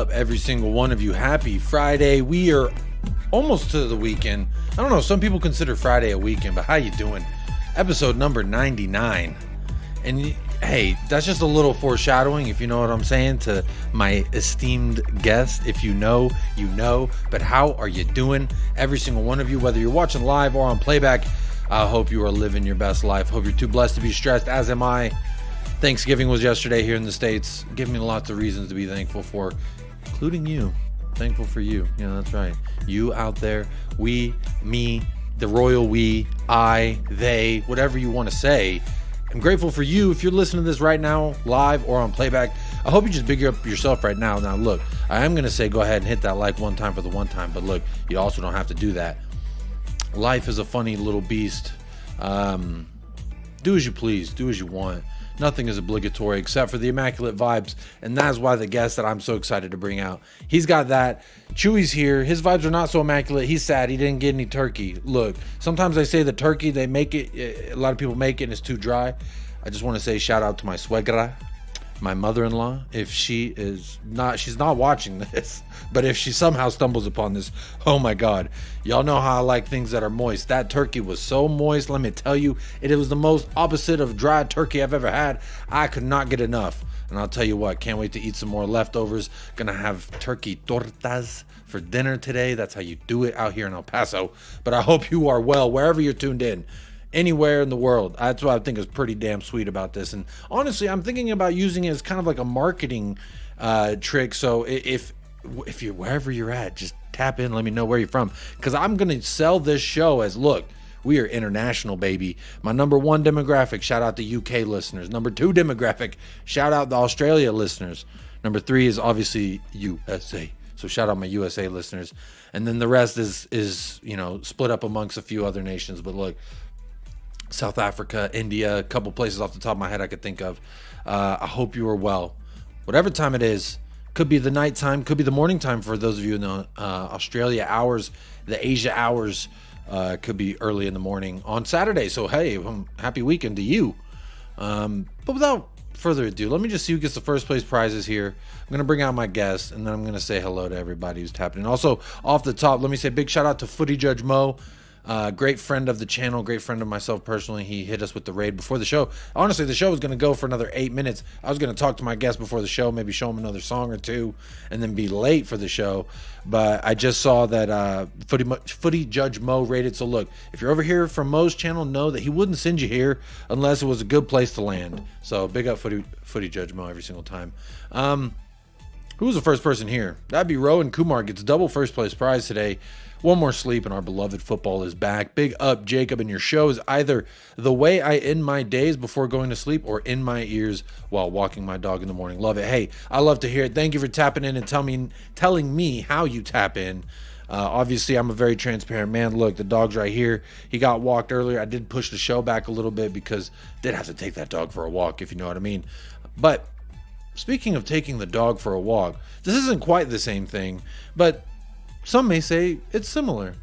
up, every single one of you? Happy Friday. We are almost to the weekend. I don't know, some people consider Friday a weekend, but how you doing? Episode number 99. And hey, that's just a little foreshadowing, if you know what I'm saying, to my esteemed guest. If you know, you know. But how are you doing? Every single one of you, whether you're watching live or on playback, I hope you are living your best life. Hope you're too blessed to be stressed, as am I. Thanksgiving was yesterday here in the States. Give me lots of reasons to be thankful for, including you. Thankful for you. Yeah, that's right. You out there, we, me, the royal we, I, they, whatever you want to say. I'm grateful for you. If you're listening to this right now, live or on playback, I hope you just big up yourself right now. Now, look, I am going to say go ahead and hit that like one time for the one time, but look, you also don't have to do that. Life is a funny little beast. Do as you please. Do as you want. Nothing is obligatory except for the immaculate vibes, and that's why the guest that I'm so excited to bring out, he's got that. Chewy's here. His vibes are not so immaculate. He's sad he didn't get any turkey. Look, sometimes they say the turkey, they make it, a lot of people make it and it's too dry. I just want to say shout out to my suegra, my mother-in-law. If she is not, she's not watching this, but if she somehow stumbles upon this, oh my God, y'all know how I like things that are moist. That turkey was so moist. Let me tell you, it was the most opposite of dry turkey I've ever had. I could not get enough. And I'll tell you what, can't wait to eat some more leftovers. Gonna have turkey tortas for dinner today. That's how you do it out here in El Paso. But I hope you are well, wherever you're tuned in. Anywhere in the world. That's what I think is pretty damn sweet about this. And honestly, I'm thinking about using it as kind of like a marketing trick. So if you're wherever you're at, just tap in, let me know where you're from, because I'm going to sell this show as, look, we are international, baby. My number one demographic, shout out the UK listeners. Number two demographic, shout out the Australia listeners. Number three is obviously USA. So shout out my USA listeners. And then the rest is you know, split up amongst a few other nations. But look, South Africa, India, a couple places off the top of my head I could think of. I hope you are well. Whatever time it is, could be the nighttime, could be the morning time for those of you in the Australia hours, the Asia hours, could be early in the morning on Saturday. So hey, happy weekend to you. But without further ado, let me just see who gets the first place prizes here. I'm going to bring out my guest, and then I'm going to say hello to everybody who's tapping in. Also, off the top, let me say big shout out to Footy Judge Mo. Great friend of the channel, great friend of myself personally. He hit us with the raid before the show. Honestly, the show was going to go for another 8 minutes. I was going to talk to my guest before the show, maybe show him another song or two, and then be late for the show. But I just saw that Footy Judge Mo rated. So look, if you're over here from Mo's channel, know that he wouldn't send you here unless it was a good place to land. So big up Footy Judge Mo every single time. Who was the first person here? That'd be Rowan Kumar. Gets double first place prize today. One more sleep and our beloved football is back. Big up, Jacob, and your show is either the way I end my days before going to sleep or in my ears while walking my dog in the morning. Love it. Hey, I love to hear it. Thank you for tapping in and telling me how you tap in. Obviously, I'm a very transparent man. Look, the dog's right here. He got walked earlier. I did push the show back a little bit because I did have to take that dog for a walk, if you know what I mean. But speaking of taking the dog for a walk, this isn't quite the same thing, but some may say it's similar.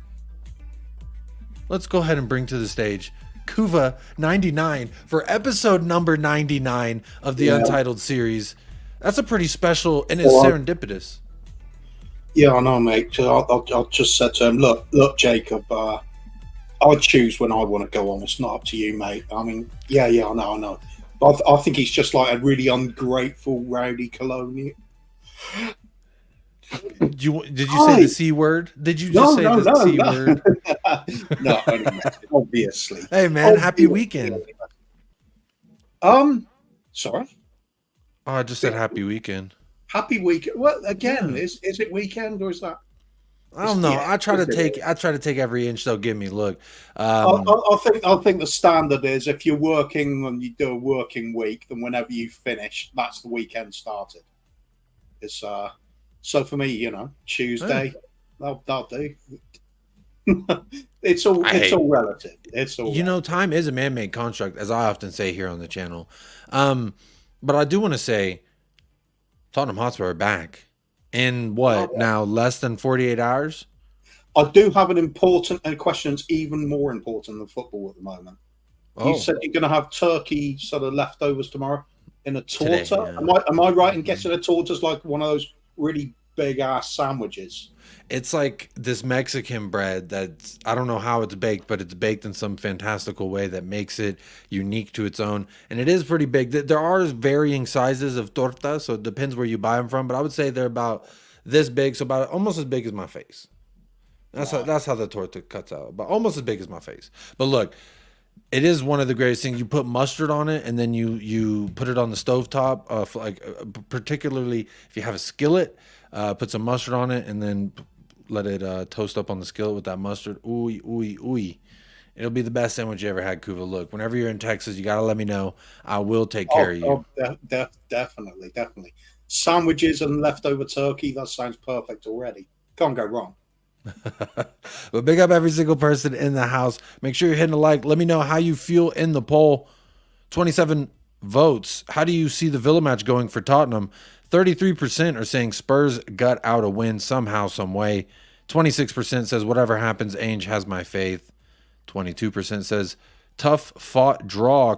Let's go ahead and bring to the stage Kuva 99 for episode number 99 of the Untitled series. That's a pretty special, and it's serendipitous. Yeah, I know, mate. So I just said to him, look, Jacob, I choose when I want to go on. It's not up to you, mate. I mean, yeah, I know. But I think he's just like a really ungrateful, rowdy colonial. Did you say the C word? Did you just say the C word? No, obviously. Hey, man, happy weekend. Sorry? Oh, I just said happy weekend. Happy weekend. Well, again, is it weekend or is that? I don't know. Yeah, I try to take every inch they'll give me. Look, I think the standard is if you're working and you do a working week, then whenever you finish, that's the weekend started. It's so for me, you know, Tuesday, that'll do. It's all relative. It's all you know, time is a man-made construct, as I often say here on the channel. But I do want to say, Tottenham Hotspur are back. In what, now less than 48 hours? I do have an important question that's even more important than football at the moment. You said you're going to have turkey sort of leftovers tomorrow in a torta. Today, yeah. Am I right in guessing a torta's like one of those really big ass sandwiches. It's like this Mexican bread that's, I don't know how it's baked, but it's baked in some fantastical way that makes it unique to its own. And it is pretty big. There are varying sizes of tortas, so it depends where you buy them from. But I would say they're about this big, so about almost as big as my face. That's how the torta cuts out, but almost as big as my face. But look, it is one of the greatest things. You put mustard on it, and then you put it on the stovetop. Particularly if you have a skillet, put some mustard on it, and then let it toast up on the skillet with that mustard. Ooh, ooh, ooh. It'll be the best sandwich you ever had, Kuva. Look, whenever you're in Texas, you gotta let me know. I will take care of you. Definitely. Sandwiches and leftover turkey. That sounds perfect already. Can't go wrong. But big up every single person in the house. Make sure you're hitting a like. Let me know how you feel in the poll. 27 votes. How do you see the Villa match going for Tottenham? 33% are saying Spurs gut out a win somehow, some way. 26% says whatever happens, Ainge has my faith. 22% says tough fought draw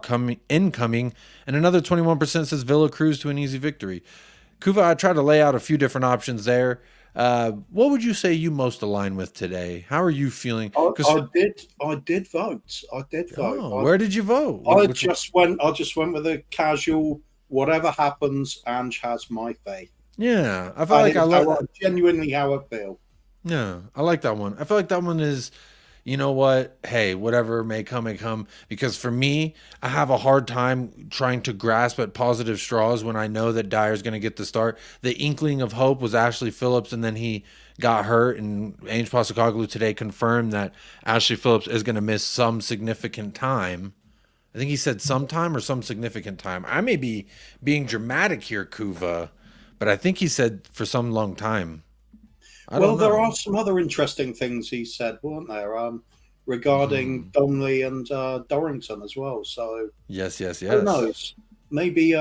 incoming. And another 21% says Villa cruise to an easy victory. Kuva, I tried to lay out a few different options there. What would you say you most align with today? How are you feeling? I did vote. Where did you vote? I just went with a casual. Whatever happens, Ange has my faith. Yeah, I feel like I like that. Genuinely how I feel. Yeah, I like that one. I feel like that one is, you know what? Hey, whatever may come, may come. Because for me, I have a hard time trying to grasp at positive straws when I know that Dyer's going to get the start. The inkling of hope was Ashley Phillips, and then he got hurt. And Ange Postecoglou today confirmed that Ashley Phillips is going to miss some significant time. I think he said sometime or some significant time. I may be being dramatic here, Kuva, but I think he said for some long time. Well, there are some other interesting things he said, weren't there? Regarding Donnelly and Dorrington as well. So yes. Who knows? Maybe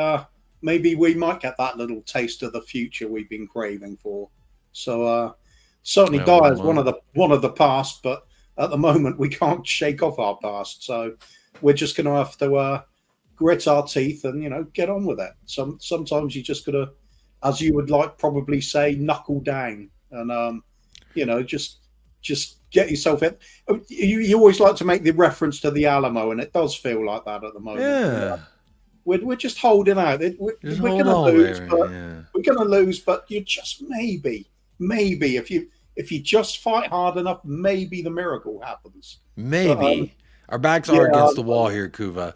we might get that little taste of the future we've been craving for. So certainly Dyer's one of the past, but at the moment we can't shake off our past. So we're just going to have to grit our teeth and get on with it. Sometimes you just got to, as you would like probably say, knuckle down. And just get yourself in. You always like to make the reference to the Alamo, and it does feel like that at the moment. Yeah, we're just holding out. We're going to lose, we're going to lose. But you just maybe if you just fight hard enough, maybe the miracle happens. Maybe. Our backs are against the wall here, Kuva.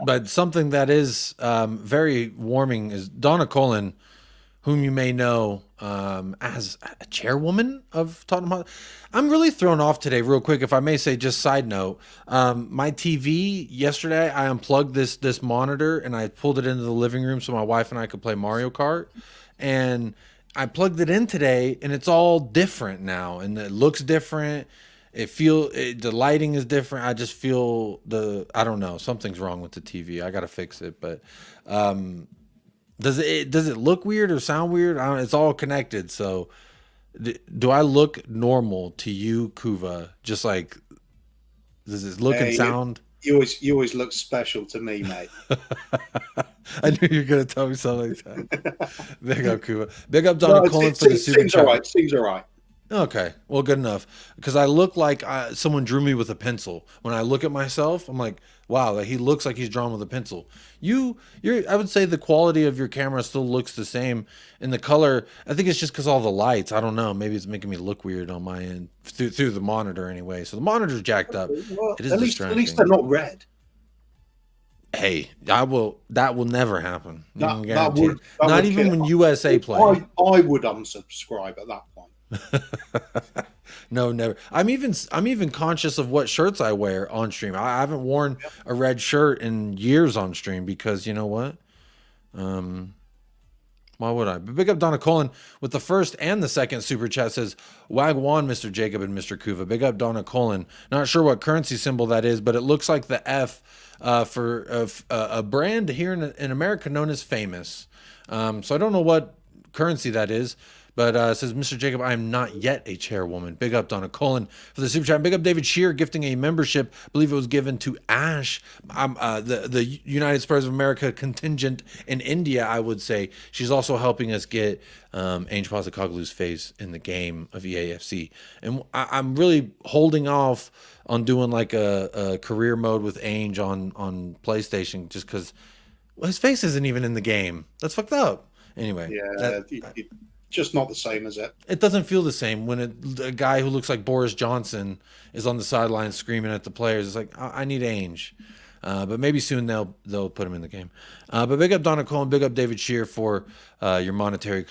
But something that is very warming is Donna Cullen, whom you may know as a chairwoman of Tottenham. I'm really thrown off today, real quick, if I may say, just side note. My TV yesterday, I unplugged this monitor and I pulled it into the living room so my wife and I could play Mario Kart. And I plugged it in today, and it's all different now, and it looks different. The lighting is different. I just feel I don't know, something's wrong with the TV. I got to fix it, but does it look weird or sound weird? It's all connected. So do I look normal to you, Kuva? Just like, does it look and sound? You always look special to me, mate. I knew you were going to tell me something like that. Big up, Kuva. Big up, Donna Cullen for the super chat. Seems all right. Okay, well, good enough. Because I look like someone drew me with a pencil. When I look at myself, I'm like, wow, he looks like he's drawn with a pencil. I would say the quality of your camera still looks the same. And the color, I think it's just because all the lights. I don't know. Maybe it's making me look weird on my end through the monitor anyway. So the monitor's jacked up. Well, at least they're not red. Hey, that will never happen. Not even when USA play. I would unsubscribe at that point. No, never. I'm even conscious of what shirts I wear on stream. I haven't worn a red shirt in years on stream because you know what? Why would I? But big up Donna Cullen with the first and the second super chat says Wagwan, Mr. Jacob and Mr. Kuva. Big up Donna Cullen. Not sure what currency symbol that is, but it looks like the F for a brand here in America known as Famous. So I don't know what currency that is. But it says, Mr. Jacob, I am not yet a chairwoman. Big up Donna Colin for the super chat. Big up David Shear gifting a membership. I believe it was given to Ash, the United Spurs of America contingent in India, I would say. She's also helping us get ANGE POSTECOGLOU'S face in the game of EAFC. And I'm really holding off on doing like a career mode with ANGE on PlayStation just because his face isn't even in the game. That's fucked up. Anyway. Yeah, just not the same, is it? It doesn't feel the same when a guy who looks like Boris Johnson is on the sidelines screaming at the players. It's like, I need ANGE. But maybe soon they'll put him in the game. But big up Donna Cohen, big up David Shear for your monetary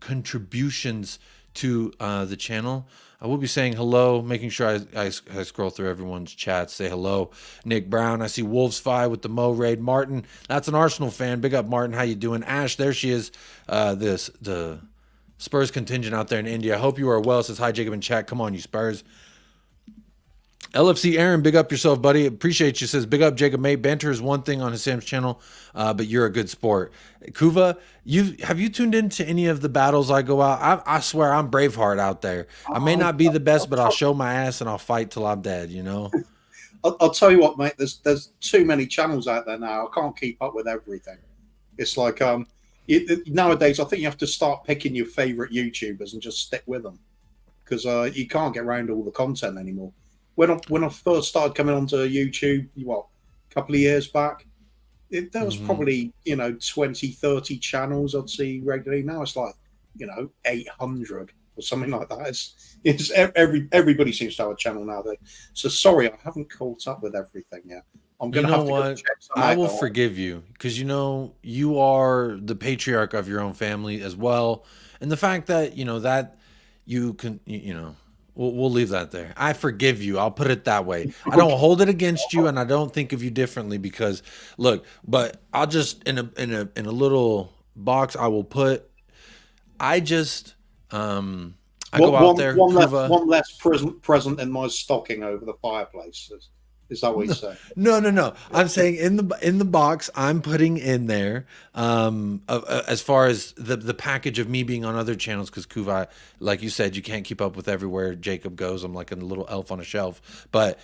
contributions to the channel. I will be saying hello, making sure I scroll through everyone's chat, say hello. Nick Brown, I see Wolves Fi with the Mo Raid. Martin, that's an Arsenal fan. Big up Martin, how you doing? Ash, there she is. The Spurs contingent out there in India. I hope you are well. Says hi Jacob in chat. Come on, you Spurs. LFC Aaron, big up yourself, buddy. Appreciate you. Says big up Jacob, mate. Banter is one thing on his Sam's channel, but you're a good sport. Kuva, have you tuned into any of the battles I go out? I swear I'm Braveheart out there. I may not be the best, but I'll show my ass and I'll fight till I'm dead. You know. I'll tell you what, mate. There's too many channels out there now. I can't keep up with everything. It's like nowadays, I think you have to start picking your favorite YouTubers and just stick with them because you can't get around all the content anymore. When I first started coming onto YouTube, a couple of years back, there was probably 20, 30 channels I'd see regularly. Now it's like 800 or something like that. It's everybody seems to have a channel nowadays. So sorry, I haven't caught up with everything yet. I'm gonna have to go check some I will forgive you because you are the patriarch of your own family as well, and the fact that that you can we'll leave that there. I forgive you. I'll put it that way. I don't hold it against you, and I don't think of you differently because look. But I'll just in a little box I will put. I just I go out there. One less present in my stocking over the fireplace. Is that what you say? No. I'm saying in the box I'm putting in there as far as the package of me being on other channels because Kuva, like you said, you can't keep up with everywhere Jacob goes. I'm like a little elf on a shelf. But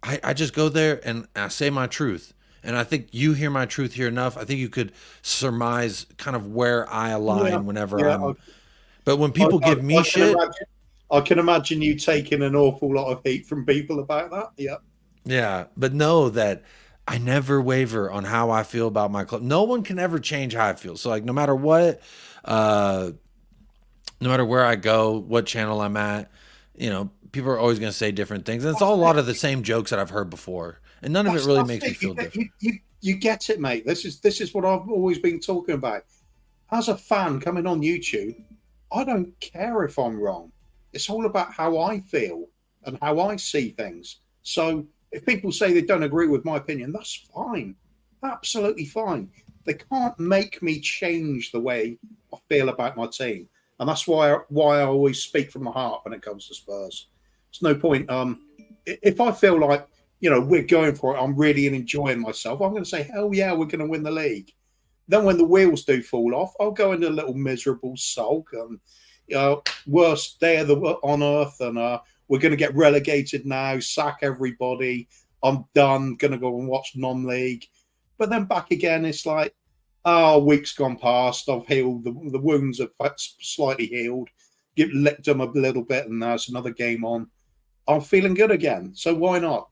I just go there and I say my truth. And I think you hear my truth here enough. I think you could surmise kind of where I align whenever I'm. But when people give me shit. I can imagine you taking an awful lot of heat from people about that. Yeah. Yeah. But know that I never waver on how I feel about my club. No one can ever change how I feel. So like no matter what, no matter where I go, what channel I'm at, people are always going to say different things. And it's all a lot of the same jokes that I've heard before. And none of it really makes me feel different. You get it, mate. This is what I've always been talking about. As a fan coming on YouTube, I don't care if I'm wrong. It's all about how I feel and how I see things. So if people say they don't agree with my opinion, that's fine. Absolutely fine. They can't make me change the way I feel about my team. And that's why I always speak from the heart when it comes to Spurs. There's no point. If I feel like, we're going for it, I'm really enjoying myself, I'm going to say, hell yeah, we're going to win the league. Then when the wheels do fall off, I'll go into a little miserable sulk and worst day on earth, and we're going to get relegated now, sack everybody, I'm done, going to go and watch non-league. But then back again, it's like, a week's gone past, I've healed, the wounds are slightly healed, licked them a little bit, and now it's another game on. I'm feeling good again, so why not?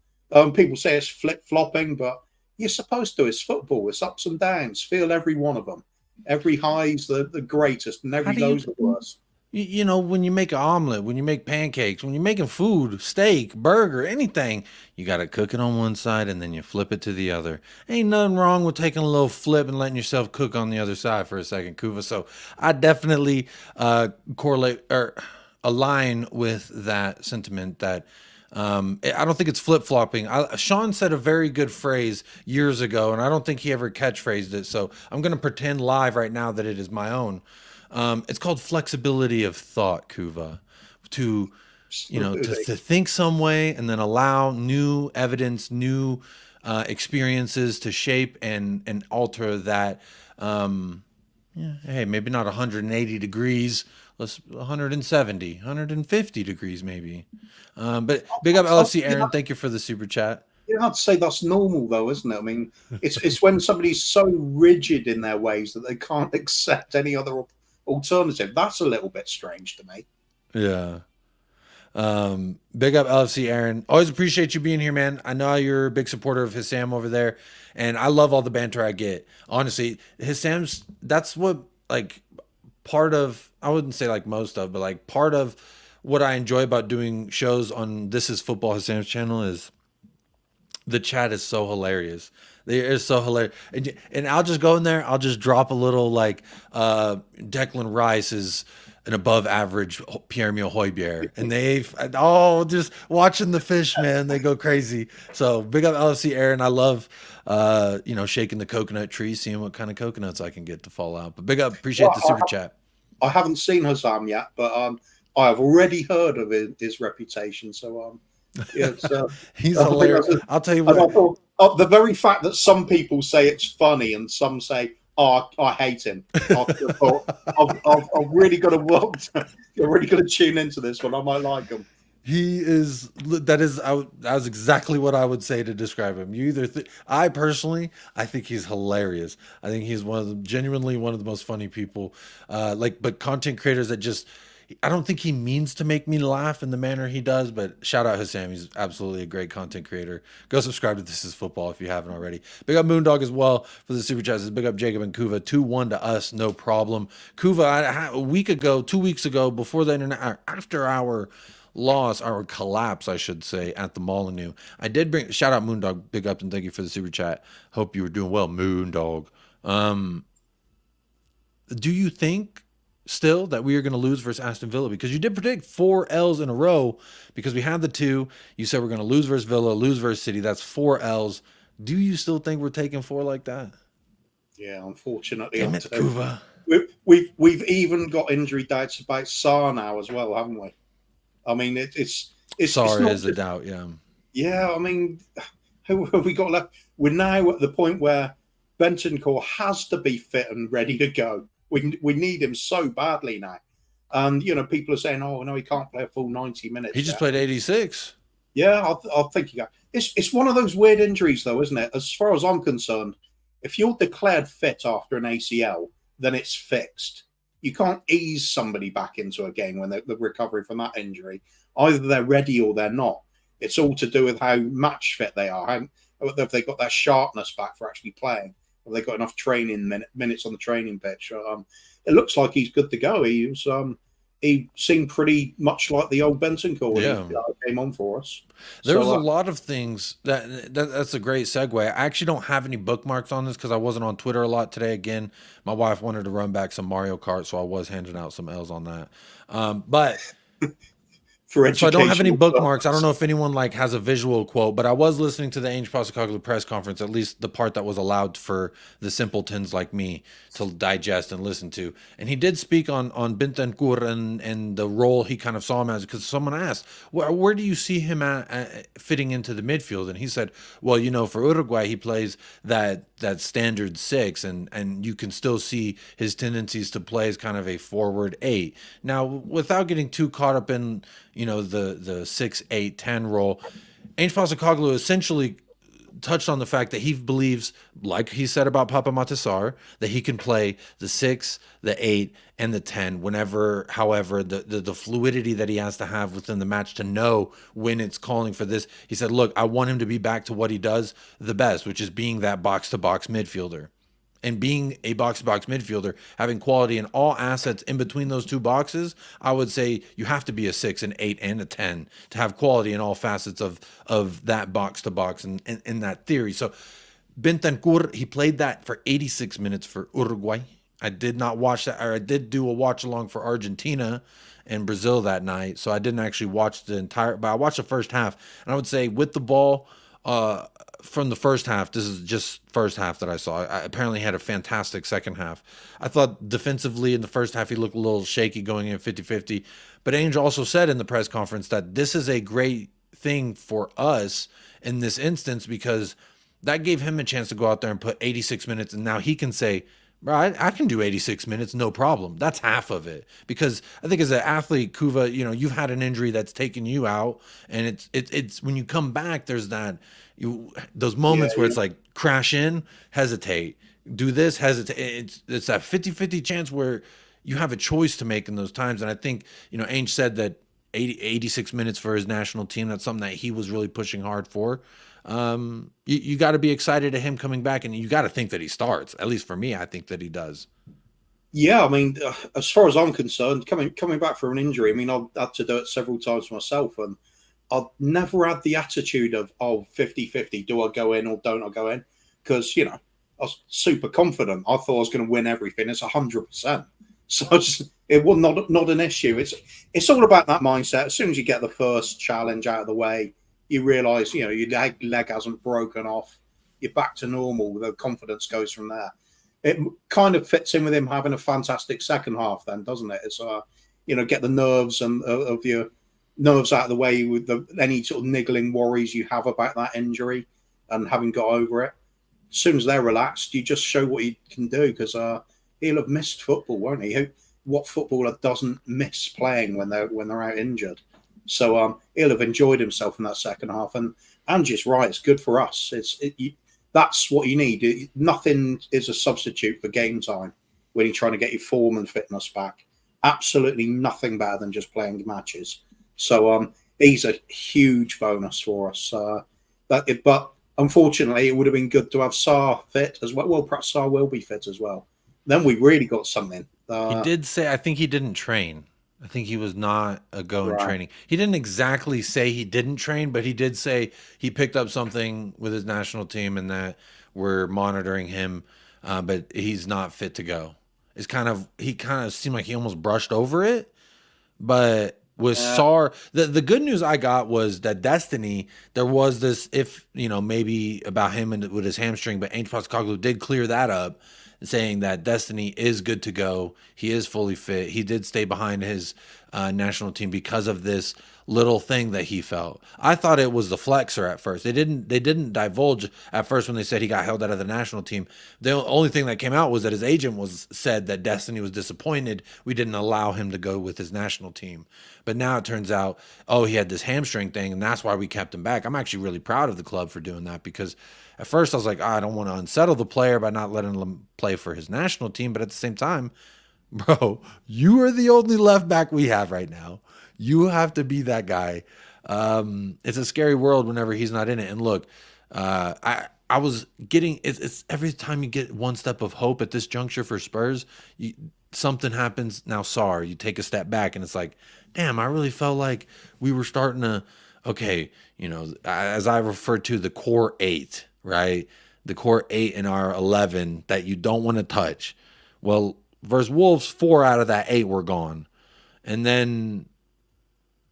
People say it's flip-flopping, but you're supposed to. It's football, it's ups and downs, feel every one of them. Every high's the greatest, and every low's the worst. When you make an omelet, when you make pancakes, when you're making food, steak, burger, anything, you got to cook it on one side and then you flip it to the other. Ain't nothing wrong with taking a little flip and letting yourself cook on the other side for a second, Kuva. So I definitely correlate or align with that sentiment that I don't think it's flip-flopping. Sean said a very good phrase years ago, and I don't think he ever catchphrased it. So I'm going to pretend live right now that it is my own. It's called flexibility of thought, Kuva, to think some way and then allow new evidence, new experiences to shape and alter that Yeah. Hey, maybe not 180 degrees. Let's 170, 150 degrees maybe. But big up LFC Aaron. Thank you for the super chat. I'd say that's normal though, isn't it? I mean, it's when somebody's so rigid in their ways that they can't accept any other alternative. That's a little bit strange to me. Yeah. Big up LFC Aaron. Always appreciate you being here, man. I know you're a big supporter of Hissam over there, and I love all the banter I get. Honestly, Hissam's, that's what, like, part of, I wouldn't say like most of, but like part of what I enjoy about doing shows on This Is Football Hissam's channel is the chat is so hilarious. They are so hilarious. And I'll just go in there, I'll just drop a little like Declan Rice is an above average Pierre-Emile Højbjerg. And just watching the fish, man, they go crazy. So big up LFC Aaron. I love shaking the coconut tree, seeing what kind of coconuts I can get to fall out. But big up, appreciate the super chat. I haven't seen Hissam yet, but I have already heard of his reputation. So yeah, he's hilarious. I'll tell you what. The very fact that some people say it's funny and some say, "Oh, I hate him," I've really got to really got to tune into this one. I might like him. That was exactly what I would say to describe him. I personally think he's hilarious. I think he's genuinely one of the most funny people. But content creators that just, I don't think he means to make me laugh in the manner he does, but shout out Hissam. He's absolutely a great content creator. Go subscribe to This Is Football if you haven't already. Big up Moondog as well for the super chats. Big up Jacob and Kuva. 2-1 to us, no problem. Kuva, 2 weeks ago, before the after our loss, our collapse, I should say, at the Molyneux, I did bring, shout out Moondog, big up and thank you for the super chat. Hope you were doing well, Moondog. Do you think still that we are going to lose versus Aston Villa? Because you did predict 4 L's in a row because we had the 2. You said we're going to lose versus Villa, lose versus City. That's 4 L's. Do you still think we're taking 4 like that? Yeah, unfortunately. Damn it, Kuva. We've even got injury doubts about Sarr now as well, haven't we? I mean, it's Sarr is a doubt, yeah. Yeah, I mean, who have we got left? We're now at the point where Bentancur has to be fit and ready to go. We need him so badly now. And, people are saying, oh, no, he can't play a full 90 minutes. He just played 86. Yeah, I think he got. It's one of those weird injuries, though, isn't it? As far as I'm concerned, if you're declared fit after an ACL, then it's fixed. You can't ease somebody back into a game when they're recovering from that injury. Either they're ready or they're not. It's all to do with how match fit they are. Have they got their sharpness back for actually playing? Have they got enough training minutes on the training pitch? It looks like he's good to go. He seemed pretty much like the old Bentancur when he came on for us. There was a lot of things that's a great segue. I actually don't have any bookmarks on this because I wasn't on Twitter a lot today. Again, my wife wanted to run back some Mario Kart, so I was handing out some L's on that. But so I don't have any bookmarks. I don't know if anyone has a visual quote, but I was listening to the ANGE POSTECOGLOU press conference, at least the part that was allowed for the simpletons like me to digest and listen to. And he did speak on Bentancur and the role he kind of saw him as, because someone asked, where do you see him fitting into the midfield? And he said, well, for Uruguay, he plays that standard 6, and you can still see his tendencies to play as kind of a forward 8. Now, without getting too caught up in the 6, 8, 10 role, ANGE POSTECOGLOU essentially touched on the fact that he believes, like he said about Papa Matasar, that he can play the 6, the 8, and the 10 whenever, however, the fluidity that he has to have within the match to know when it's calling for this. He said, look, I want him to be back to what he does the best, which is being that box-to-box midfielder. And being a box-to-box midfielder, having quality in all assets in between those two boxes, I would say you have to be a 6, an 8, and a 10 to have quality in all facets of that box-to-box and in that theory. So Bentancur, he played that for 86 minutes for Uruguay. I did not watch that, or I did do a watch-along for Argentina and Brazil that night, so I didn't actually watch the entire, but I watched the first half. And I would say with the ball, from the first half, this is just first half that I saw. I apparently had a fantastic second half. I thought defensively in the first half, he looked a little shaky going in 50-50. But Angel also said in the press conference that this is a great thing for us in this instance, because that gave him a chance to go out there and put 86 minutes. And now he can say, Bro, I can do 86 minutes, no problem. That's half of it. Because I think as an athlete, Kuva, you've had an injury that's taken you out, and it's when you come back, there's those Yeah, moments where yeah. it's like crash in, hesitate, do this, hesitate. It's that 50-50 chance where you have a choice to make in those times. And I think, Ainge said that 86 minutes for his national team, that's something that he was really pushing hard for. You got to be excited at him coming back, and you got to think that he starts. At least for me, I think that he does. Yeah, I mean, as far as I'm concerned, coming back from an injury, I mean, I've had to do it several times myself, and I've never had the attitude of 50-50, do I go in or don't I go in? Because I was super confident. I thought I was going to win everything. It's 100%. So it was not an issue. It's all about that mindset. As soon as you get the first challenge out of the way, you realise your leg hasn't broken off. You're back to normal. The confidence goes from there. It kind of fits in with him having a fantastic second half, then, doesn't it? It's get the nerves and of your nerves out of the way with any sort of niggling worries you have about that injury and having got over it. As soon as they're relaxed, you just show what you can do, because he'll have missed football, won't he? What footballer doesn't miss playing when they're out injured? So he'll have enjoyed himself in that second half. And Angie's right; it's good for us. That's what you need. Nothing is a substitute for game time when you're trying to get your form and fitness back. Absolutely nothing better than just playing matches. So he's a huge bonus for us. But unfortunately, it would have been good to have Sarr fit as well. Well, perhaps Sarr will be fit as well. Then we really got something. He did say, I think he didn't train. I think he was not a go in training. He didn't exactly say he didn't train, but he did say he picked up something with his national team and that we're monitoring him, but he's not fit to go. He kind of seemed like he almost brushed over it, but with Sarr, the good news I got was that Destiny, there was this, maybe about him and with his hamstring, but ANGE POSTECOGLOU did clear that up, saying that Destiny is good to go. He is fully fit. He did stay behind his national team because of this little thing that he felt. I thought it was the flexor at first. They didn't divulge at first when they said he got held out of the national team. The only thing that came out was that his agent said that Destiny was disappointed we didn't allow him to go with his national team. But now it turns out, he had this hamstring thing, and that's why we kept him back. I'm actually really proud of the club for doing that, because at first I was like, I don't want to unsettle the player by not letting him play for his national team. But at the same time, bro, you are the only left back we have right now. You have to be that guy. It's a scary world whenever he's not in it. And look, I was getting, it's every time you get one step of hope at this juncture for Spurs, something happens. Now, sorry, you take a step back and it's like, damn, I really felt like we were starting to, okay, as I referred to the core 8, right? The core 8 in our 11 that you don't want to touch. Well, versus Wolves, 4 out of that 8 were gone. And then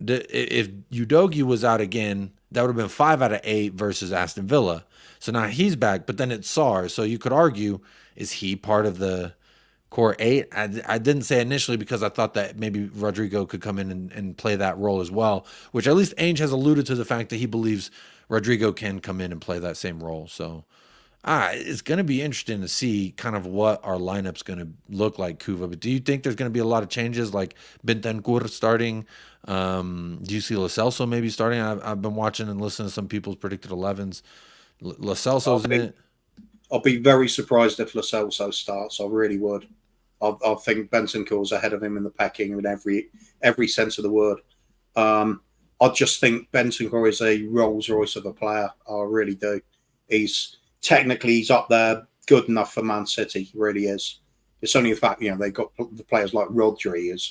if Udogie was out again, that would have been 5 out of 8 versus Aston Villa. So now he's back, but then it's Sarr. So you could argue, is he part of the core 8? I didn't say initially because I thought that maybe Rodrigo could come in and play that role as well, which at least Ainge has alluded to the fact that he believes Rodrigo can come in and play that same role. So it's going to be interesting to see kind of what our lineup's going to look like, Kuva. But do you think there's going to be a lot of changes, like Bentancur starting? Do you see Lo Celso maybe starting? I've been watching and listening to some people's predicted 11s. Lo Celso's in it. I'll be very surprised if Lo Celso starts. I really would. I think Bentancur's ahead of him in the pecking in every sense of the word. I just think Bentancur is a Rolls Royce of a player. I really do. He's up there, good enough for Man City. He really is. It's only the fact they've got the players like Rodri is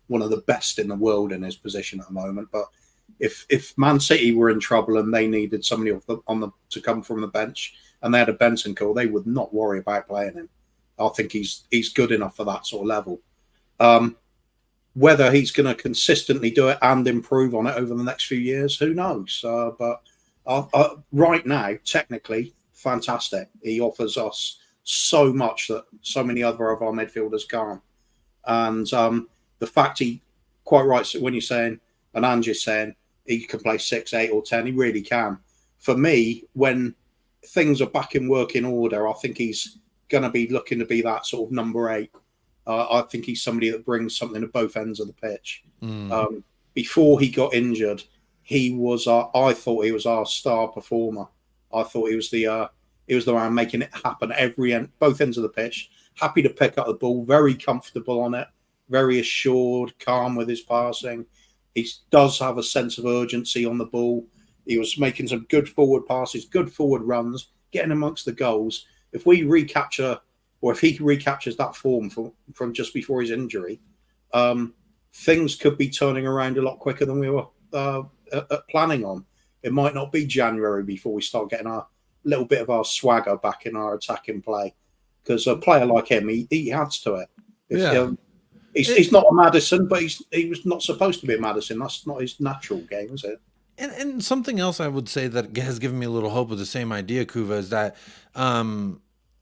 one of the best in the world in his position at the moment. But if Man City were in trouble and they needed somebody to come from the bench and they had a Bentancur, they would not worry about playing him. I think he's good enough for that sort of level. Whether he's going to consistently do it and improve on it over the next few years, who knows? But right now, technically, fantastic. He offers us so much that so many other of our midfielders can't. And the fact he, quite right, when you're saying, and Angie's saying, he can play 6, 8 or 10, he really can. For me, when things are back in working order, I think he's going to be looking to be that sort of number 8. I think he's somebody that brings something to both ends of the pitch. Before he got injured, he was. I thought he was our star performer. I thought he was the man making it happen at both ends of the pitch. Happy to pick up the ball, very comfortable on it, very assured, calm with his passing. He does have a sense of urgency on the ball. He was making some good forward passes, good forward runs, getting amongst the goals. If we recapture, or if he recaptures that form from just before his injury, things could be turning around a lot quicker than we were planning on. It might not be January before we start getting a little bit of our swagger back in our attacking play. Because a player like him, he adds to it. He's not a Maddison, but he was not supposed to be a Maddison. That's not his natural game, is it? And something else I would say that has given me a little hope with the same idea, Kuva, is that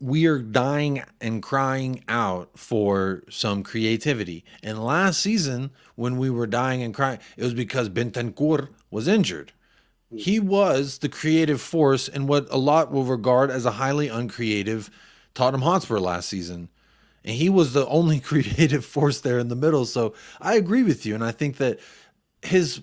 we are dying and crying out for some creativity. And last season, when we were dying and crying, it was because Bentancur was injured. He was the creative force in what a lot will regard as a highly uncreative Tottenham Hotspur last season. And he was the only creative force there in the middle. So I agree with you. And I think that his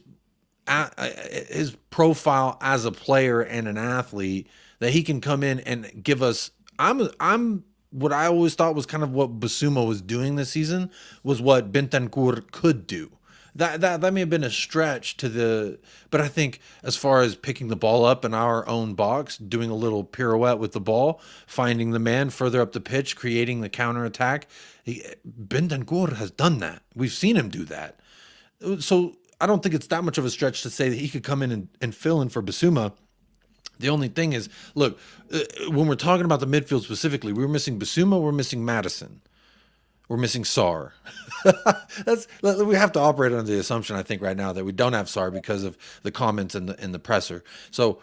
profile as a player and an athlete, that he can come in and give us, I'm what I always thought was kind of what Basuma was doing this season was what Bentancur could do. That may have been a stretch but I think as far as picking the ball up in our own box, doing a little pirouette with the ball, finding the man further up the pitch, creating the counterattack, Bentancur has done that. We've seen him do that. So I don't think it's that much of a stretch to say that he could come in and fill in for Basuma. The only thing is, look, when we're talking about the midfield specifically, we're missing Basuma, we're missing Maddison. We're missing Sarr. We have to operate under the assumption, I think, right now that we don't have Sarr because of the comments in the presser. So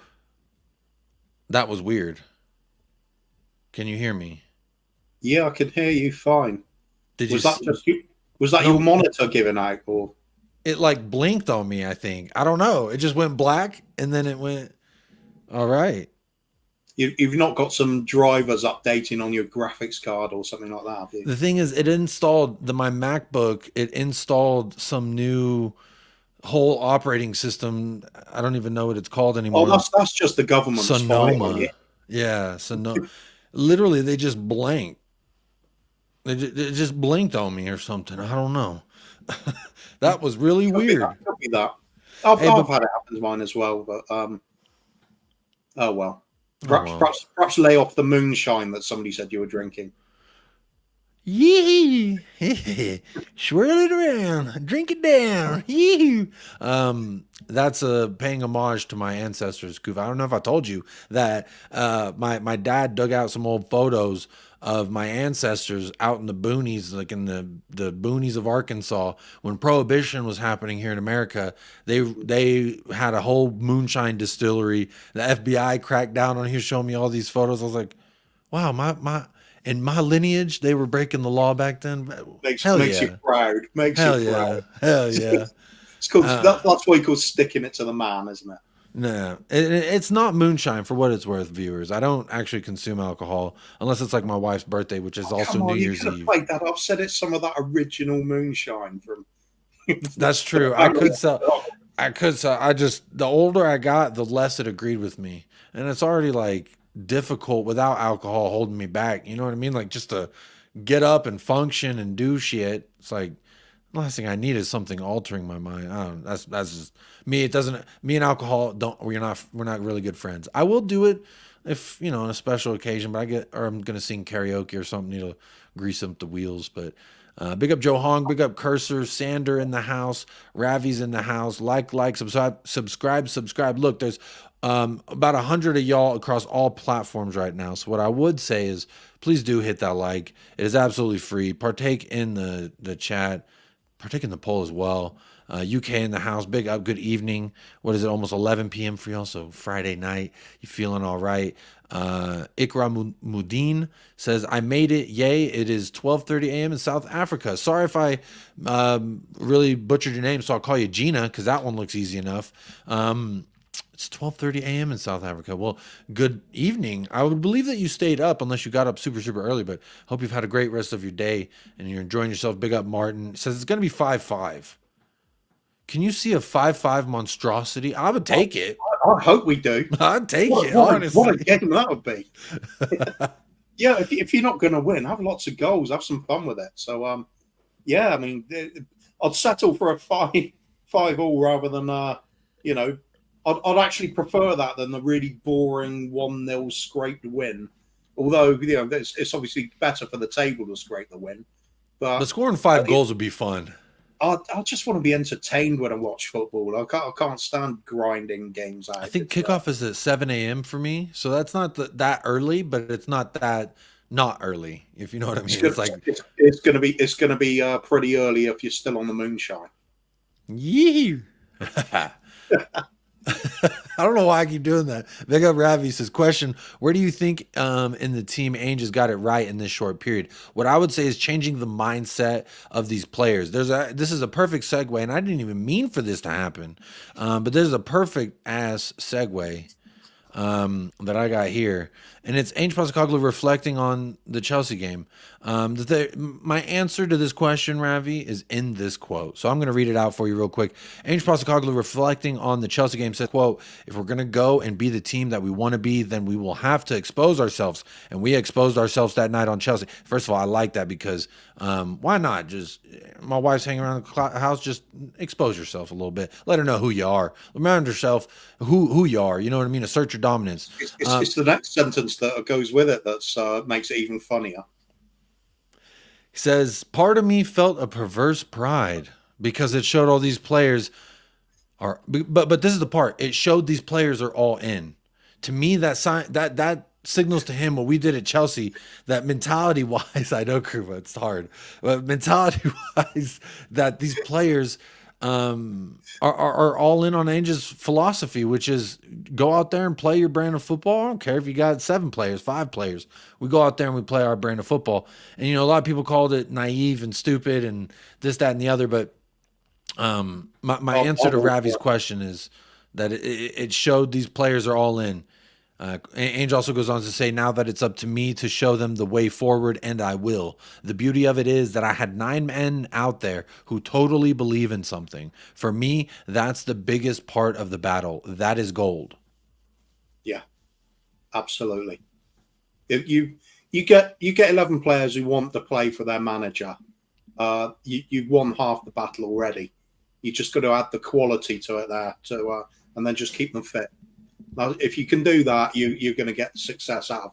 that was weird. Can you hear me? Yeah, I can hear you fine. Was that No. your monitor giving out, or It like blinked on me? I think, I don't know. It just went black and then it went. All right. you've not got some drivers updating on your graphics card or something like that, have you? The thing is, it installed my MacBook. It installed some new whole operating system. I don't even know what it's called anymore. Oh, that's just the government. Sonoma. Yeah, Sonoma. Literally, they just blanked. They just blinked on me or something. I don't know. That was really weird. Could be that. I've had it happen to mine as well, but oh well. Perhaps lay off the moonshine that somebody said you were drinking. Yee, swirl it around, drink it down. Yee. That's paying homage to my ancestors. I don't know if I told you that my dad dug out some old photos of my ancestors out in the boonies, like in the boonies of Arkansas, when Prohibition was happening here in America. They had a whole moonshine distillery. The FBI cracked down on. He was showing me all these photos. I was like, wow, in my lineage, they were breaking the law back then. Makes you proud. Hell yeah. It's called, that's what you call sticking it to the man, isn't it? No, it's not moonshine, for what it's worth, viewers. I don't actually consume alcohol unless it's like my wife's birthday, which is also New Year's Eve. Played that up. Said it's some of that original moonshine from. That's true. I could sell. The older I got, the less it agreed with me, and it's already like difficult without alcohol holding me back. You know what I mean? Like, just to get up and function and do shit. It's like the last thing I need is something altering my mind. I don't know. That's just me. It doesn't. Me and alcohol we're not really good friends. I will do it if on a special occasion, but I'm gonna sing karaoke or something to grease up the wheels. But big up Joe Hong, big up Cursor, Sander in the house, Ravi's in the house. Like, subscribe. Look, there's about 100 of y'all across all platforms right now. So what I would say is, please do hit that like. It is absolutely free. Partake in the chat. Partake in the poll as well. UK in the house. Big up. Good evening. What is it? Almost 11 p.m. for y'all. So Friday night. You feeling all right? Ikra Mudin says, I made it. Yay. It is 12:30 a.m. in South Africa. Sorry if I really butchered your name, so I'll call you Gina because that one looks easy enough. It's 12:30 a.m. in South Africa. Well, good evening. I would believe that you stayed up unless you got up super, super early, but hope you've had a great rest of your day and you're enjoying yourself. Big up, Martin. It says it's going to be 5-5. Can you see a 5-5 monstrosity? I would take it. I hope we do. I'd take it, honestly. honestly. What a game that would be. Yeah, if you're not going to win, have lots of goals, have some fun with it. So, yeah, I mean, I'd settle for a 5-5 rather than, you know, I'd actually prefer that than the really boring 1-0 scraped win. Although, you know, it's obviously better for the table to scrape the win. But scoring 5 goals would be fun. I just want to be entertained when I watch football. I can't stand grinding games out. I think kickoff is at 7 a.m. for me, so that's not that early, but it's not that not early. If you know what I mean, it's going to be pretty early if you're still on the moonshine. Yee. I don't know why I keep doing that. Big up Ravi says, question, where do you think in the team Ainge has got it right in this short period? What I would say is changing the mindset of these players. This is a perfect segue, and I didn't even mean for this to happen, but there's a perfect ass segue that I got here, and it's Ange Postecoglou reflecting on the Chelsea game. My answer to this question, Ravi, is in this quote. So I'm going to read it out for you real quick. Ange Postecoglou reflecting on the Chelsea game said, quote, if we're going to go and be the team that we want to be, then we will have to expose ourselves. And we exposed ourselves that night on Chelsea. First of all, I like that because why not? Just my wife's hanging around the house, just expose yourself a little bit. Let her know who you are. Remind yourself who you are. You know what I mean? Assert your dominance. It's the next sentence that goes with it that makes it even funnier. He says, part of me felt a perverse pride because it showed all these players are, but this is the part, it showed these players are all in. To me, that signals to him what we did at Chelsea, that mentality wise, I know, Kruva, it's hard, but mentality wise, that these players are all in on Ange's philosophy, which is go out there and play your brand of football. I don't care if you got 7 players, 5 players. We go out there and we play our brand of football. And, you know, a lot of people called it naive and stupid and this, that, and the other. But my answer to Ravi's question is that it showed these players are all in. Ange also goes on to say, now that it's up to me to show them the way forward, and I will. The beauty of it is that I had 9 men out there who totally believe in something. For me, that's the biggest part of the battle. That is gold. Yeah, absolutely. If you get 11 players who want to play for their manager, you've won half the battle already. You just got to add the quality to it there, and then just keep them fit. Now, if you can do that, you're going to get success out of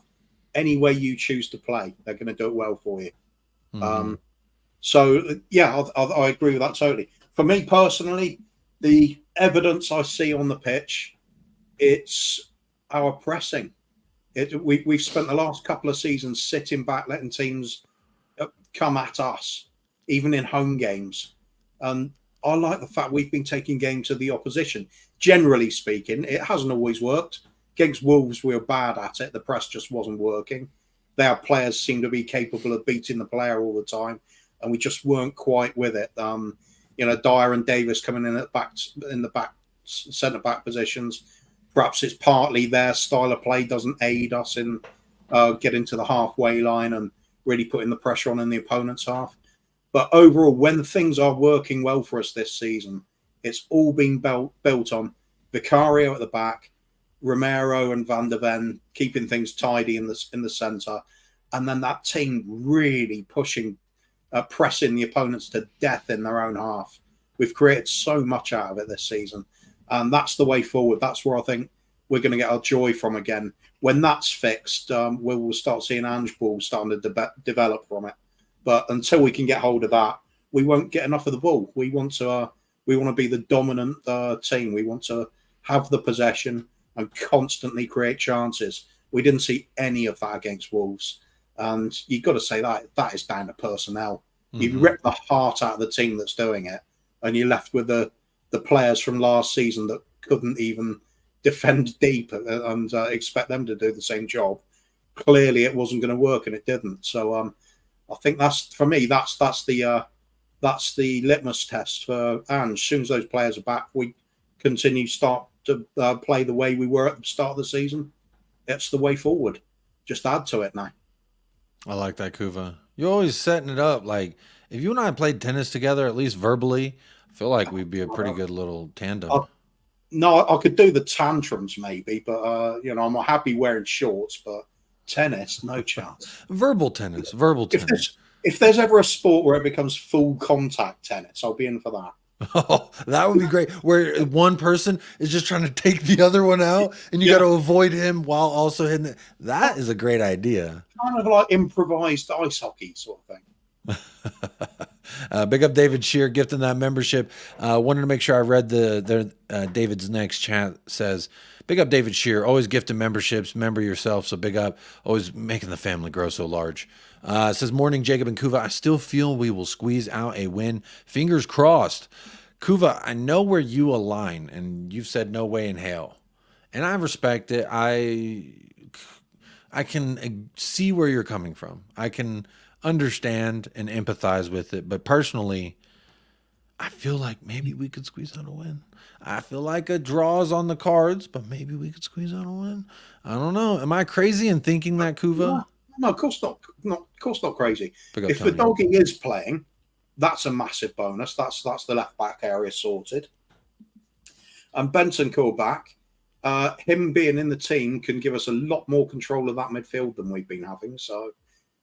any way you choose to play. They're going to do it well for you. Mm-hmm. So, yeah, I agree with that totally. For me personally, the evidence I see on the pitch, it's our pressing. We've spent the last couple of seasons sitting back, letting teams come at us, even in home games. And I like the fact we've been taking games to the opposition. Generally speaking, it hasn't always worked. Against Wolves, we were bad at it. The press just wasn't working. Their players seem to be capable of beating the player all the time, and we just weren't quite with it. You know, Dyer and Davis coming in the back centre back positions. Perhaps it's partly their style of play doesn't aid us in getting to the halfway line and really putting the pressure on in the opponent's half. But overall, when things are working well for us this season, it's all been built on Vicario at the back, Romero and Van der Ven keeping things tidy in the centre, and then that team really pushing, pressing the opponents to death in their own half. We've created so much out of it this season, and that's the way forward. That's where I think we're going to get our joy from again. When that's fixed, we will start seeing Ange ball starting to develop from it. But until we can get hold of that, we won't get enough of the ball. We want to be the dominant team. We want to have the possession and constantly create chances. We didn't see any of that against Wolves. And you've got to say that is down to personnel. Mm-hmm. You rip the heart out of the team that's doing it, and you're left with the players from last season that couldn't even defend deep and expect them to do the same job. Clearly, it wasn't going to work, and it didn't. So I think that's the litmus test for Ange. As soon as those players are back, we start to play the way we were at the start of the season, it's the way forward. Just add to it now. I like that, Kuva. You're always setting it up. Like, if you and I played tennis together, at least verbally, I feel like we'd be a pretty good little tandem. No, I could do the tantrums maybe, but you know, I'm happy wearing shorts, but tennis, no chance. Verbal tennis. If there's ever a sport where it becomes full contact tennis, I'll be in for that. Oh, that would be great. Where one person is just trying to take the other one out, and you got to avoid him while also hitting it. That is a great idea. Kind of like improvised ice hockey sort of thing. Big up David Shear gifting that membership. Wanted to make sure I read David's next chat. Says, big up David Shear, always gifting memberships. Member yourself, so big up. Always making the family grow so large. Says, morning Jacob and Kuva. I still feel we will squeeze out a win. Fingers crossed. Kuva, I know where you align, and you've said no way in hell, and I respect it. I can see where you're coming from. I can understand and empathize with it, but personally, I feel like maybe we could squeeze out a win. I feel like a draw is on the cards, but maybe we could squeeze out a win. I don't know. Am I crazy in thinking that, Kuva? No, of course not. Of course not crazy. If the doggy is playing, that's a massive bonus. That's the left back area sorted. And Benton called back. Him being in the team can give us a lot more control of that midfield than we've been having. So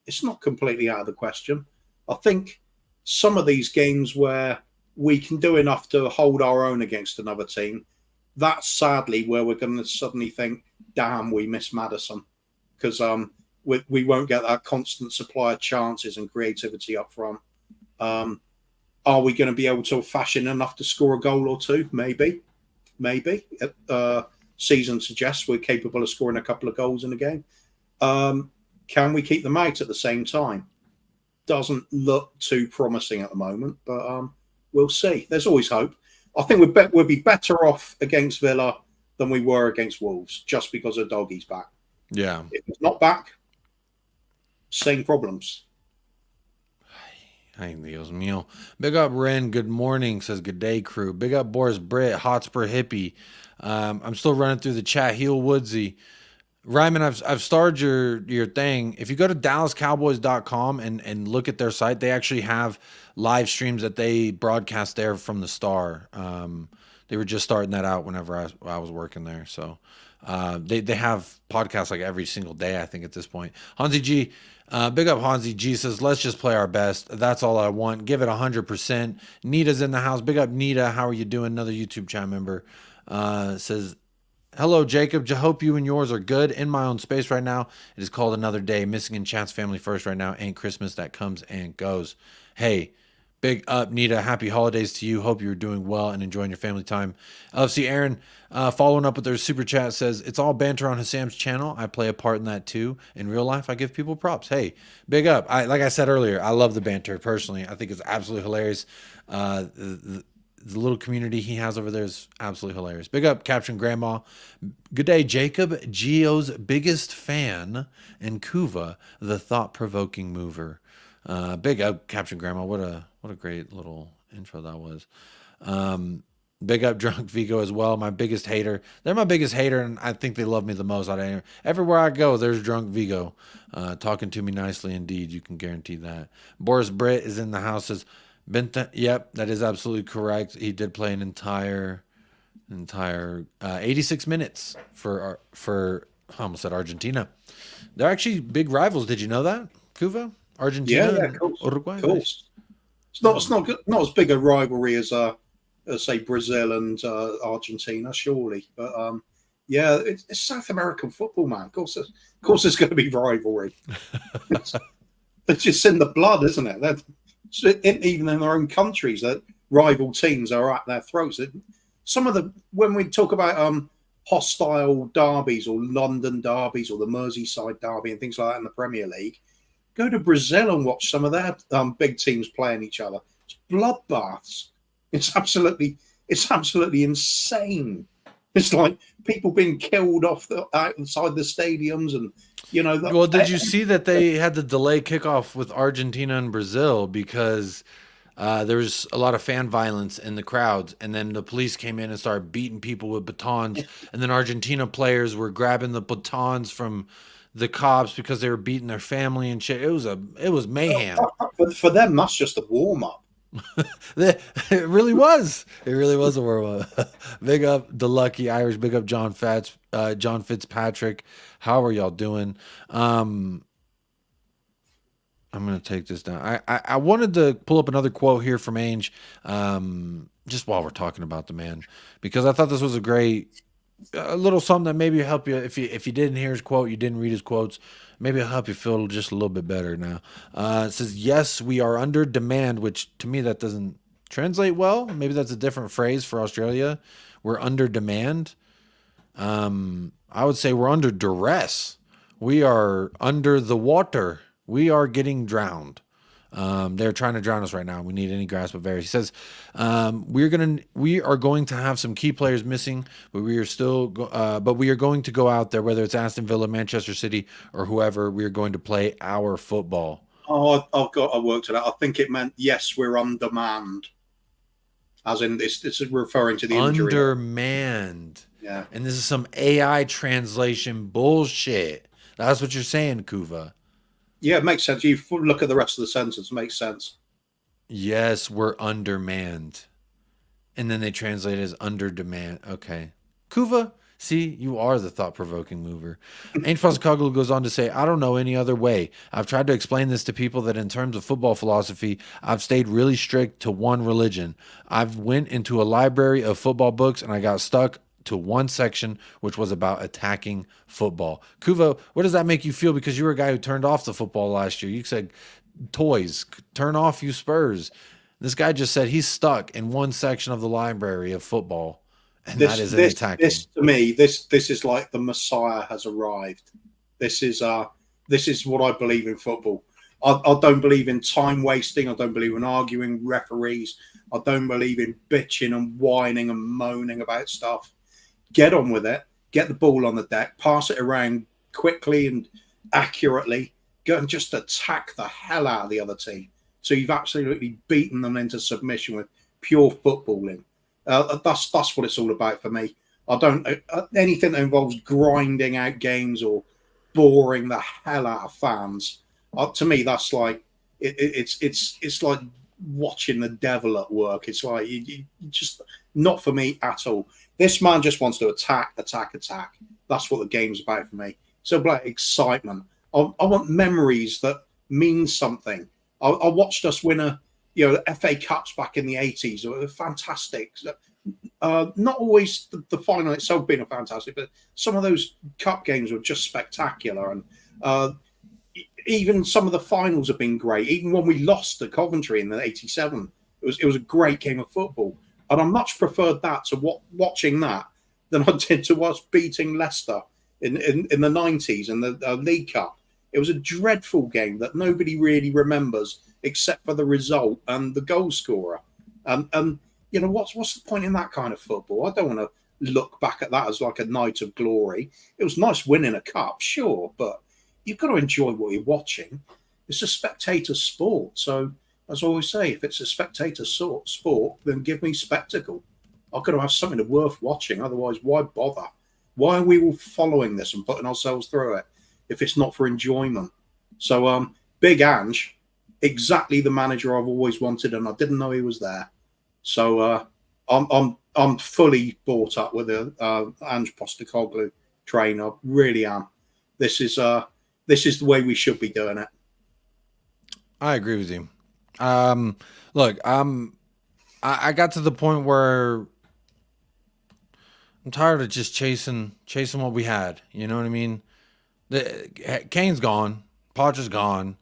it's not completely out of the question. I think some of these games where we can do enough to hold our own against another team, that's sadly where we're going to suddenly think, damn, we miss Maddison. Because we won't get that constant supply of chances and creativity up front. Are we going to be able to fashion enough to score a goal or two? Maybe. Season suggests we're capable of scoring a couple of goals in a game. Can we keep them out at the same time? Doesn't look too promising at the moment, but we'll see. There's always hope. I think we'll be better off against Villa than we were against Wolves, just because of Doggy's back. Yeah. If he's not back, same problems. Ay, Dios mío. Big up Ren, good morning, says good day crew. Big up Boris Britt, Hotspur Hippie. I'm still running through the chat. Heel Woodsy. Ryman, I've starred your thing. If you go to DallasCowboys.com and look at their site, they actually have live streams that they broadcast there from the Star. They were just starting that out whenever I was working there. So they have podcasts like every single day, I think, at this point. Hansi G, big up Hansi G says, let's just play our best. That's all I want. Give it 100%. Nita's in the house. Big up Nita. How are you doing? Another YouTube chat member says, hello, Jacob. Hope you and yours are good. In my own space right now. It is called another day. Missing in chat's family first right now. Ain't Christmas that comes and goes. Hey, big up, Nita. Happy holidays to you. Hope you're doing well and enjoying your family time. LFC Aaron, following up with their super chat, says, it's all banter on Hassam's channel. I play a part in that too. In real life, I give people props. Hey, big up. Like I said earlier, I love the banter personally. I think it's absolutely hilarious. The little community he has over there is absolutely hilarious. Big up, Captain Grandma. Good day, Jacob. Gio's biggest fan, and Kuva, the thought-provoking mover. Big up, Captain Grandma. What a great little intro that was. Big up, Drunk Vigo as well. My biggest hater. They're my biggest hater, and I think they love me the most out of anyone. Everywhere I go, there's Drunk Vigo talking to me nicely indeed. You can guarantee that. Boris Britt is in the house. Says, yep, that is absolutely correct. He did play an entire 86 minutes for I almost said Argentina. They're actually big rivals. Did you know that, Kuva? Argentina, yeah, of course. Uruguay. Of course. It's not as big a rivalry as say Brazil and Argentina, surely. But yeah, it's South American football, man. Of course, there's going to be rivalry. It's just in the blood, isn't it? Even in their own countries, that rival teams are at their throats. When we talk about hostile derbies or London derbies or the Merseyside derby and things like that in the Premier League, go to Brazil and watch some of their big teams playing each other. It's bloodbaths. It's absolutely insane. It's like people being killed outside the stadiums, and Well, did you see that they had to delay kickoff with Argentina and Brazil because there was a lot of fan violence in the crowds, and then the police came in and started beating people with batons, and then Argentina players were grabbing the batons from the cops because they were beating their family and shit. It was mayhem. For them, that's just a warm up. It really was. It really was a warm up. Big up the lucky Irish. Big up John Fitzpatrick. How are y'all doing? I'm going to take this down. I wanted to pull up another quote here from Ange, just while we're talking about the man, because I thought this was a little something that maybe help you. If you didn't hear his quote, you didn't read his quotes, maybe it'll help you feel just a little bit better now. It says, yes, we are under demand, which to me, that doesn't translate well. Maybe that's a different phrase for Australia. We're under demand. I would say we're under duress. We are under the water. We are getting drowned. They're trying to drown us right now. We need any grasp of air. He says, we are going to have some key players missing, but we are going to go out there, whether it's Aston Villa, Manchester City, or whoever. We are going to play our football. Oh, I worked it out. I think it meant, yes, we're on demand. As in, this is referring to the injury. Undermanned. Yeah. And this is some AI translation bullshit. That's what you're saying, Kuva. Yeah, it makes sense. You look at the rest of the sentence, it makes sense. Yes, we're undermanned. And then they translate it as under demand. Okay. Kuva, see, you are the thought-provoking mover. Ange Postecoglou goes on to say, I don't know any other way. I've tried to explain this to people that in terms of football philosophy, I've stayed really strict to one religion. I've went into a library of football books and I got stuck to one section, which was about attacking football. Kuva, what does that make you feel? Because you were a guy who turned off the football last year. You said, toys, turn off, you Spurs. This guy just said he's stuck in one section of the library of football, and that isn't attacking. This to me, this is like the Messiah has arrived. This is what I believe in football. I don't believe in time wasting. I don't believe in arguing referees. I don't believe in bitching and whining and moaning about stuff. Get on with it. Get the ball on the deck. Pass it around quickly and accurately. Go and just attack the hell out of the other team. So you've absolutely beaten them into submission with pure footballing. That's what it's all about for me. I don't anything that involves grinding out games or boring the hell out of fans. To me, that's like it's like watching the devil at work. It's like you just not for me at all. This man just wants to attack. That's what the game's about for me. So about excitement. I want memories that mean something. I watched us win FA Cups back in the 80s. They were fantastic. Not always the final itself being fantastic, but some of those cup games were just spectacular. And even some of the finals have been great. Even when we lost to Coventry in the 87, it was a great game of football. And I much preferred that to watching that than I did to us beating Leicester in the 90s in the League Cup. It was a dreadful game that nobody really remembers except for the result and the goal scorer. And what's the point in that kind of football? I don't want to look back at that as like a night of glory. It was nice winning a cup, sure, but you've got to enjoy what you're watching. It's a spectator sport. So, as I always say, if it's a spectator sport, then give me spectacle. I've got to have something worth watching. Otherwise, why bother? Why are we all following this and putting ourselves through it if it's not for enjoyment? So, Big Ange, exactly the manager I've always wanted, and I didn't know he was there. So, I'm fully bought up with the Ange Postecoglou train. I really am. This is the way we should be doing it. I agree with you. Look, I got to the point where I'm tired of just chasing what we had. You know what I mean? Kane's gone. Potter's gone.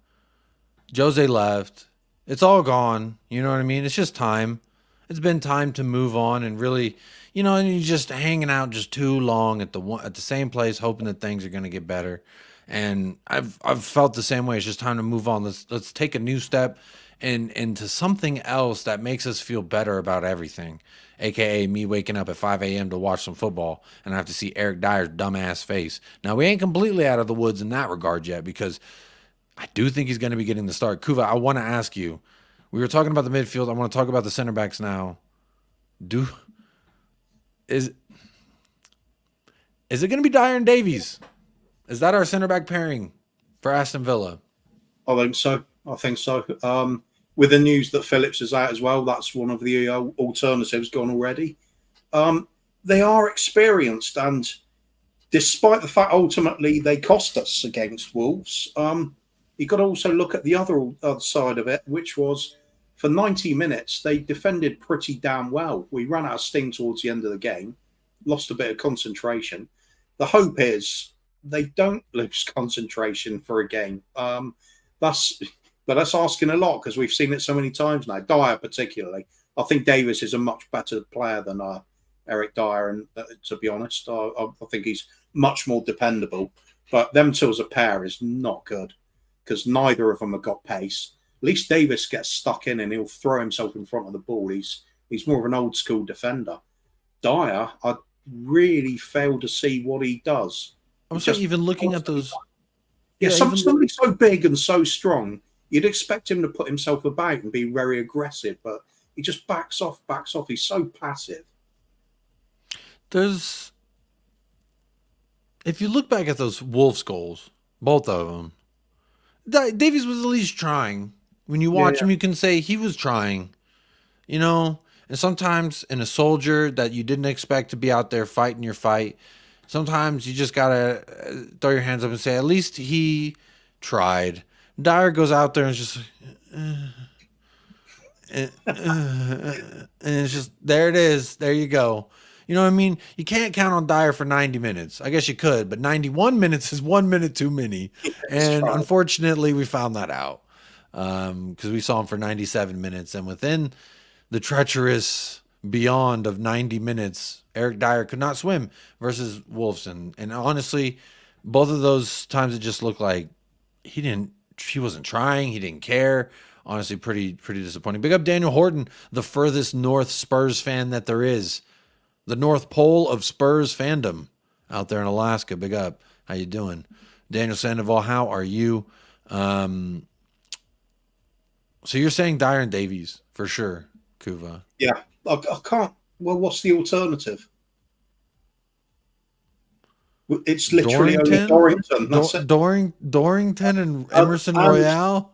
Jose left. It's all gone. You know what I mean? It's just time. It's been time to move on and really, and you're just hanging out just too long at the same place, hoping that things are going to get better. And I've felt the same way. It's just time to move on. Let's take a new step into something else that makes us feel better about everything. AKA me waking up at 5 a.m. to watch some football and I have to see Eric Dyer's dumbass face. Now, we ain't completely out of the woods in that regard yet because I do think he's going to be getting the start. Kuva, I want to ask you, We were talking about the midfield. I want to talk about the center backs now. Is it going to be Dyer and Davies? Is that our center back pairing for Aston Villa? I think so. With the news that Phillips is out as well, that's one of the alternatives gone already. They are experienced, and despite the fact ultimately they cost us against Wolves, you've got to also look at the other side of it, which was for 90 minutes, they defended pretty damn well. We ran out of steam towards the end of the game, lost a bit of concentration. The hope is they don't lose concentration for a game. But that's asking a lot because we've seen it so many times now. Dyer particularly. I think Davis is a much better player than Eric Dyer, and to be honest, I think he's much more dependable. But them two as a pair is not good because neither of them have got pace. At least Davis gets stuck in and he'll throw himself in front of the ball. He's more of an old school defender. Dyer, I really fail to see what he does. I'm just even looking at those. Yeah, somebody so big and so strong, you'd expect him to put himself about and be very aggressive, but he just backs off. He's so passive. If you look back at those Wolves goals, both of them, Davies was at least trying. When you watch him, you can say he was trying, you know. And sometimes in a soldier that you didn't expect to be out there fighting your fight, sometimes you just gotta throw your hands up and say, at least he tried. Dyer goes out there and it's just and it's just, there it is. There you go. You know what I mean? You can't count on Dyer for 90 minutes. I guess you could, but 91 minutes is 1 minute too many. And unfortunately, we found that out because we saw him for 97 minutes. And within the treacherous beyond of 90 minutes, Eric Dyer could not swim versus Wolfson. And honestly, both of those times it just looked like he wasn't trying. He didn't care. Honestly, pretty disappointing. Big up Daniel Horton, the furthest north Spurs fan that there is. The North Pole of Spurs fandom out there in Alaska. Big up. How you doing? Daniel Sandoval, how are you? So you're saying Dyer and Davies for sure, Kuva? Yeah. I can't. Well, what's the alternative? It's literally only Dorrington. That's it. Dorrington and Emerson Royale?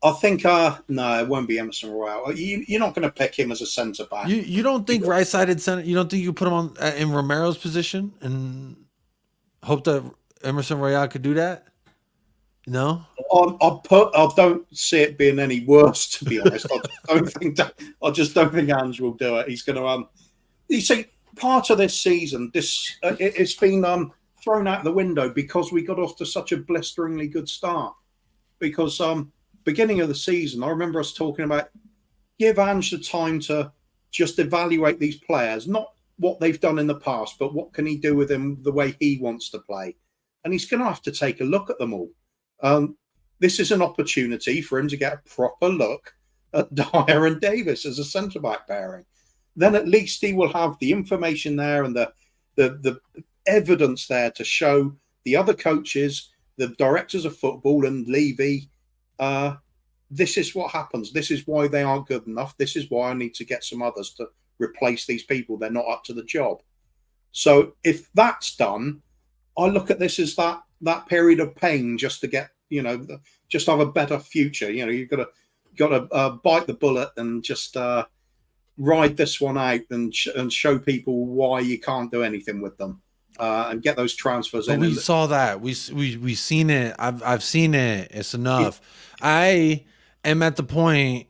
I think, no, it won't be Emerson Royale. You're not going to pick him as a centre back. You don't think right-sided center? You don't think you put him on in Romero's position and hope that Emerson Royale could do that? No, I don't see it being any worse, to be honest. I just don't think Ange will do it. He's going to you see, part of this season, it's been thrown out the window because we got off to such a blisteringly good start. Because beginning of the season, I remember us talking about give Ange the time to just evaluate these players, not what they've done in the past, but what can he do with them the way he wants to play. And he's going to have to take a look at them all. This is an opportunity for him to get a proper look at Dyer and Davis as a centre-back pairing. Then at least he will have the information there and the evidence there to show the other coaches, the directors of football and Levy, this is what happens. This is why they aren't good enough. This is why I need to get some others to replace these people. They're not up to the job. So if that's done, I look at this as that period of pain just to get, just have a better future. You've got to bite the bullet and just ride this one out and show people why you can't do anything with them. And get those transfers in. We saw that. We seen it. I've seen it. It's enough. Yeah. I am at the point,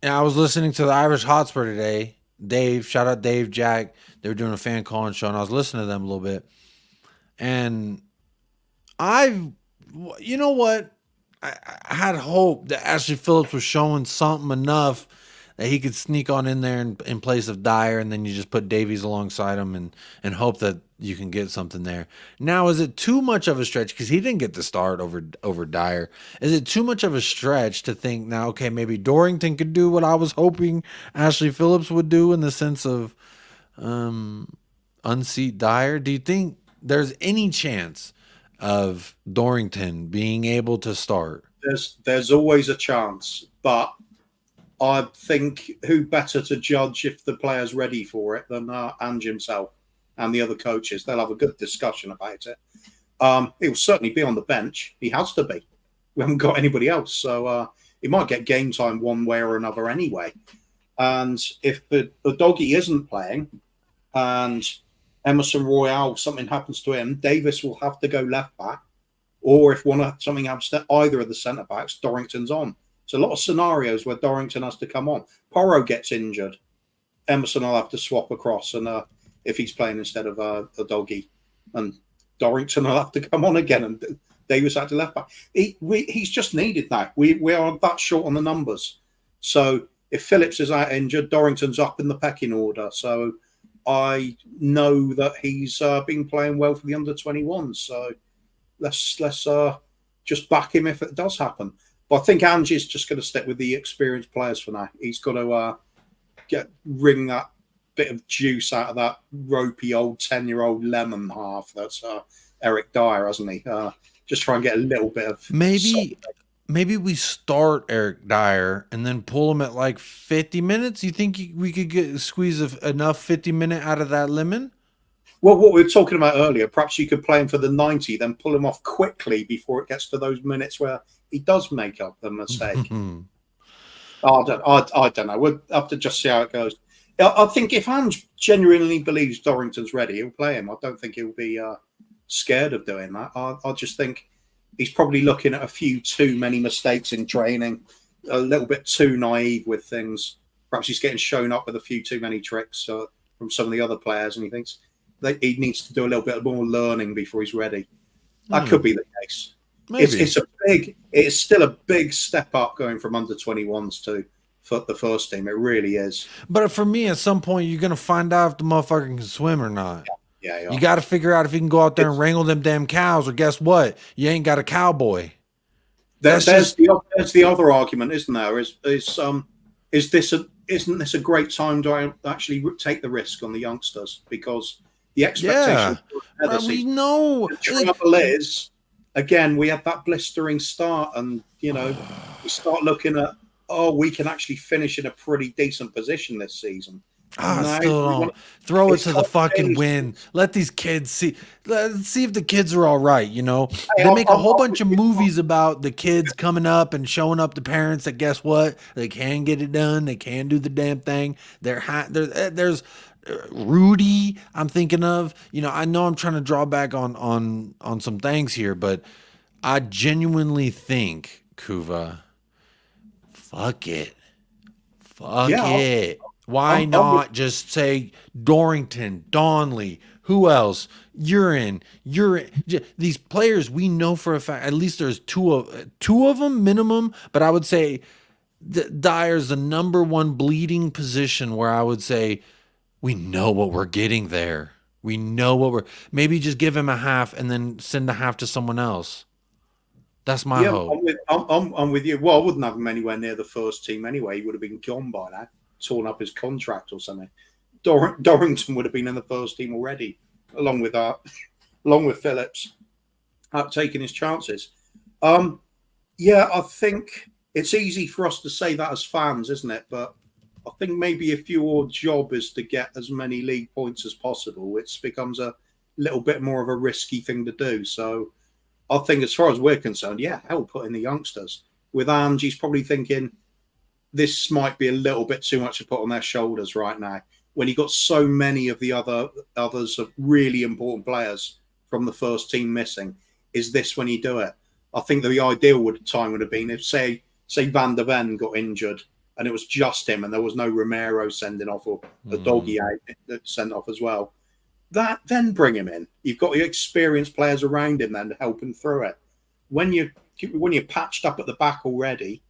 and I was listening to the Irish Hotspur today. Dave, shout out Dave, Jack. They were doing a fan calling show, and I was listening to them a little bit. And you know what? I had hope that Ashley Phillips was showing something enough that he could sneak on in there in place of Dyer, and then you just put Davies alongside him and hope that you can get something there. Now, is it too much of a stretch? Because he didn't get the start over Dyer. Is it too much of a stretch to think now, okay, maybe Dorrington could do what I was hoping Ashley Phillips would do in the sense of unseat Dyer? Do you think there's any chance of Dorrington being able to start? There's always a chance, but I think who better to judge if the player's ready for it than Ange himself and the other coaches. They'll have a good discussion about it. He'll certainly be on the bench. He has to be. We haven't got anybody else, so he might get game time one way or another anyway. And if the doggy isn't playing and Emerson Royale, something happens to him, Davis will have to go left back. Or if something happens to either of the centre backs, Dorrington's on. It's a lot of scenarios where Dorrington has to come on. Porro gets injured. Emerson will have to swap across, and if he's playing instead of the doggy, and Dorrington will have to come on again, and Davis out to left back. He's just needed now. We are that short on the numbers. So if Phillips is out injured, Dorrington's up in the pecking order. So I know that he's been playing well for the under-21s. So let's just back him if it does happen. But I think Ange is just going to stick with the experienced players for now. He's got to wring that bit of juice out of that ropey old 10-year-old lemon half. That's Eric Dyer, hasn't he? Just try and get a little bit of maybe we start Eric Dyer and then pull him at like 50 minutes. You think we could squeeze enough 50-minute out of that lemon? Well, what we were talking about earlier, perhaps you could play him for the 90, then pull him off quickly before it gets to those minutes where he does make up the mistake. I don't know. We'll have to just see how it goes. I think if Ange genuinely believes Dorrington's ready, he'll play him. I don't think he'll be scared of doing that. I just think he's probably looking at a few too many mistakes in training, a little bit too naive with things. Perhaps he's getting shown up with a few too many tricks from some of the other players, and he thinks that he needs to do a little bit more learning before he's ready. That could be the case. It's still a big step up going from under-21s to the first team. It really is. But for me, at some point, you're gonna find out if the motherfucker can swim or not. Yeah. You got to figure out if he can go out there and wrangle them damn cows, or guess what? You ain't got a cowboy. There's the other argument, isn't there? Isn't this a great time to actually take the risk on the youngsters, because the expectation we know the trouble is, again, we had that blistering start, and we start looking at we can actually finish in a pretty decent position this season. Still don't throw it to the fucking wind. Let these kids see. Let's see if the kids are all right. They make a whole bunch of movies about the kids coming up and showing up to parents that guess what, they can get it done. They can do the damn thing. There's Rudy. I'm thinking of. I know I'm trying to draw back on some things here, but I genuinely think, Kuva, fuck it. Why not just say Dorrington, Donnelly, who else? Urine. These players we know for a fact. At least there's two of them minimum. But I would say Dyer's the number one bleeding position where I would say we know what we're getting there. We know what maybe just give him a half and then send a half to someone else. That's my hope. I'm with you. Well, I wouldn't have him anywhere near the first team anyway. He would have been gone by now. Torn up his contract or something. Dorrington would have been in the first team already, along with Phillips, taking his chances. I think it's easy for us to say that as fans, isn't it? But I think maybe if your job is to get as many league points as possible, it becomes a little bit more of a risky thing to do. So I think, as far as we're concerned, hell, put in the youngsters. With Ange, he's probably thinking, this might be a little bit too much to put on their shoulders right now, when you got so many of the others of really important players from the first team missing. Is this when you do it? I think the ideal time would have been if, say Van der Ven got injured and it was just him and there was no Romero sending off or the doggy out sent off as well. Then bring him in. You've got the experienced players around him then to help him through it. When you're patched up at the back already,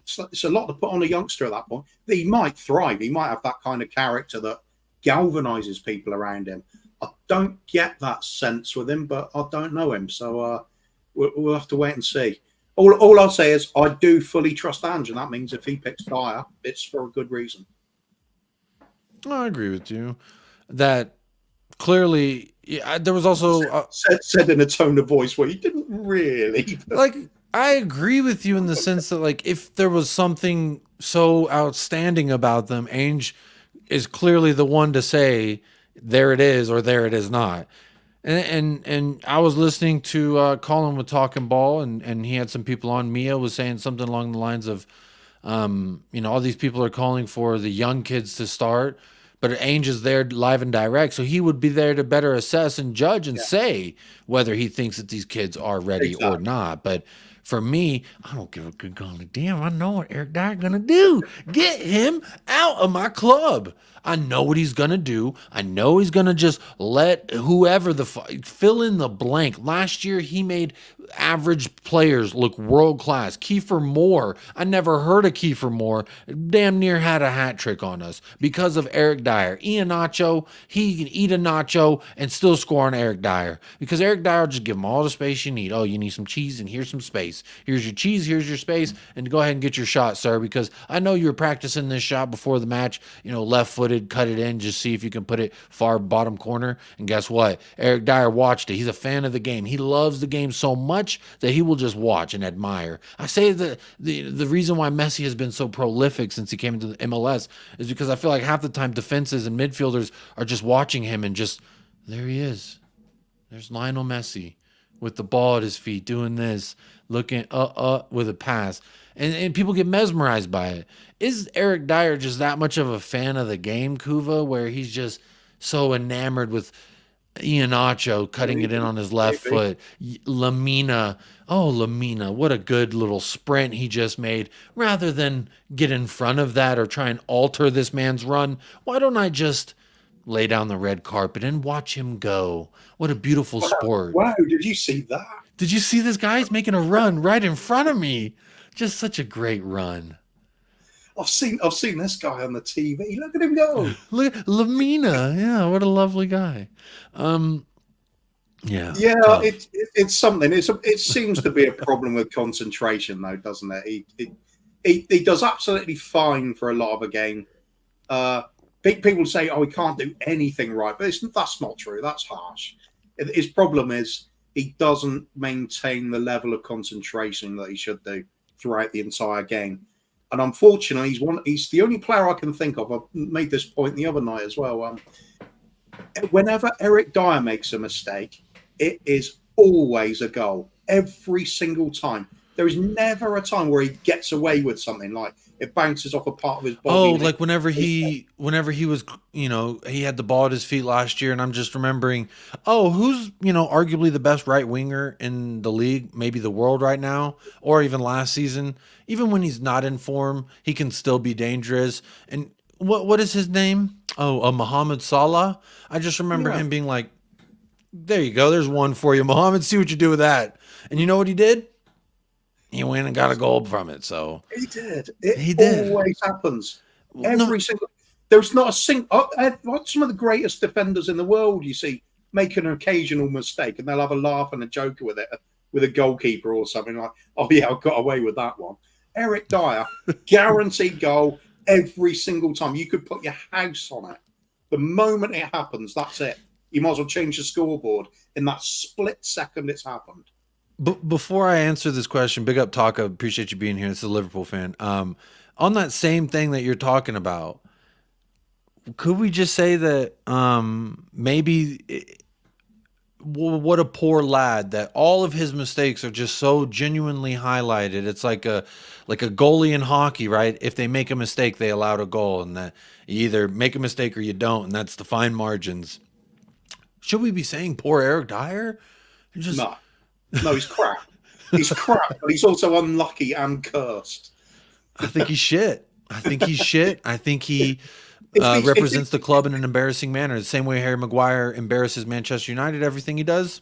it's a lot to put on a youngster at that point. He might thrive. He might have that kind of character that galvanizes people around him. I don't get that sense with him, but I don't know him. So we'll have to wait and see. All I'll say is I do fully trust Ange, and that means if he picks Dyer, it's for a good reason. I agree with you. That clearly, there was also... said in a tone of voice where you didn't really... I agree with you in the sense that, if there was something so outstanding about them, Ainge is clearly the one to say there it is or there it is not. And I was listening to Colin with Talking Ball, and he had some people on. Mia was saying something along the lines of, all these people are calling for the young kids to start, but Ainge is there live and direct, so he would be there to better assess and judge and say whether he thinks that these kids are ready or Exactly. not. But for me, I don't give a good golly damn. I know what Eric Dyer gonna do. Get him out of my club. I know what he's gonna do. I know he's gonna just let whoever fill in the blank. Last year he made average players look world class. Kiefer Moore, I never heard of Kiefer Moore. Damn near had a hat trick on us because of Eric Dyer. Ian Nacho, he can eat a nacho and still score on Eric Dyer because Eric Dyer will just give him all the space you need. Oh, you need some cheese and here's some space. Here's your cheese, here's your space, and go ahead and get your shot, sir, because I know you were practicing this shot before the match, left footed, cut it in, just see if you can put it far bottom corner. And guess what? Eric Dyer watched it. He's a fan of the game. He loves the game so much that he will just watch and admire. I say the reason why Messi has been so prolific since he came into the MLS is because I feel like half the time defenses and midfielders are just watching him and just, there he is. There's Lionel Messi with the ball at his feet doing this, looking with a pass. And people get mesmerized by it. Is Eric Dyer just that much of a fan of the game, Kuva, where he's just so enamored with Ian Nacho cutting it in on his left foot? Lamina. Oh, Lamina. What a good little sprint he just made. Rather than get in front of that or try and alter this man's run, why don't I just lay down the red carpet and watch him go? What a beautiful sport. Wow, did you see that? Did you see this guy? He's making a run right in front of me. Just such a great run. I've seen this guy on the TV. Look at him go. Look at Lamina. Yeah, what a lovely guy. Yeah. Yeah, Tough. it's something. It seems to be a problem with concentration, though, doesn't it? He does absolutely fine for a lot of a game. People say, "Oh, he can't do anything right," but that's not true. That's harsh. His problem is he doesn't maintain the level of concentration that he should do throughout the entire game. And unfortunately, he's the only player I can think of. I made this point the other night as well. Whenever Eric Dyer makes a mistake, it is always a goal. Every single time. There is never a time where he gets away with something like it bounces off a part of his body. Oh, like whenever he was, he had the ball at his feet last year, and I'm just remembering, who's, arguably the best right winger in the league, maybe the world right now, or even last season. Even when he's not in form, he can still be dangerous. And what is his name? Oh, Mohamed Salah. I just remember him being like, there you go, there's one for you, Mohamed. See what you do with that. And you know what he did? He went and got a goal from it. So he did. He did. Always happens. Every single. There's not a single. What's some of the greatest defenders in the world? You see, make an occasional mistake, and they'll have a laugh and a joke with it, with a goalkeeper or something like, "Oh yeah, I got away with that one." Eric Dyer, guaranteed goal every single time. You could put your house on it. The moment it happens, that's it. You might as well change the scoreboard in that split second it's happened. Before I answer this question, big up Taka. Appreciate you being here. This is a Liverpool fan. On that same thing that you're talking about, could we just say that maybe what a poor lad that all of his mistakes are just so genuinely highlighted. It's like a goalie in hockey, right? If they make a mistake, they allow a goal, and that you either make a mistake or you don't, and that's the fine margins. Should we be saying poor Eric Dyer? No, he's crap. He's crap, but he's also unlucky and cursed. I think he's shit. I think he represents the club in an embarrassing manner. The same way Harry Maguire embarrasses Manchester United, everything he does.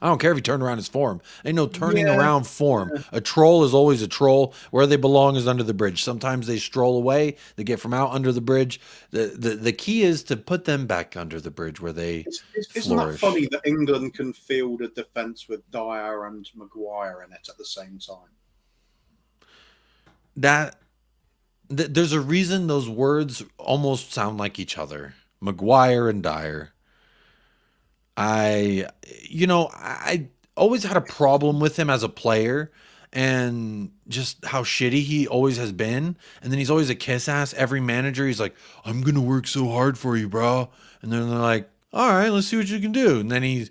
I don't care if he turned around his form. Ain't no turning around form. A troll is always a troll. Where they belong is under the bridge. Sometimes they stroll away. They get from out under the bridge. The key is to put them back under the bridge where they Isn't flourish. that funny that England can field a defence with Dyer and Maguire in it at the same time? There's a reason those words almost sound like each other. Maguire and Dyer. I always had a problem with him as a player, and just how shitty he always has been. And then he's always a kiss ass. Every manager, he's like, I'm going to work so hard for you, bro. And then they're like, all right, let's see what you can do. And then he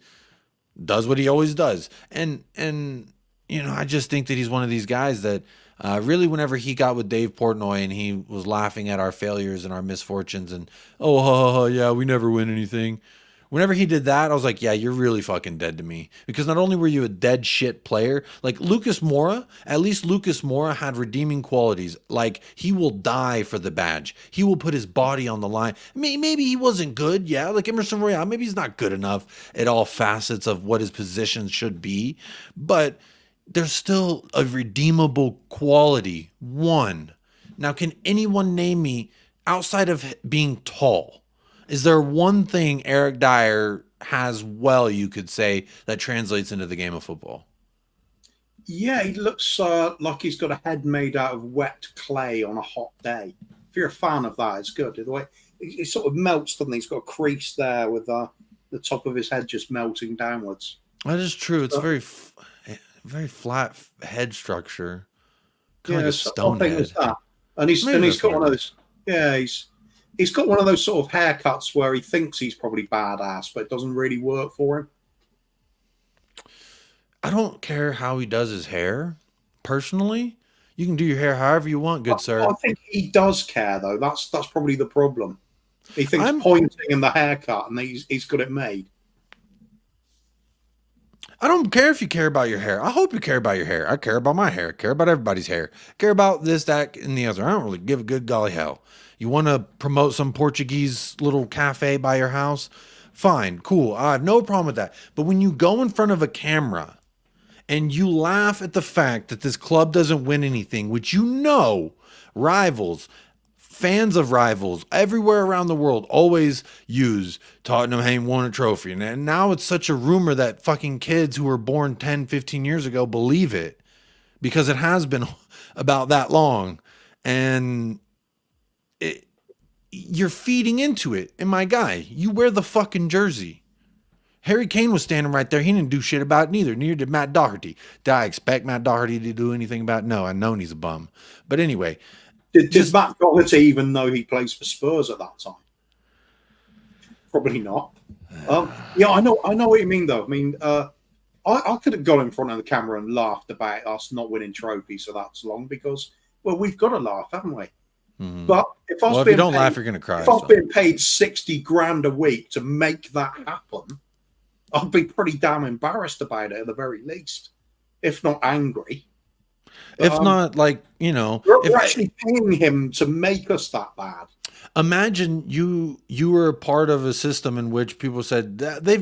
does what he always does. And I just think that he's one of these guys that really, whenever he got with Dave Portnoy and he was laughing at our failures and our misfortunes and, oh, ha, ha, ha, yeah, we never win anything. Whenever he did that, I was like, yeah, you're really fucking dead to me. Because not only were you a dead shit player, like Lucas Moura, at least Lucas Moura had redeeming qualities. Like, he will die for the badge. He will put his body on the line. Maybe he wasn't good, yeah, like Emerson Royale. Maybe he's not good enough at all facets of what his position should be. But there's still a redeemable quality. One. Now, can anyone name me, outside of being tall, is there one thing Eric Dyer has well, you could say, that translates into the game of football? Yeah, he looks like he's got a head made out of wet clay on a hot day. If you're a fan of that, it's good. The way it sort of melts, doesn't it? He's got a crease there with the top of his head just melting downwards. That is true. It's very flat head structure. Kind of like a stone head. And he's got one of those. Yeah, he's got one of those sort of haircuts where he thinks he's probably badass, but it doesn't really work for him. I don't care how he does his hair. Personally, you can do your hair however you want, good sir. I think he does care, though. That's probably the problem. He thinks pointing in the haircut and he's got it made. I don't care if you care about your hair. I hope you care about your hair. I care about my hair. I care about everybody's hair. I care about this, that, and the other. I don't really give a good golly hell. You want to promote some Portuguese little cafe by your house? Fine, cool. I have no problem with that. But when you go in front of a camera and you laugh at the fact that this club doesn't win anything, which rivals, fans of rivals everywhere around the world always use, Tottenham ain't won a trophy. And now it's such a rumor that fucking kids who were born 10, 15 years ago believe it because it has been about that long. And you're feeding into it. And my guy, you wear the fucking jersey. Harry Kane was standing right there. He didn't do shit about it neither. Neither did Matt Doherty. Did I expect Matt Doherty to do anything about it? No, I know he's a bum. But anyway. Did Matt Doherty even know he plays for Spurs at that time? Probably not. Yeah, I know what you mean, though. I mean, I could have got in front of the camera and laughed about us not winning trophies for that long because, well, we've got to laugh, haven't we? Mm-hmm. But if you don't laugh, you're going to cry. If I was being paid $60,000 a week to make that happen, I'd be pretty damn embarrassed about it at the very least, if not angry. If not, like, we're actually paying him to make us that bad. Imagine you were a part of a system in which people said that they've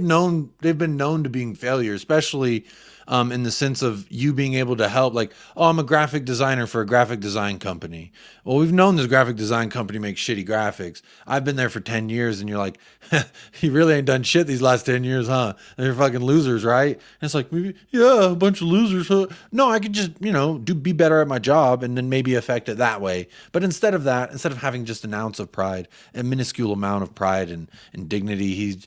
been known to being failure, especially in the sense of you being able to help, like, oh, I'm a graphic designer for a graphic design company. Well, we've known this graphic design company makes shitty graphics. I've been there for 10 years and you're like, you really ain't done shit these last 10 years, huh? And you're fucking losers, right? And it's like, maybe, yeah, a bunch of losers. Huh? No, I could just, be better at my job and then maybe affect it that way. But instead of having just an ounce of pride, a minuscule amount of pride and dignity, he's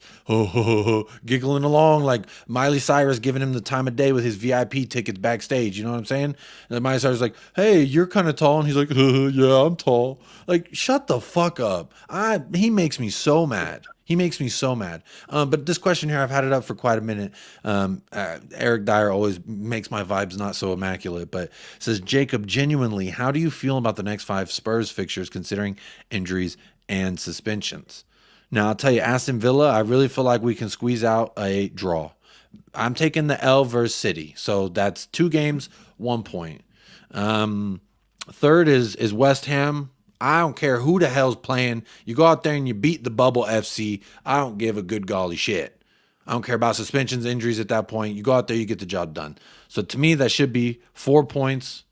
giggling along like Miley Cyrus giving him the time of day with his VIP tickets backstage. You know what I'm saying? And Miley Cyrus is like, hey, you're kind of tall. And he's like, yeah, I'm tall. Like, shut the fuck up. He makes me so mad. But this question here, I've had it up for quite a minute. Eric Dyer always makes my vibes not so immaculate, but says, Jacob, genuinely, how do you feel about the next 5 Spurs fixtures considering injuries and suspensions? Now, I'll tell you, Aston Villa, I really feel like we can squeeze out a draw. I'm taking the L versus City. So that's 2 games, 1 point. Third is West Ham. I don't care who the hell's playing. You go out there and you beat the Bubble FC. I don't give a good golly shit. I don't care about suspensions, injuries at that point. You go out there, you get the job done. So to me, that should be 4 points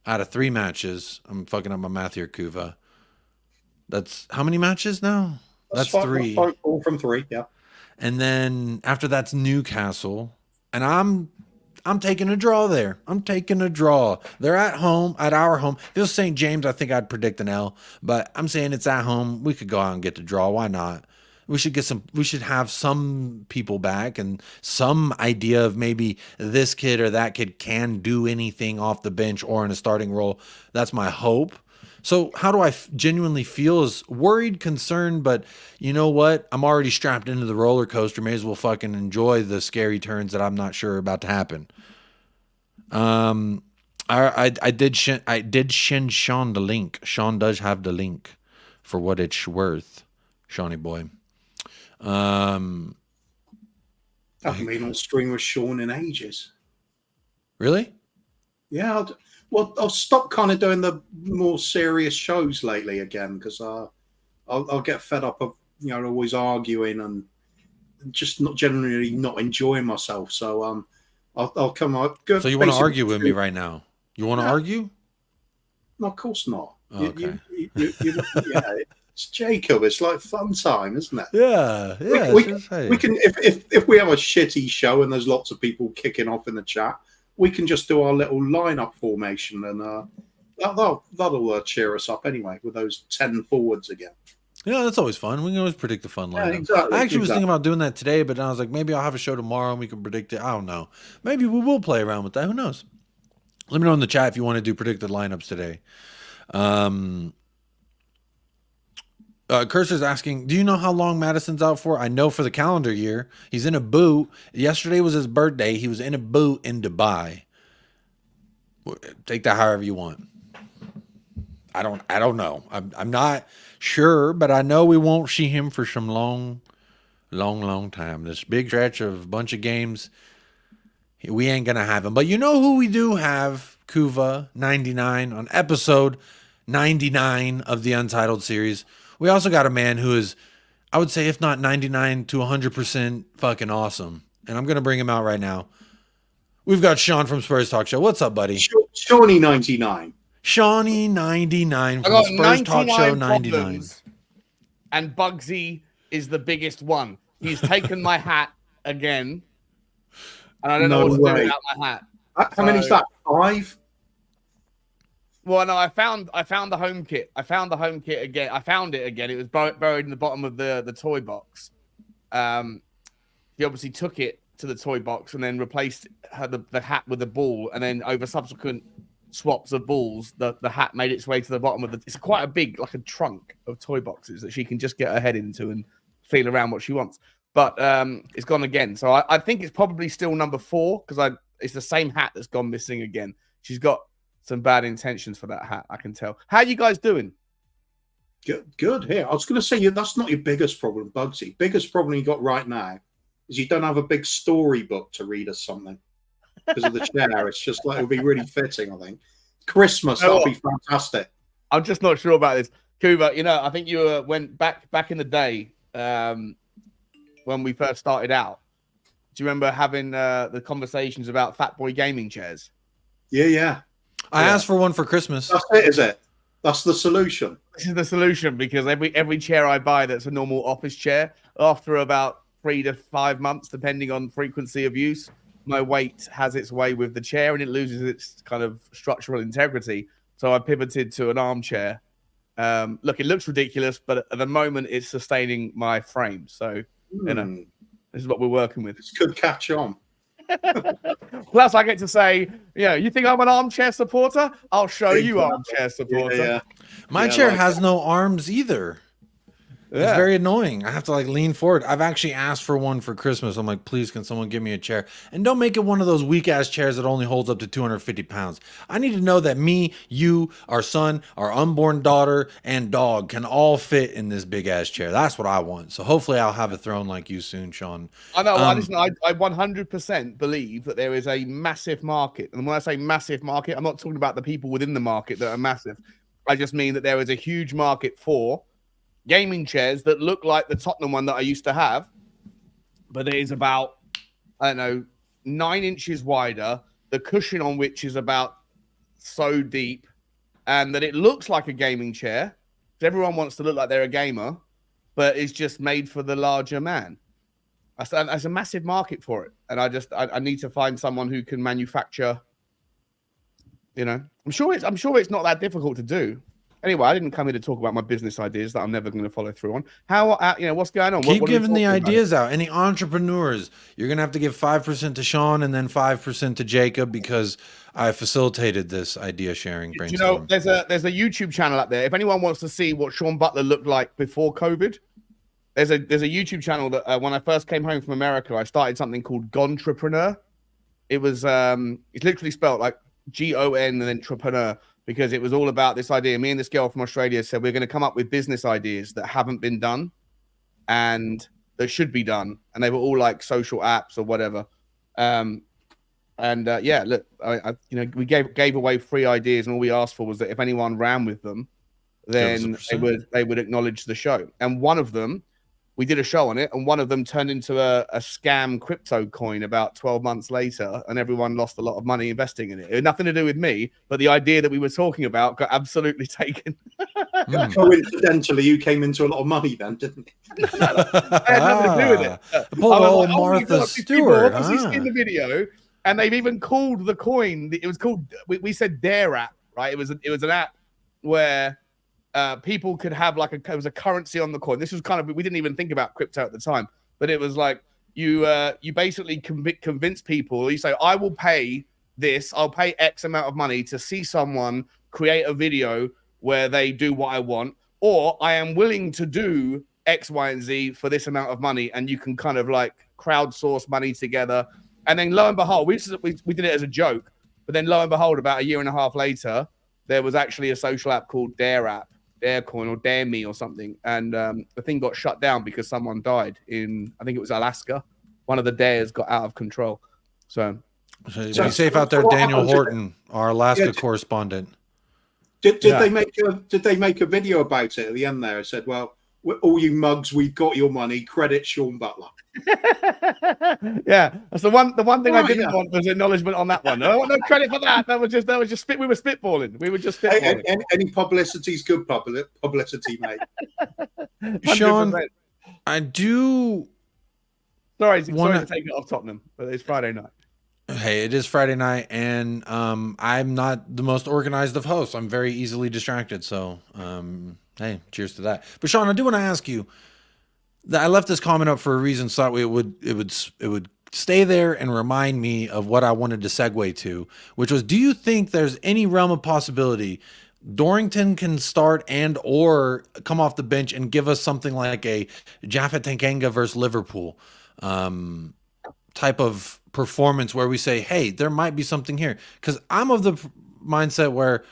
out of 3 matches. I'm fucking up my math here, Kuva. That's how many matches now? That's 3. 4 from 3, yeah. And then after that's Newcastle. And I'm taking a draw there. I'm taking a draw. They're at home, at our home. If it was St. James, I think I'd predict an L. But I'm saying it's at home. We could go out and get the draw. Why not? We should have some people back and some idea of maybe this kid or that kid can do anything off the bench or in a starting role. That's my hope. So how do I genuinely feel? Is worried, concerned, but you know what? I'm already strapped into the roller coaster. May as well fucking enjoy the scary turns that I'm not sure are about to happen. I did send Sean the link. Sean does have the link for what it's worth, Shawnee boy. I haven't been on stream with Sean in ages. Really? Yeah. I've stopped kind of doing the more serious shows lately again because I'll get fed up of always arguing and just not generally not enjoying myself. So I'll come up. So you want to argue with me right now? You want to argue? No, of course not. Okay. It's Jacob. It's like fun time, isn't it? Yeah. We can if we have a shitty show and there's lots of people kicking off in the chat, we can just do our little lineup formation and that'll cheer us up anyway with those 10 forwards again. Yeah, that's always fun. We can always predict the fun lineup. Yeah, exactly, I actually was thinking about doing that today, but I was like, maybe I'll have a show tomorrow and we can predict it. I don't know. Maybe we will play around with that. Who knows? Let me know in the chat if you want to do predicted lineups today. Cursor's asking, do you know how long Madison's out for? I know for the calendar year. He's in a boot. Yesterday was his birthday. He was in a boot in Dubai. Take that however you want. I don't know. I'm not sure, but I know we won't see him for some long time. This big stretch of a bunch of games, we ain't gonna have him. But you know who we do have? Kuva 99 on episode 99 of the Untitled series. We also got a man who is, I would say, if not 99 to 100% fucking awesome. And I'm going to bring him out right now. We've got Sean from Spurs Talk Show. What's up, buddy? Shawnee 99. Shawnee 99 from Spurs Talk Show 99. And Bugsy is the biggest one. He's taken my hat again. And I don't know what to do without my hat. How many is that? 5? Well, no, I found the home kit. I found the home kit again. I found it again. It was buried in the bottom of the toy box. He obviously took it to the toy box and then replaced the hat with the ball. And then over subsequent swaps of balls, the hat made its way to the bottom of the. It's quite a big, like a trunk of toy boxes that she can just get her head into and feel around what she wants. But it's gone again. So I think it's probably still number 4 because it's the same hat that's gone missing again. She's got some bad intentions for that hat, I can tell. How are you guys doing? Good. Here, I was going to say that's not your biggest problem, Bugsy. Biggest problem you got right now is you don't have a big storybook to read us something because of the chair. It's just like it would be really fitting. I think Christmas that'll be fantastic. I'm just not sure about this, Kuba. I think you went back in the day when we first started out. Do you remember having the conversations about Fat Boy gaming chairs? Yeah. I asked for one for Christmas. That's it, is it? That's the solution. This is the solution because every chair I buy that's a normal office chair, after about 3 to 5 months, depending on frequency of use, my weight has its way with the chair and it loses its kind of structural integrity. So I pivoted to an armchair. Look, it looks ridiculous, but at the moment it's sustaining my frame. So, this is what we're working with. This could catch on. Plus, I get to say, you think I'm an armchair supporter? I'll show you armchair supporter. Yeah. My chair has no arms either. It's very annoying. I have to lean forward. I've actually asked for one for Christmas. I'm like, please, can someone give me a chair? And don't make it one of those weak ass chairs that only holds up to 250 pounds. I need to know that me, you, our son, our unborn daughter, and dog can all fit in this big ass chair. That's what I want. So hopefully I'll have a throne like you soon, Sean. I know. I 100% believe that there is a massive market. And when I say massive market, I'm not talking about the people within the market that are massive. I just mean that there is a huge market for gaming chairs that look like the Tottenham one that I used to have, but it is about, 9 inches wider, the cushion on which is about so deep, and that it looks like a gaming chair. Everyone wants to look like they're a gamer, but it's just made for the larger man. There's a massive market for it, and I need to find someone who can manufacture. I'm sure it's not that difficult to do. Anyway, I didn't come here to talk about my business ideas that I'm never going to follow through on. How, what's going on? Keep what giving the ideas out. Any entrepreneurs, you're going to have to give 5% to Sean and then 5% to Jacob because I facilitated this idea sharing brainstorm. There's a YouTube channel up there. If anyone wants to see what Sean Butler looked like before COVID, there's a YouTube channel that when I first came home from America, I started something called Gontrepreneur. It was it's literally spelled like GON and then entrepreneur, because it was all about this idea. Me and this girl from Australia said we're going to come up with business ideas that haven't been done and that should be done, and they were all like social apps or whatever. Yeah, look, we gave away free ideas, and all we asked for was that if anyone ran with them, then they would acknowledge the show. And one of them, we did a show on it, and one of them turned into a scam crypto coin about 12 months later, and everyone lost a lot of money investing in it. It had nothing to do with me, but the idea that we were talking about got absolutely taken. Coincidentally, you came into a lot of money then, didn't you? I had nothing to do with it. Poor old Martha Stewart. You've seen the video, and they've even called the coin. It was called. We said Dare app, right? It was an app where people could have it was a currency on the coin. This was we didn't even think about crypto at the time, but it was like you basically convince people. You say, I will pay this. I'll pay X amount of money to see someone create a video where they do what I want, or I am willing to do X, Y, and Z for this amount of money, and you can kind of like crowdsource money together. And then lo and behold, we did it as a joke, but then lo and behold, about a year and a half later, there was actually a social app called Dare app, Darecoin or Dare Me or something, and the thing got shut down because someone died in, I think it was Alaska. One of the dares got out of control. So be safe out there, Daniel Horton, our Alaska correspondent. Did they make a video about it at the end there? It said, well, all you mugs, we've got your money, credit Sean Butler. Yeah, that's the one thing I didn't want was acknowledgement on that one. I want no credit for that. That was just we were spitballing. We were just spitballing. Any publicity's good publicity, mate. 100%. Sean, I do. Sorry to take it off Tottenham, but it's Friday night. Hey, it is Friday night, and I'm not the most organized of hosts. I'm very easily distracted, so hey, cheers to that. But Sean, I do want to ask you. I left this comment up for a reason, so that it would stay there and remind me of what I wanted to segue to, which was: do you think there's any realm of possibility Dorrington can start and or come off the bench and give us something like a Jaffa Tanganga versus Liverpool type of performance where we say, hey, there might be something here? Because I'm of the mindset where,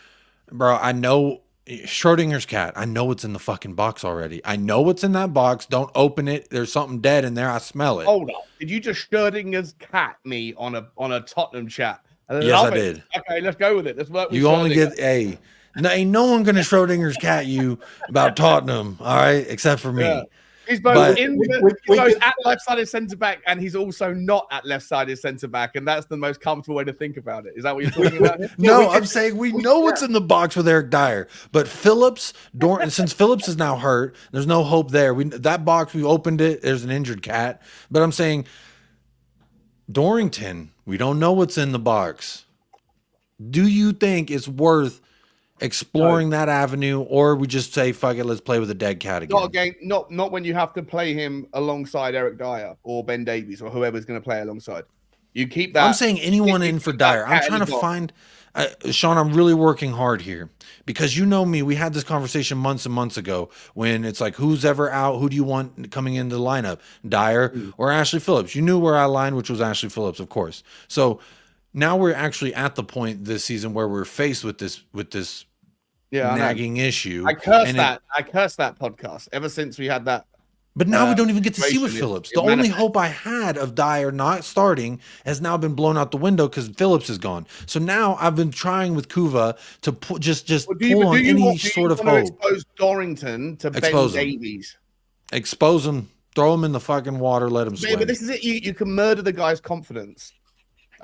bro, I know Schrodinger's cat. I know what's in the fucking box already. I know what's in that box. Don't open it. There's something dead in there. I smell it. Hold on. Did you just Schrodinger's cat me on a Tottenham chat? Yes, I did. Okay, let's go with it. Let's work with you only get a. Ain't no one gonna Schrodinger's cat you about Tottenham, all right, except for me. Yeah. He's both at left-sided centre-back, and he's also not at left-sided centre-back, and that's the most comfortable way to think about it. Is that what you're talking about? No, I'm saying we know what's in the box with Eric Dyer, but Phillips, since Phillips is now hurt, there's no hope there. That box, we opened it, there's an injured cat, but I'm saying Dorrington, we don't know what's in the box. Do you think it's worth exploring that avenue, or we just say fuck it, let's play with a dead cat again? Not when you have to play him alongside Eric Dyer or Ben Davies or whoever's going to play alongside. You keep that. I'm saying anyone in for Dyer. I'm trying to find Sean, I'm really working hard here because you know me. We had this conversation months and months ago when it's like, who's ever out? Who do you want coming into the lineup, Dyer or Ashley Phillips? You knew where I aligned, which was Ashley Phillips, of course. So now we're actually at the point this season where we're faced with this nagging issue. I cursed that podcast ever since we had that. But now we don't even get to see with Phillips. The only hope I had of Dyer not starting has now been blown out the window because Phillips is gone. So now I've been trying with Kuva to just pull on any sort of hope. Expose Dorrington to Ben Davies. Expose him. Throw him in the fucking water. Let him swim. But this is it. You can murder the guy's confidence.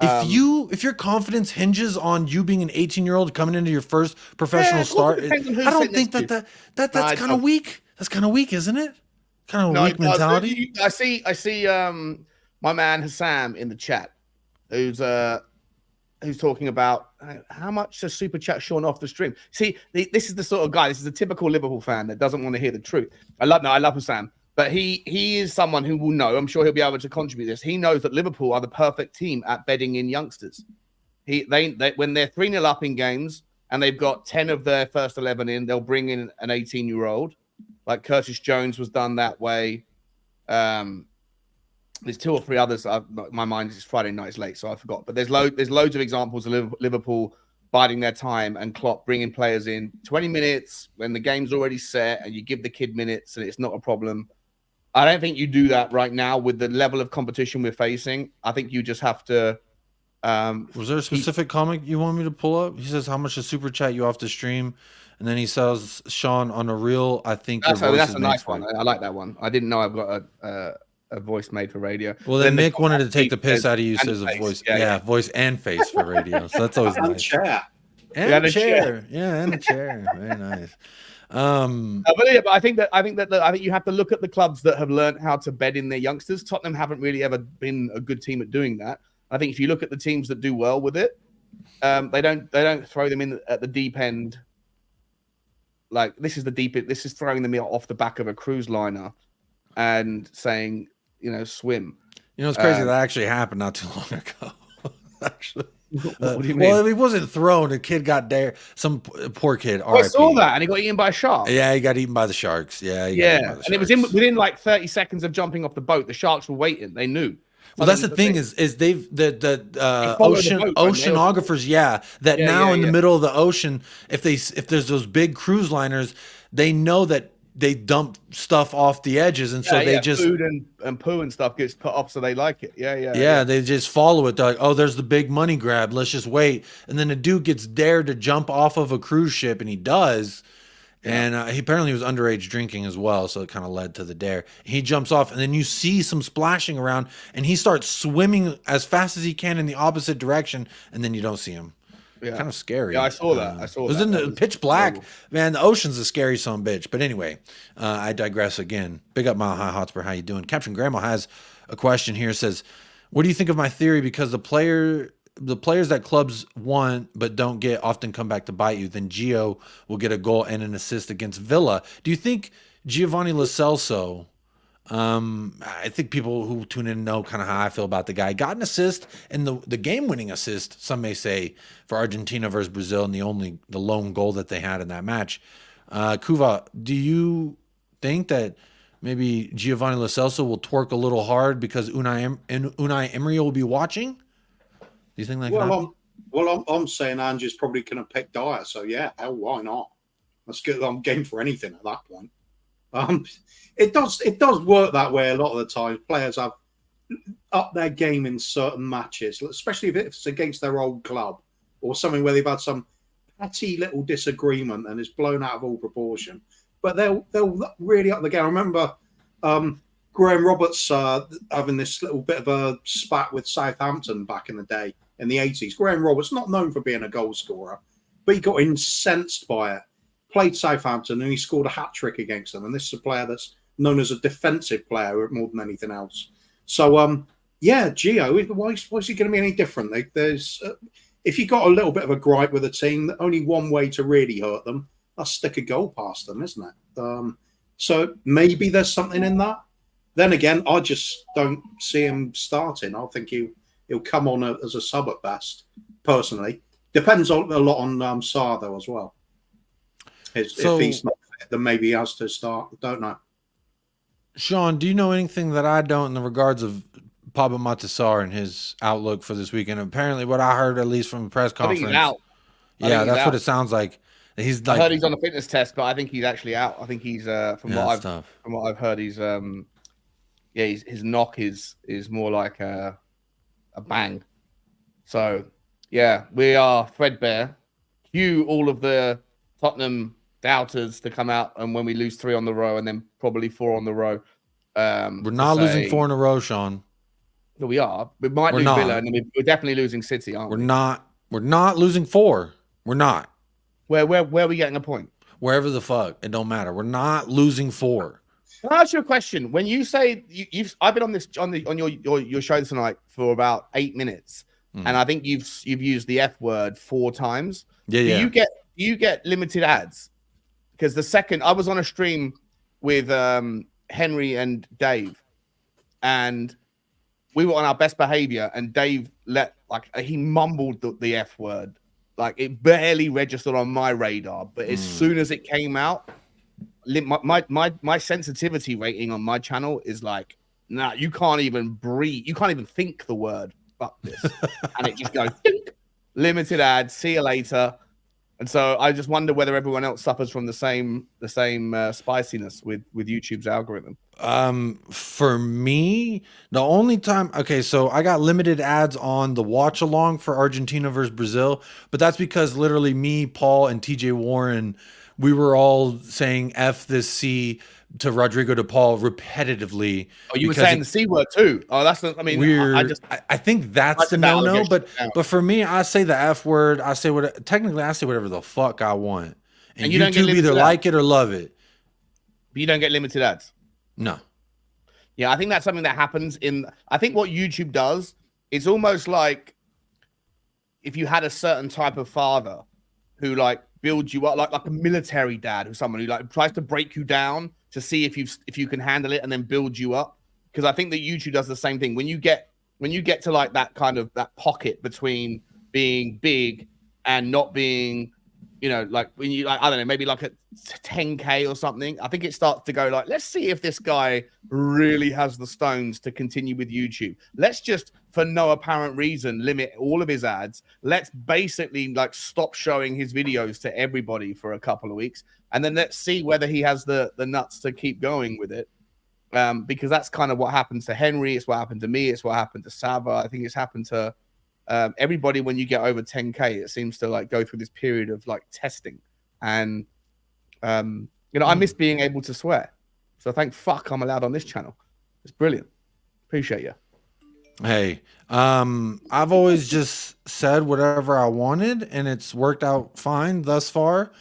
If your confidence hinges on you being an 18-year-old coming into your first professional start, I don't think that's kind of weak. That's kind of weak, isn't it? Kind of weak mentality. I see my man Hassam in the chat, who's who's talking about how much does Super Chat Sean off the stream. See, this is the sort of guy. This is a typical Liverpool fan that doesn't want to hear the truth. I love Hassan, but he is someone who will know. I'm sure he'll be able to contribute this. He knows that Liverpool are the perfect team at bedding in youngsters. They when they're 3-0 up in games and they've got 10 of their first 11 in, they'll bring in an 18-year-old. Like Curtis Jones was done that way. There's 2 or 3 others. My mind is Friday night, it's late, so I forgot. But there's loads of examples of Liverpool biding their time and Klopp bringing players in 20 minutes when the game's already set and you give the kid minutes and it's not a problem. I don't think you do that right now with the level of competition we're facing. I think you just have to. Was there a specific comment you want me to pull up? He says, how much a super chat you off the stream? And then he says, Sean, on a reel, I think that's a nice one. I like that one. I didn't know I've got a voice made for radio. Well, then Mick wanted to take the piss out of you, says a voice. Yeah, voice and face for radio. So that's always nice. Chair. And a chair. Yeah, and a chair. Very nice. But I think you have to look at the clubs that have learned how to bed in their youngsters. Tottenham haven't really ever been a good team at doing that. I think if you look at the teams that do well with it, they don't throw them in at the deep end. Like this is throwing them off the back of a cruise liner and saying, swim. It's crazy that actually happened not too long ago. Actually, what do you mean? Well, he wasn't thrown. A kid got there. Some poor kid. I saw that, and he got eaten by a shark. Yeah, he got eaten by the sharks. Yeah, and it was within like 30 seconds of jumping off the boat. The sharks were waiting. They knew. Well, that's the thing is they've oceanographers, now in the middle of the ocean, if there's those big cruise liners, they know that they dump stuff off the edges, and so they just food and poo and stuff gets put off, so they like it. Yeah, they just follow it. They're like, oh, there's the big money grab. Let's just wait, and then the dude gets dared to jump off of a cruise ship, and he does. And he apparently was underage drinking as well, so it kind of led to the dare. He jumps off, and then you see some splashing around, and he starts swimming as fast as he can in the opposite direction, and then you don't see him. Yeah. Kind of scary. Yeah, I saw that. It was in the pitch black. Terrible. Man, the ocean's a scary son of a bitch. But anyway, I digress again. Big up Mile High Hotspur. How you doing? Captain Grandma has a question here. Says, what do you think of my theory? Because the players that clubs want but don't get often come back to bite you. Then Gio will get a goal and an assist against Villa. Do you think Giovanni Lo Celso, I think people who tune in know kind of how I feel about the guy, got an assist and the game-winning assist, some may say, for Argentina versus Brazil, and the lone goal that they had in that match. Kuva, do you think that maybe Giovanni Lo Celso will twerk a little hard because Unai Emery will be watching? Do you think that? I'm saying Ange's probably going to pick Dyer. So yeah, hell, why not? That's good. I'm game for anything at that point. It does work that way a lot of the time. Players have up their game in certain matches, especially if it's against their old club or something where they've had some petty little disagreement and it's blown out of all proportion. But they'll really up the game. I remember Graham Roberts having this little bit of a spat with Southampton back in the day in the 80s. Graham Roberts, not known for being a goal scorer, but he got incensed by it. Played Southampton and he scored a hat-trick against them. And this is a player that's known as a defensive player more than anything else. So, Gio, why is he going to be any different? There's if you got a little bit of a gripe with a team, only one way to really hurt them, that's stick a goal past them, isn't it? So maybe there's something in that. Then again, I just don't see him starting. I think he'll come on as a sub at best, personally. Depends a lot on Sarr, though, as well. If he's not fit, then maybe he has to start. I don't know. Sean, do you know anything that I don't in the regards of Pablo Matasar and his outlook for this weekend? Apparently, what I heard, at least from the press conference, I think he's out. Yeah, that's what it sounds like. He's like, I heard he's on a fitness test, but I think he's actually out. I think he's from what I've heard, he's his knock is more like a bang. So yeah, we are threadbare. Cue all of the Tottenham doubters to come out, and when we lose 3 on the row and then probably 4 on the row, we're not losing 4 in a row, Sean. No, we are. We might lose Villa, and then we're definitely losing City, aren't we? We're not losing 4. We're not. Where are we getting a point? Wherever the fuck, it don't matter. We're not losing 4. Can I ask you a question? When you say I've been on your show tonight for about 8 minutes, and I think you've used the F word 4 times. Yeah, Do you get limited ads? Because the second I was on a stream with Henry and Dave, and we were on our best behavior, and Dave he mumbled the F word, like it barely registered on my radar, but as soon as it came out, my sensitivity rating on my channel is like, nah, you can't even breathe, you can't even think the word fuck this, and it just goes limited ads, see you later. And so I just wonder whether everyone else suffers from the same spiciness with YouTube's algorithm. For me, the only time, okay, so I got limited ads on the watch along for Argentina versus Brazil, but that's because literally me, Paul, and TJ Warren, we were all saying F this C to Rodrigo de Paul repetitively. Oh, you were saying the C word too. Oh, that's not, I mean, I think that's the no-no, but for me, I say the F word. I say technically I say whatever the fuck I want. And you YouTube either like it or love it. But you don't get limited ads. No. Yeah, I think that's something that happens I think what YouTube does is almost like if you had a certain type of father who like builds you up, like a military dad, who's someone who like tries to break you down to see if you can handle it and then build you up. Because I think that YouTube does the same thing. When you get to like that kind of that pocket between being big and not being, you know, like when you like, I don't know, maybe like a 10K or something, I think it starts to go like, let's see if this guy really has the stones to continue with YouTube. Let's just, for no apparent reason, limit all of his ads. Let's basically like stop showing his videos to everybody for a couple of weeks. And then let's see whether he has the nuts to keep going with it. Because that's kind of what happens to Henry. It's what happened to me. It's what happened to Sava. I think it's happened to everybody. When you get over 10K, it seems to like go through this period of like testing. And, you know, I miss being able to swear. So thank fuck I'm allowed on this channel. It's brilliant. Appreciate you. Hey, I've always just said whatever I wanted, and it's worked out fine thus far.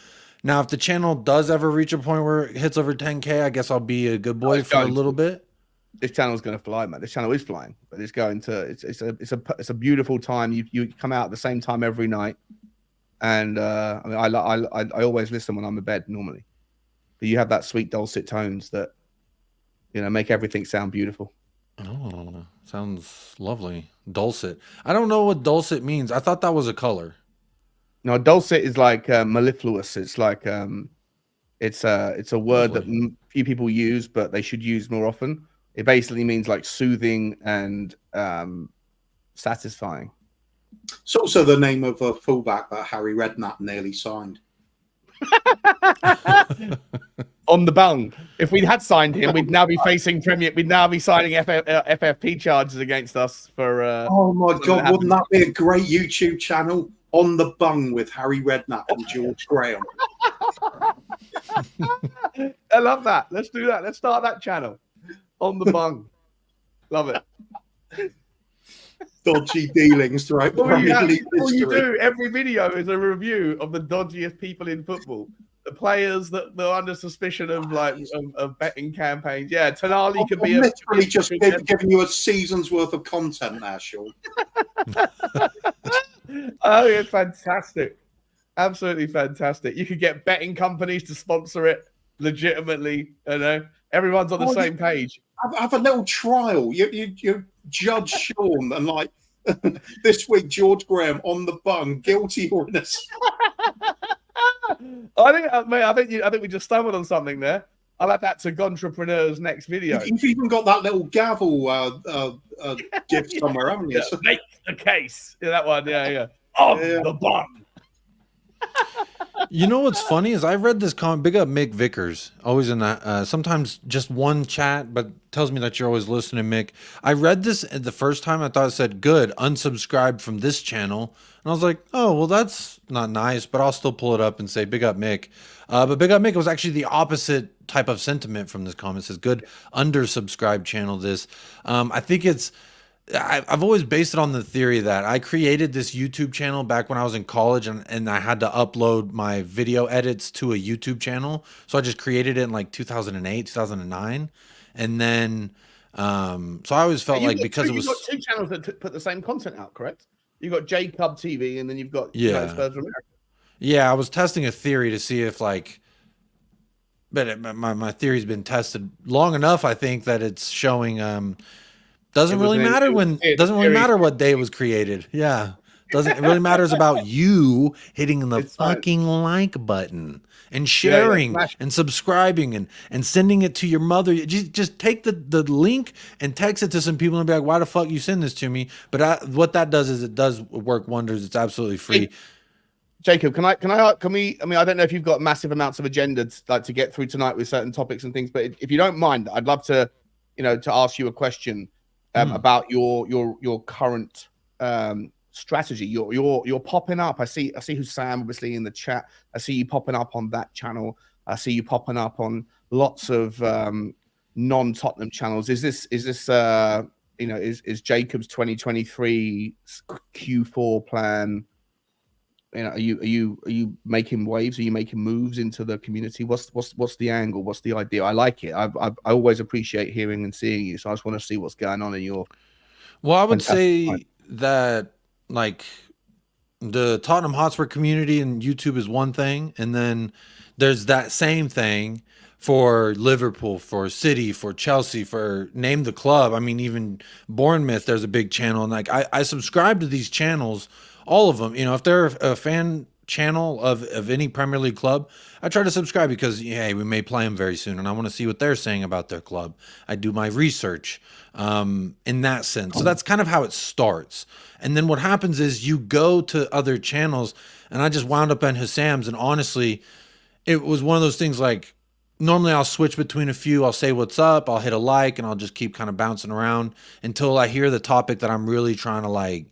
Now, if the channel does ever reach a point where it hits over 10K, I guess I'll be a good boy for a little bit. This channel's going to fly, man. This channel is flying, but it's going to. It's a beautiful time. You come out at the same time every night, and I mean, I always listen when I'm in bed normally, but you have that sweet dulcet tones that, you know, make everything sound beautiful. Oh, sounds lovely. Dulcet. I don't know what dulcet means. I thought that was a color. No, dulcet is like mellifluous. It's like it's a word that few people use, but they should use more often. It basically means like soothing and satisfying. It's also the name of a fullback that Harry Redknapp nearly signed. On the bung. If we had signed him, we'd now be facing Premier. We'd now be signing FFP charges against us for. Oh my God! Wouldn't that be a great YouTube channel? On the Bung with Harry Redknapp and George Graham. I love that. Let's do that. Let's start that channel. On the Bung. Love it. Dodgy dealings throughout Premier League history. All you do every video is a review of the dodgiest people in football. The players that are under suspicion of like of betting campaigns. Yeah, Tonali could be literally just giving you a season's worth of content now, Sean. Oh, it's fantastic. Absolutely fantastic. You could get betting companies to sponsor it legitimately, you know. Everyone's on the same page. Have a little trial. You judge Sean and like this week George Graham on the Bung, guilty or innocent. I think we just stumbled on something there. I'll add that to Entrepreneur's next video. You've even got that little gavel gift somewhere, haven't you? Yeah, make the case. Yeah, that one. Yeah. On the Bung. You know what's funny is I've read this comment. Big up Mick Vickers, always in that. Sometimes just one chat, but tells me that you're always listening, Mick. I read this the first time. I thought it said, "Good, unsubscribe from this channel," and I was like, "Oh, well, that's not nice." But I'll still pull it up and say, "Big up Mick." But Big up Mick was actually the opposite type of sentiment from this comment. It says, "Good, undersubscribed channel." This, I think it's. I've always based it on the theory that I created this YouTube channel back when I was in college, and I had to upload my video edits to a YouTube channel. So I just created it in like 2008, 2009. And then, so I always felt like because it was... You've got 2 channels that put the same content out, correct? You've got Jacob TV, and then you've got Yeah. Spurs from America. Yeah, I was testing a theory to see if like, but my theory's been tested long enough. I think that it's showing. Doesn't really matter what day it was created. Yeah, it really matters about you hitting the fucking like button and sharing and subscribing and sending it to your mother. Just take the link and text it to some people and be like, why the fuck you send this to me? But what that does is it does work wonders. It's absolutely free. Jacob, can we? I mean, I don't know if you've got massive amounts of agendas like to get through tonight with certain topics and things, but if you don't mind, I'd love to, to ask you a question about your current strategy. You're popping up. I see who's Sam obviously in the chat. I see you popping up on that channel. I see you popping up on lots of non-Tottenham channels. Is Jacob's 2023 Q4 plan? Are you making waves? Are you making moves into the community? What's the angle? What's the idea? I like it. I always appreciate hearing and seeing you. So I just want to see what's going on in your. Well, I would say that like the Tottenham Hotspur community and YouTube is one thing, and then there's that same thing for Liverpool, for City, for Chelsea, for name the club. I mean, even Bournemouth, there's a big channel, and like I subscribe to these channels. All of them, if they're a fan channel of any Premier League club, I try to subscribe because, hey, we may play them very soon, and I want to see what they're saying about their club. I do my research in that sense. So that's kind of how it starts. And then what happens is you go to other channels, and I just wound up on Hassam's, and honestly, it was one of those things like, normally I'll switch between a few. I'll say what's up, I'll hit a like, and I'll just keep kind of bouncing around until I hear the topic that I'm really trying to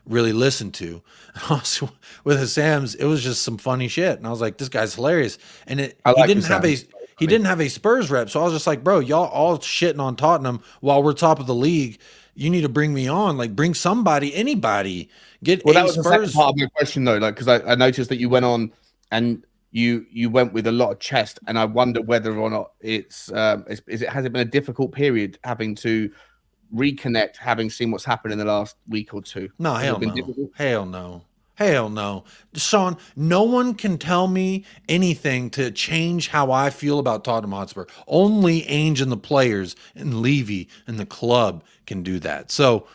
really listen to. Also, with Hassam's, it was just some funny shit, and I was like, this guy's hilarious. And he didn't have a Spurs rep, so I was just like, bro, y'all all shitting on Tottenham while we're top of the league. You need to bring me on, like bring somebody, anybody. That was the second part of my question though, like because I noticed that you went on and you went with a lot of chest, and I wonder whether or not has it been a difficult period having to reconnect, having seen what's happened in the last week or two? No, hell no. Sean, no one can tell me anything to change how I feel about Tottenham Hotspur. Only Ainge and the players and Levy and the club can do that. So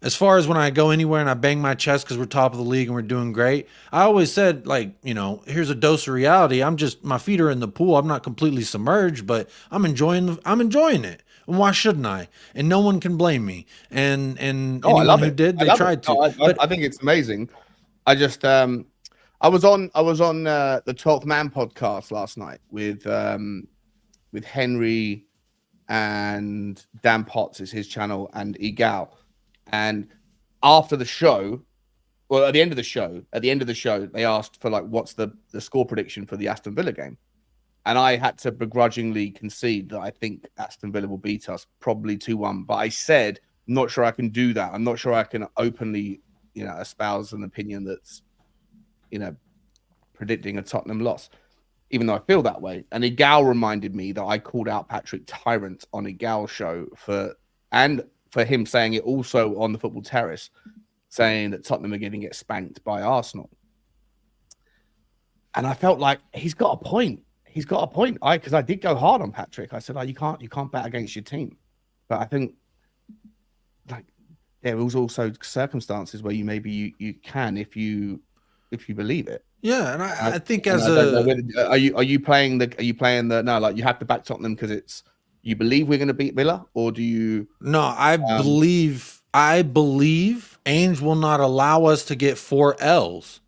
as far as when I go anywhere and I bang my chest because we're top of the league and we're doing great, I always said, like, here's a dose of reality. My feet are in the pool. I'm not completely submerged, but I'm enjoying it. And why shouldn't I? And no one can blame me. And anyone who did, they tried to. I think it's amazing. I just I was on the 12th Man podcast last night with Henry and Dan Potts is his channel, and Igal. And after the show, well, at the end of the show, they asked for what's the score prediction for the Aston Villa game. And I had to begrudgingly concede that I think Aston Villa will beat us, probably 2-1. But I said, I'm not sure I can do that. I'm not sure I can openly, espouse an opinion that's, predicting a Tottenham loss, even though I feel that way. And Igal reminded me that I called out Patrick Tyrant on Igal's show for him saying it also on the Football Terrace, saying that Tottenham are going to get spanked by Arsenal. And I felt like he's got a point. Because I did go hard on Patrick. I said, you can't bet against your team. But I think there was also circumstances where you can if you believe it. Yeah, and I think are you playing the no, you have to back Tottenham because you believe we're going to beat Villa, or do you? No, I believe Ainge will not allow us to get 4 L's.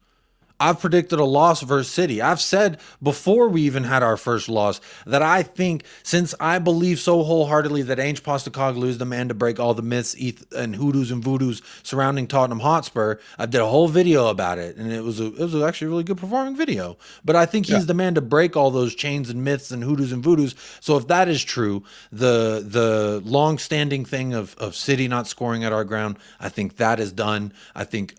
I've predicted a loss versus City. I've said before we even had our first loss that I think, since I believe so wholeheartedly that ANGE POSTECOGLOU is the man to break all the myths and hoodoos and voodoos surrounding Tottenham Hotspur, I did a whole video about it, and it was actually a really good performing video. But I think he's the man to break all those chains and myths and hoodoos and voodoos. So if that is true, the long-standing thing of City not scoring at our ground, I think that is done. I think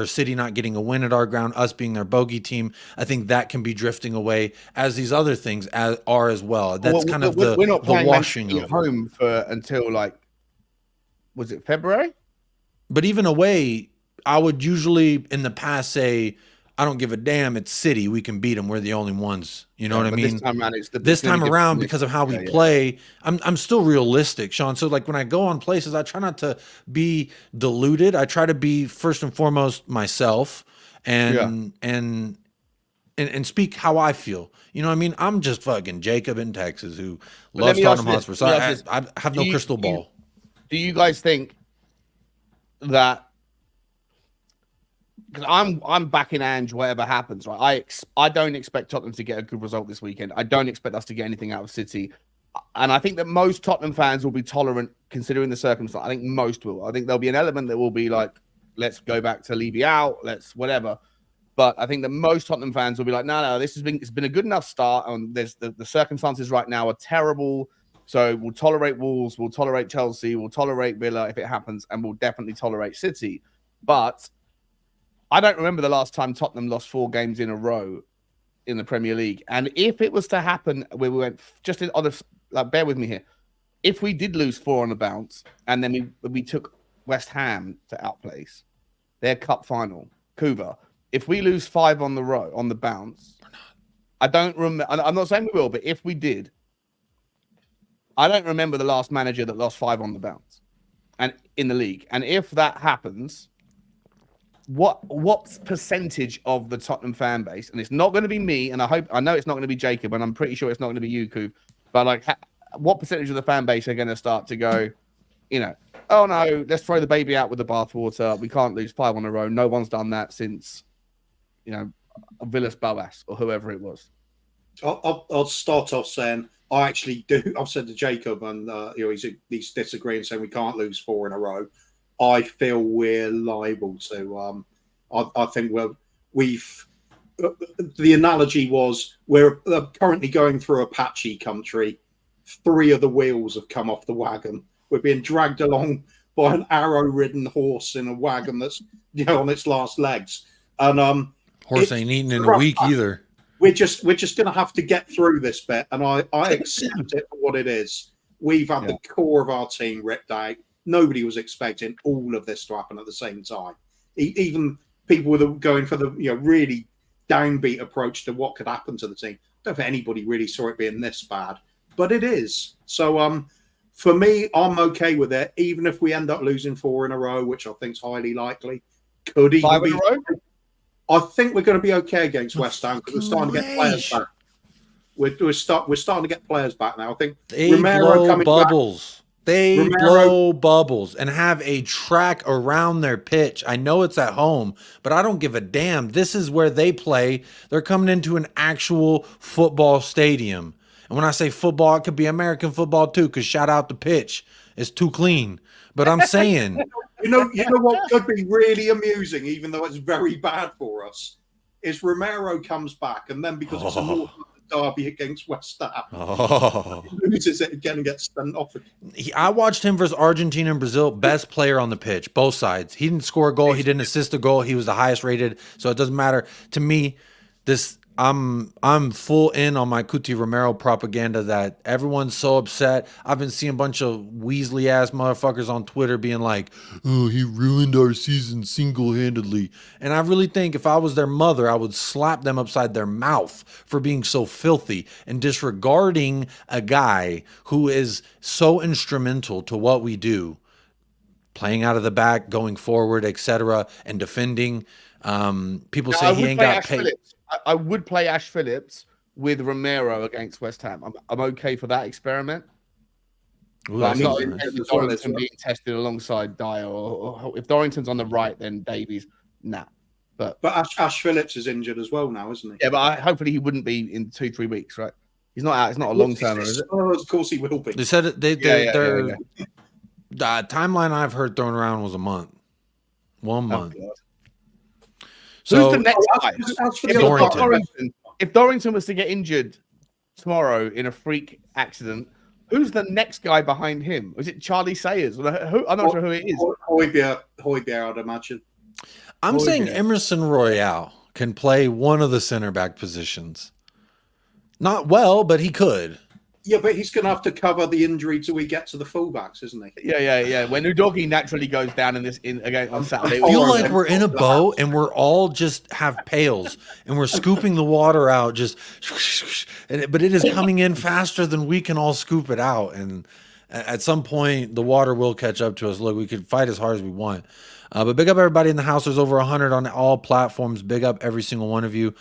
City not getting a win at our ground, us being their bogey team, I think that can be drifting away, as these other things are as well. That's we're not playing washing at home until was it February? But even away, I would usually in the past say, I don't give a damn. It's City. We can beat them. We're the only ones. You know what I mean? This time around, because of how we play, I'm still realistic, Sean. So like when I go on places, I try not to be deluded. I try to be first and foremost myself and speak how I feel. You know what I mean? I'm just fucking Jacob in Texas who loves Tottenham Hotspur. So I have no crystal ball. Do you guys think that? Because I'm back in Ange, whatever happens, right? I don't expect Tottenham to get a good result this weekend. I don't expect us to get anything out of City. And I think that most Tottenham fans will be tolerant considering the circumstance. I think most will. I think there'll be an element that will be like, let's go back to Levy out, let's whatever. But I think that most Tottenham fans will be like, no, it's been a good enough start. And there's the circumstances right now are terrible. So we'll tolerate Wolves, we'll tolerate Chelsea, we'll tolerate Villa if it happens, and we'll definitely tolerate City. But I don't remember the last time Tottenham lost 4 games in a row in the Premier League. And if it was to happen where we went just on the, like, bear with me here. If we did lose 4 on the bounce and then we took West Ham to outplace their cup final, Cuba, if we lose 5 on the bounce, I don't remember. I'm not saying we will, but if we did, I don't remember the last manager that lost 5 on the bounce and in the league. And if that happens, what percentage of the Tottenham fan base, and it's not going to be me, and I know it's not going to be Jacob, and I'm pretty sure it's not going to be you, Kuv, but like, what percentage of the fan base are going to start to go, you know, oh no, let's throw the baby out with the bathwater. We can't lose 5 on a row. No one's done that since, you know, Villas Boas or whoever it was. I'll start off saying I actually do. I've said to Jacob, and you know, he's disagreeing, saying we can't lose 4 in a row. I feel we're liable to. I think we've. The analogy was we're currently going through Apache country. 3 of the wheels have come off the wagon. We're being dragged along by an arrow-ridden horse in a wagon that's, you know, on its last legs. And horse ain't eaten in a week either. We're just going to have to get through this bit, and I accept it for what it is. We've had the core of our team ripped out. Nobody was expecting all of this to happen at the same time. Even people were going for the really downbeat approach to what could happen to the team. I don't think anybody really saw it being this bad, but it is. So for me, I'm okay with it, even if we end up losing 4 in a row, which I think is highly likely. Could even 5 be. in a row? I think we're going to be okay against West Ham because we're starting to get players back. We're starting to get players back now. I think they blow bubbles. They blow bubbles and have a track around their pitch. I know it's at home, but I don't give a damn. This is where they play. They're coming into an actual football stadium. And when I say football, it could be American football too, because shout out the pitch. It's too clean. But I'm saying... You know what could be really amusing, even though it's very bad for us, is Romero comes back, and then because it's a North derby against West Ham, he loses it again and gets sent off. I watched him versus Argentina and Brazil, best player on the pitch, both sides. He didn't score a goal, he didn't assist a goal, he was the highest rated, so it doesn't matter. To me, I'm full in on my Cuti Romero propaganda that everyone's so upset. I've been seeing a bunch of Weasley ass motherfuckers on Twitter being like, oh, he ruined our season single-handedly. And I really think if I was their mother, I would slap them upside their mouth for being so filthy and disregarding a guy who is so instrumental to what we do, playing out of the back, going forward, etc., and defending. People say he ain't got paid. I would play Ash Phillips with Romero against West Ham. I'm okay for that experiment. Ooh, I'm not interested in Dorrington being tested alongside Dyer, or if Dorrington's on the right, then Davies. Nah. But Ash Phillips is injured as well now, isn't he? Yeah, but hopefully he wouldn't be in 2-3 weeks, right? He's not out. It's not a long termer, is it? Oh, of course he will be. They said the timeline I've heard thrown around was a month. 1 month. Oh, so who's the next guy? If Dorrington was to get injured tomorrow in a freak accident, who's the next guy behind him? Is it Charlie Sayers? I'm not sure who it is. Højbjerg, I'd imagine. I'm saying Emerson Royale can play one of the center back positions. Not well, but he could. Yeah, but he's going to have to cover the injury till we get to the fullbacks, isn't he? Yeah. When Udogie naturally goes down again on Saturday, I feel like we're in a boat and we're all just have pails and we're scooping the water out, but it is coming in faster than we can all scoop it out. And at some point, the water will catch up to us. Look, we could fight as hard as we want. But big up everybody in the house. There's over 100 on all platforms. Big up every single one of you.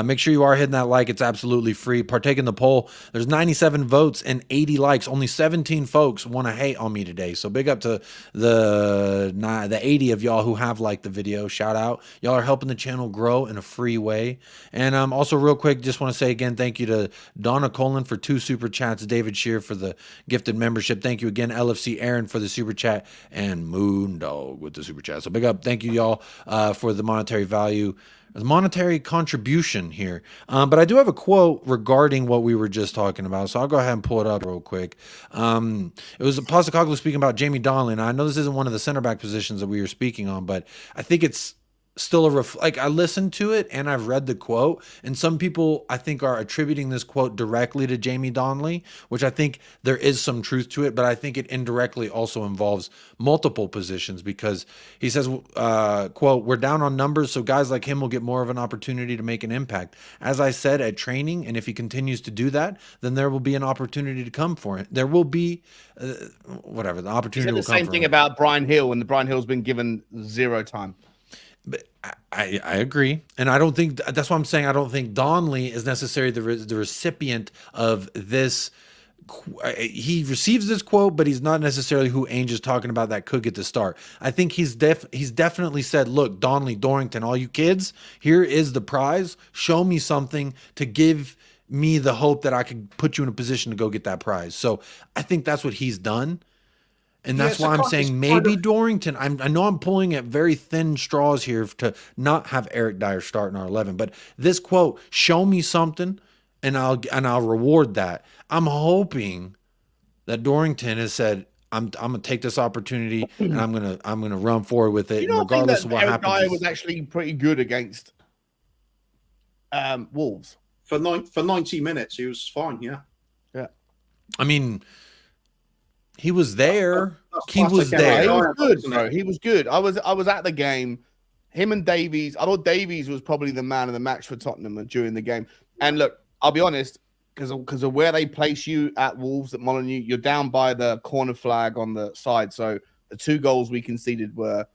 Make sure you are hitting that like. It's absolutely free. Partake in the poll. There's 97 votes and 80 likes. Only 17 folks want to hate on me today. So big up to the 80 of y'all who have liked the video. Shout out. Y'all are helping the channel grow in a free way. And also real quick, just want to say again, thank you to Donna Colin for 2 super chats. David Shear for the gifted membership. Thank you again, LFC Aaron for the super chat. And Moondog with the super chat. So big up. Thank you, y'all, for the monetary value, the monetary contribution here. But I do have a quote regarding what we were just talking about. So I'll go ahead and pull it up real quick. It was Postecoglou speaking about Jamie Donnelly. And I know this isn't one of the center back positions that we were speaking on, but I think it's still like I listened to it and I've read the quote, and some people I think are attributing this quote directly to Jamie Donnelly, which I think there is some truth to it, but I think it indirectly also involves multiple positions, because he says, quote, "We're down on numbers, so guys like him will get more of an opportunity to make an impact. As I said, at training, and if he continues to do that, then there will be an opportunity to come for it. There will be whatever, the opportunity will come." The same thing about Brian Hill, and Brian Hill's been given 0 time. But I agree, and I don't think that's what I'm saying. I don't think Donnelly is necessarily the recipient of this. He receives this quote, but he's not necessarily who Ainge is talking about that could get the start. I think he's definitely said, "Look, Donnelly, Dorrington, all you kids, here is the prize. Show me something to give me the hope that I could put you in a position to go get that prize." So I think that's what he's done. And that's why I'm saying maybe Dorrington. I know I'm pulling at very thin straws here to not have Eric Dyer start in our 11. But this quote, "Show me something, and I'll reward that." I'm hoping that Dorrington has said, "I'm gonna take this opportunity and I'm gonna run forward with it, regardless of what happens." Eric Dyer was actually pretty good against Wolves for 90 minutes. He was fine. Yeah. I mean, he was there. He was there. He was good, bro. He was good. I was at the game. Him and Davies. I thought Davies was probably the man of the match for Tottenham during the game. And look, I'll be honest, because of where they place you at Wolves at Molineux, you're down by the corner flag on the side. So the 2 goals we conceded were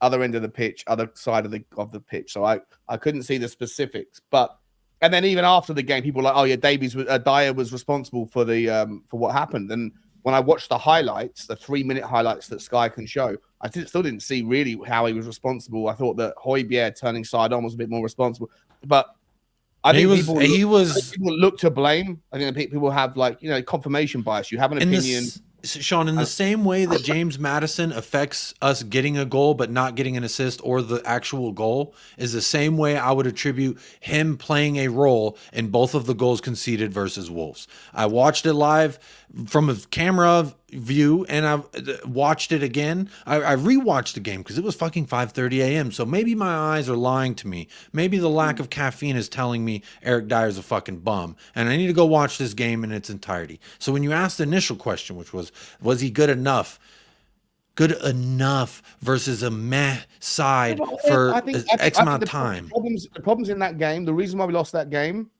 other end of the pitch, other side of the pitch. So I couldn't see the specifics. And then even after the game, people were like, "Oh yeah, Dyer was responsible for for what happened." And when I watched the highlights, the 3-minute highlights that Sky can show, I still didn't see really how he was responsible. I thought that Højbjerg turning side on was a bit more responsible, but I think people look to blame. I think people have confirmation bias. You have an opinion. Sean, in the same way that James Maddison affects us getting a goal but not getting an assist or the actual goal, is the same way I would attribute him playing a role in both of the goals conceded versus Wolves. I watched it live from a camera view, and I watched it again. I rewatched the game because it was fucking 5:30 a.m. So maybe my eyes are lying to me. Maybe the lack of caffeine is telling me Eric Dyer's a fucking bum, and I need to go watch this game in its entirety. So when you asked the initial question, which was he good enough? Good enough versus a meh side for X amount of time. The problems in that game, the reason why we lost that game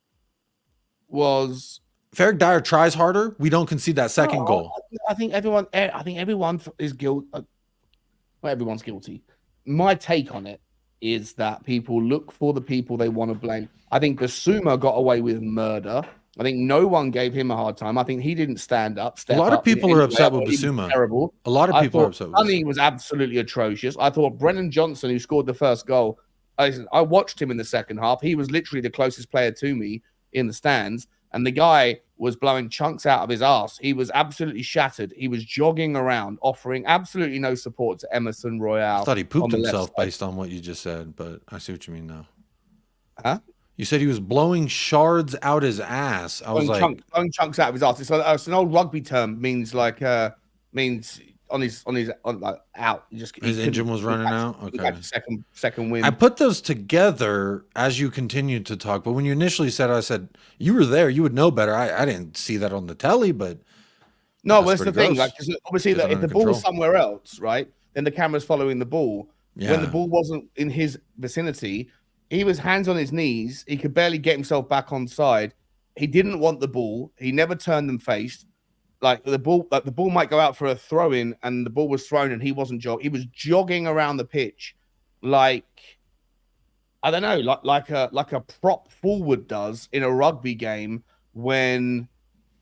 was if Eric Dyer tries harder, we don't concede that second goal. I think everyone is guilty. Well, everyone's guilty. My take on it is that people look for the people they want to blame. I think Basuma got away with murder. I think no one gave him a hard time. I think he didn't stand up. A lot of people are upset with Basuma. Terrible. A lot of people are upset with Sonny was absolutely atrocious. I thought Brennan Johnson, who scored the first goal, I watched him in the second half. He was literally the closest player to me in the stands. And the guy was blowing chunks out of his ass. He was absolutely shattered. He was jogging around, offering absolutely no support to Emerson Royale. I thought he pooped himself based on what you just said, but I see what you mean now. Huh? You said he was blowing shards out his ass. I was blowing chunks out of his ass. It's an old rugby term. Means like out. His engine was running out. Okay. Second win. I put those together as you continued to talk, but when you initially said, I said you were there, you would know better. I didn't see that on the telly, but no, well, that's the thing. Like, obviously, if the ball's somewhere else, right, then the camera's following the ball. Yeah. When the ball wasn't in his vicinity, he was hands on his knees. He could barely get himself back on side. He didn't want the ball. He never turned and faced. Like the ball might go out for a throw in, and the ball was thrown, and he wasn't jogging. He was jogging around the pitch, like I don't know, like a prop forward does in a rugby game when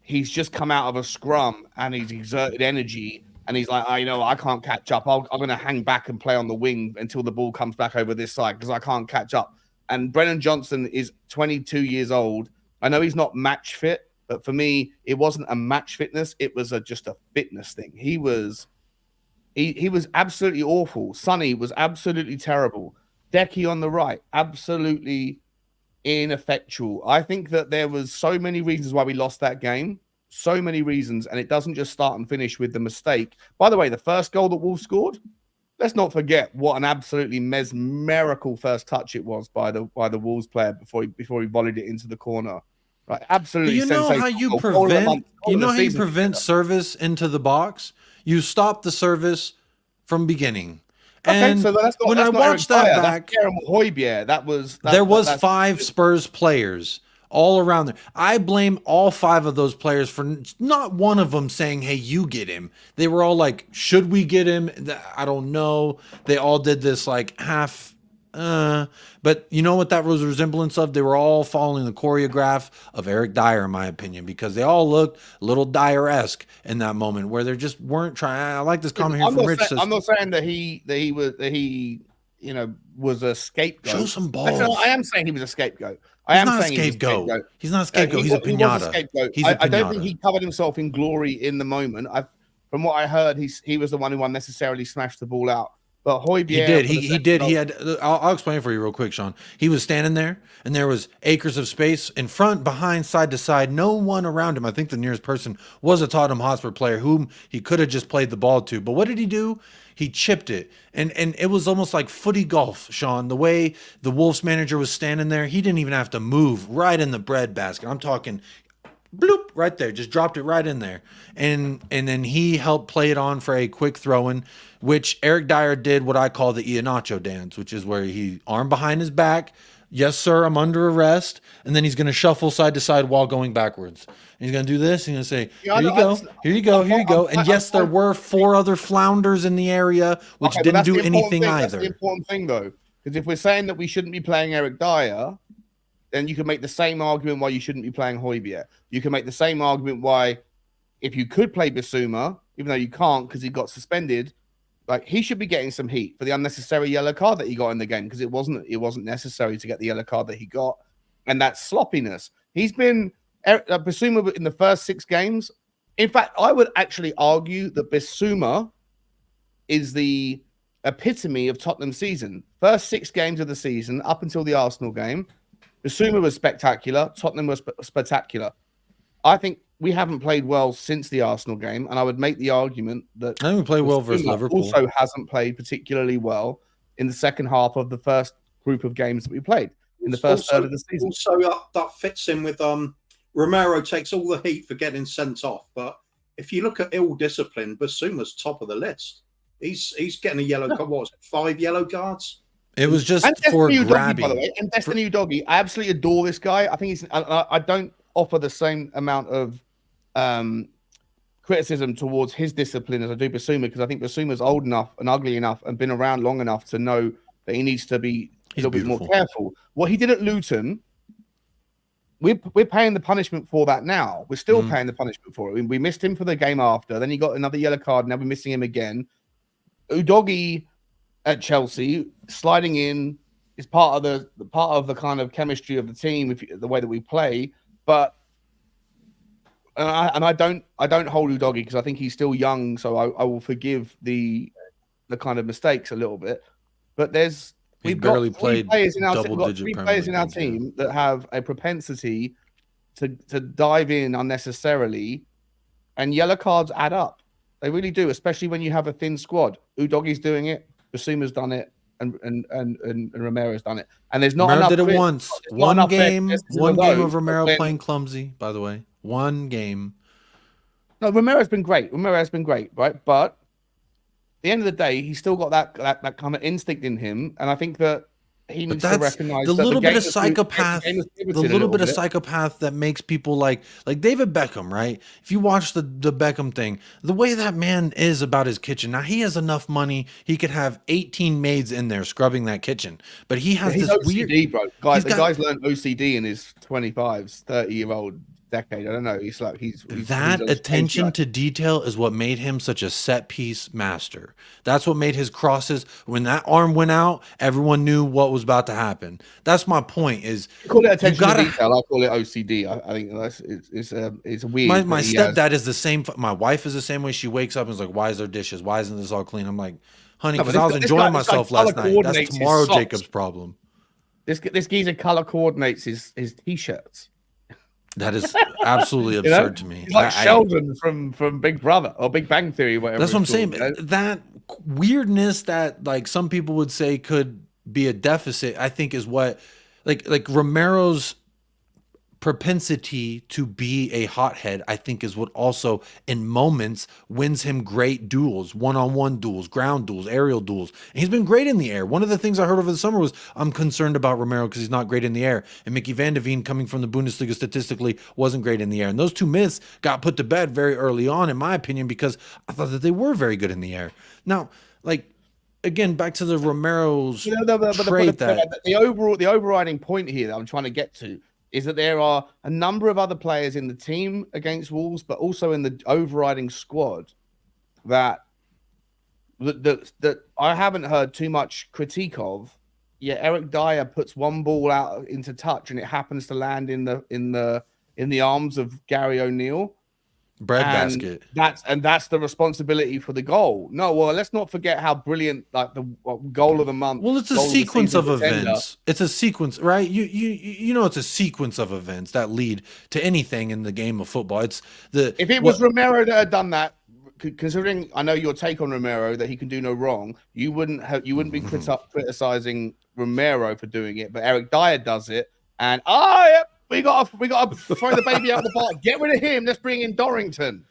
he's just come out of a scrum and he's exerted energy, and he's like, I can't catch up. I'm going to hang back and play on the wing until the ball comes back over this side because I can't catch up. And Brennan Johnson is 22 years old. I know he's not match fit, but for me, it wasn't a match fitness. It was just a fitness thing. He was absolutely awful. Sonny was absolutely terrible. Decky on the right, absolutely ineffectual. I think that there was so many reasons why we lost that game. So many reasons, and it doesn't just start and finish with the mistake. By the way, the first goal that Wolves scored, let's not forget what an absolutely mesmerical first touch it was by the Wolves player before he volleyed it into the corner. Right, absolutely. But you know how you prevent service into the box? You stop the service from beginning. Okay, and so when I watched that back, there was 5 Spurs players all around there. I blame all 5 of those players for not one of them saying, hey, you get him. They were all like, should we get him? I don't know. They all did this like half. But you know what that was a resemblance of? They were all following the choreograph of Eric Dyer, in my opinion, because they all looked a little Dyer-esque in that moment where they just weren't trying. I like this comment here from Rich. I'm not saying that he was a scapegoat. Show some balls. I am saying he was a scapegoat. He's not a scapegoat. He's not a scapegoat. He's a pinata. I don't think he covered himself in glory in the moment. From what I heard, he was the one who unnecessarily smashed the ball out. But Højbjerg, he did. He had. I'll explain it for you real quick, Sean. He was standing there, and there was acres of space in front, behind, side to side. No one around him. I think the nearest person was a Tottenham Hotspur player whom he could have just played the ball to. But what did he do? He chipped it, and it was almost like footy golf, Sean. The way the Wolves manager was standing there, he didn't even have to move. Right in the breadbasket. I'm talking. Bloop, right there, just dropped it right in there, and then he helped play it on for a quick throw-in, which Eric Dyer did what I call the Iheanacho dance, which is where he arm behind his back, yes sir, I'm under arrest, and then he's going to shuffle side to side while going backwards. And he's going to do this, he's going to say, here you go. And yes, there were 4 other flounders in the area, which didn't do anything either. That's the important thing, though, because if we're saying that we shouldn't be playing Eric Dyer, then you can make the same argument why you shouldn't be playing Højbjerg. You can make the same argument why, if you could play Bissouma, even though you can't because he got suspended, like he should be getting some heat for the unnecessary yellow card that he got in the game because it wasn't necessary to get the yellow card that he got, and that sloppiness. He's been Bissouma in the first 6 games. In fact, I would actually argue that Bissouma is the epitome of Tottenham season. First 6 games of the season up until the Arsenal game. Bissouma was spectacular. Tottenham was spectacular. I think we haven't played well since the Arsenal game, and I would make the argument that I haven't played well versus Liverpool. Also hasn't played particularly well in the second half of the first group of games that we played in the first third of the season. Also, that fits in with Romero takes all the heat for getting sent off, but if you look at ill discipline, Bissouma's top of the list. He's getting a yellow card. What was it? 5 yellow cards. It was just for grabbing. By the way, and Destiny Doggy, I absolutely adore this guy. I think I don't offer the same amount of criticism towards his discipline as I do Bissouma, because I think Bissouma's old enough and ugly enough and been around long enough to know that he needs to be a little bit more careful. What he did at Luton, we're paying the punishment for that now. We're still paying the punishment for it. We missed him for the game after. Then he got another yellow card. Now we're missing him again. Udogie at Chelsea sliding in is part of the kind of chemistry of the team, the way that we play. But I don't hold Udogie because I think he's still young, so I will forgive the kind of mistakes a little bit. But we've got 3 players in our team that have a propensity to dive in unnecessarily, and yellow cards add up. They really do, especially when you have a thin squad. Udoggy's doing it, Basuma's done it, and Romero's done it. And there's not Romero enough. did it once. One game of Romero playing clumsy, by the way. One game. No, Romero's been great. Right? But at the end of the day, he's still got that kind of instinct in him. And I think that he needs to recognize the that little bit of psychopath, psychopath that makes people like David Beckham, right? If you watch the Beckham thing, the way that man is about his kitchen. Now he has enough money, he could have 18 maids in there scrubbing that kitchen, but he has this OCD, weird, bro. Guy's learned OCD in his 25s, 30-year-old decade. I don't know. He's that attention to detail is what made him such a set piece master. That's what made his crosses. When that arm went out, everyone knew what was about to happen. That's my point. Is you call it attention to detail? I call it OCD. I think it's weird. My stepdad is the same. My wife is the same way. She wakes up and is like, "Why is there dishes? Why isn't this all clean?" I'm like, "Honey, because I was enjoying myself last night. That's tomorrow Jacob's problem." This geezer color coordinates his t-shirts. That is absolutely absurd to me. He's like Sheldon from Big Brother or Big Bang Theory, whatever. That's what I'm saying. That weirdness that like some people would say could be a deficit, I think is what like Romero's propensity to be a hothead, I think is what also in moments wins him great duels, one-on-one duels, ground duels, aerial duels. And he's been great in the air. One of the things I heard over the summer was I'm concerned about Romero because he's not great in the air. And Mickey Van de Veen, coming from the Bundesliga statistically, wasn't great in the air. And those two myths got put to bed very early on, in my opinion, because I thought that they were very good in the air. Now, like, again, back to the Romero's trait the overriding point here that I'm trying to get to is that there are a number of other players in the team against Wolves, but also in the overriding squad that I haven't heard too much critique of. Yeah, Eric Dyer puts one ball out into touch, and it happens to land in the arms of Gary O'Neill. Breadbasket. That's the responsibility for the goal. No, well, let's not forget how brilliant like the goal of the month. Well, it's a sequence of events. It's a sequence, right? You know, it's a sequence of events that lead to anything in the game of football. It's if it was Romero that had done that, considering I know your take on Romero that he can do no wrong, you wouldn't be criticizing Romero for doing it, but Eric Dyer does it, and we got to throw the baby out the park. Get rid of him. Let's bring in Dorrington.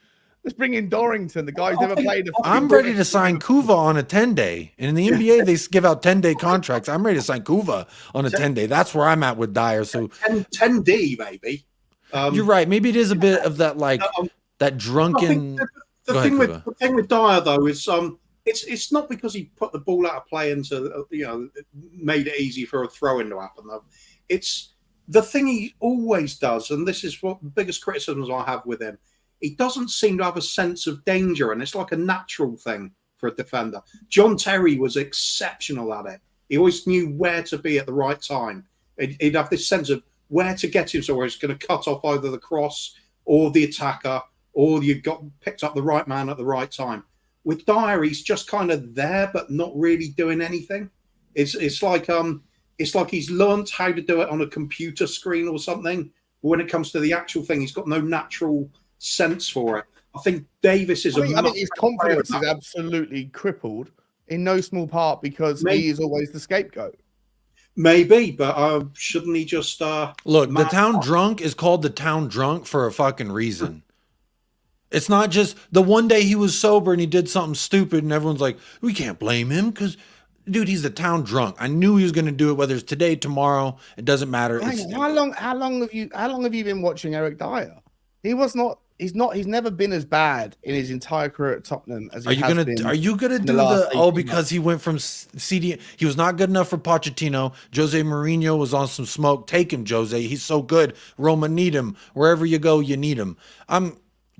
The guy who's never played. I'm ready to sign Kuva on a 10-day. And in the NBA, they give out 10-day contracts. I'm ready to sign Kuva on a 10-day. That's where I'm at with Dyer. So 10D, maybe. You're right. Maybe it is a bit of that, like that drunken. The thing with Dyer though is it's not because he put the ball out of play into made it easy for a throw in to happen though. It's the thing he always does, and this is what the biggest criticisms I have with him. He doesn't seem to have a sense of danger, and it's like a natural thing for a defender. John Terry was exceptional at it. He always knew where to be at the right time. He'd have this sense of where to get him, so where he's going to cut off either the cross or the attacker, or you got picked up the right man at the right time. With Dyer, he's just kind of there, but not really doing anything. It's like he's learned how to do it on a computer screen or something. But when it comes to the actual thing, he's got no natural sense for it. I think Davis is I think his confidence is absolutely crippled in no small part because he is always the scapegoat. Maybe, but shouldn't he just look? The town drunk is called the town drunk for a fucking reason. It's not just the one day he was sober and he did something stupid and everyone's like, we can't blame him because, dude, he's the town drunk. I knew he was going to do it, whether it's today, tomorrow, it doesn't matter. How long have you been watching Eric Dyer? He's never been as bad in his entire career at Tottenham as he has been. Are you gonna do because he went from CD? He was not good enough for Pochettino. Jose Mourinho was on some smoke. Take him, Jose. He's so good. Roma need him. Wherever you go, you need him.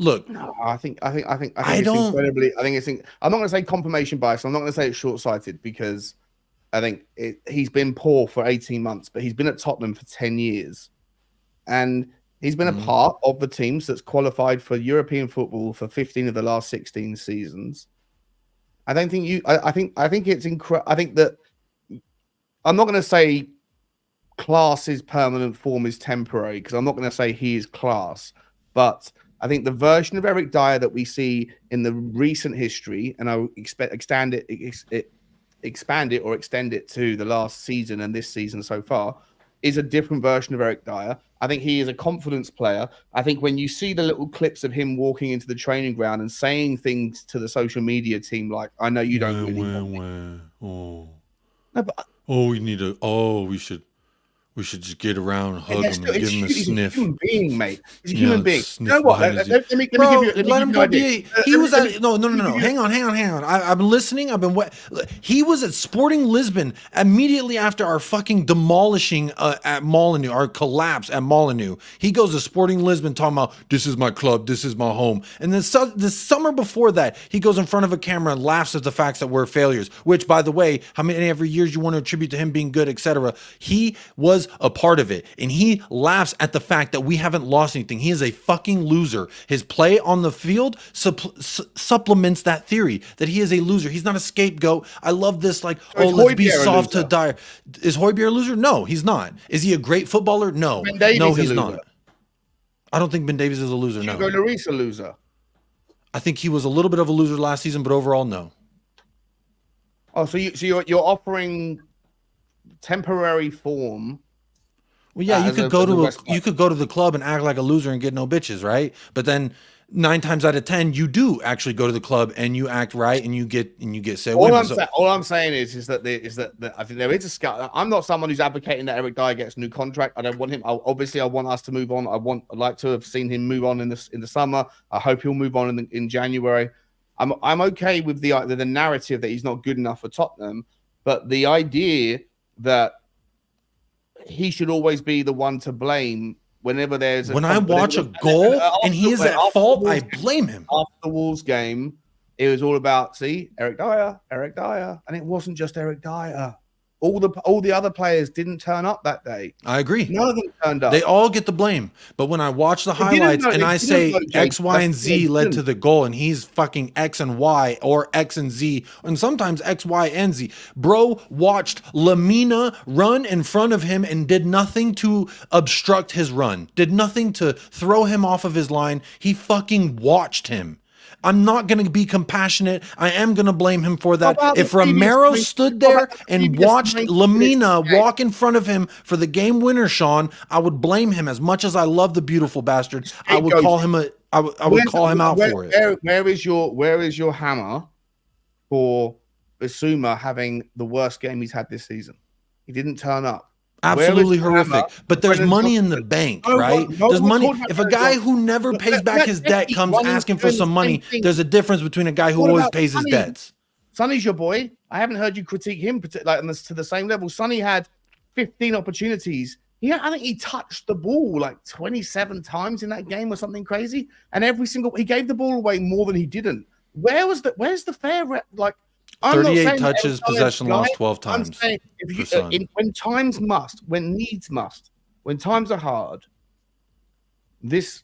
Look. No, I think it's I'm not going to say confirmation bias. I'm not going to say it's short-sighted because I think he's been poor for 18 months, but he's been at Tottenham for 10 years, and he's been a part of the teams that's qualified for European football for 15 of the last 16 seasons. I don't think I think it's incredible. I think that I'm not going to say class is permanent, form is temporary, because I'm not going to say he is class, but I think the version of Eric Dyer that we see in the recent history, and I'll expand it or extend it to the last season and this season so far, is a different version of Eric Dyer. I think he is a confidence player. I think when you see the little clips of him walking into the training ground and saying things to the social media team like, I know you don't really want me. Oh. No, but, we need to. Oh, we should just get around, hug him, and give him a sniff. He's a human being, mate. He's a human being. You know what? Let me give him go. He was at no. Hang on. I've been listening. I've been wet. He was at Sporting Lisbon immediately after our fucking demolishing at Molineux, our collapse at Molineux. He goes to Sporting Lisbon talking about, this is my club, this is my home. And then the summer before that, he goes in front of a camera and laughs at the facts that we're failures. Which, by the way, how many every years you want to attribute to him being good, etc. He was a part of it, and he laughs at the fact that we haven't lost anything. He is a fucking loser. His play on the field supplements that theory that he is a loser. He's not a scapegoat. I love this, like, so let's be soft to Dyer. Is Højbjerg a loser? No, he's not. Is he a great footballer? No, no, he's not. I don't think Ben Davies is a loser. No, Hugo Lloris a loser. I think he was a little bit of a loser last season, but overall, no. Oh, so you're offering temporary form. Well, yeah, you could go to the club and act like a loser and get no bitches, right? But then 9 times out of 10, you do actually go to the club and you act right and you get say all I'm saying is that I think there is a scout. I'm not someone who's advocating that Eric Dyer gets a new contract. I don't want him. Obviously, I want us to move on. I'd like to have seen him move on in the summer. I hope he'll move on in January. I'm okay with the narrative that he's not good enough for Tottenham, but the idea that he should always be the one to blame whenever there's when I watch a goal and he is at fault, I blame him. After the Wolves game, it was all about, see, Eric Dyer, and it wasn't just Eric Dyer. All the other players didn't turn up that day. I agree. None of them turned up. They all get the blame. But when I watch the highlights and I say X, Y, and Z led to the goal, and he's fucking X and Y or X and Z, and sometimes X, Y, and Z. Bro watched Lamina run in front of him and did nothing to obstruct his run. Did nothing to throw him off of his line. He fucking watched him. I'm not going to be compassionate. I am going to blame him for that. If Romero stood there and watched Lamina walk in front of him for the game winner, Sean, I would blame him. As much as I love the beautiful bastard, I would call him I would call him out for it. Where is your hammer for Bissouma having the worst game he's had this season? He didn't turn up. Absolutely horrific. But there's money in the bank, right? There's money. If a guy who never pays back his debt comes asking for some money, there's a difference between a guy who always pays his debts. Sonny's your boy. I haven't heard you critique him like to the same level. Sonny had 15 opportunities. I think he touched the ball like 27 times in that game or something crazy. And he gave the ball away more than he didn't. Where's the fair like? 38 touches, possession lost 12 times. I'm saying when times must, when needs must, when times are hard, this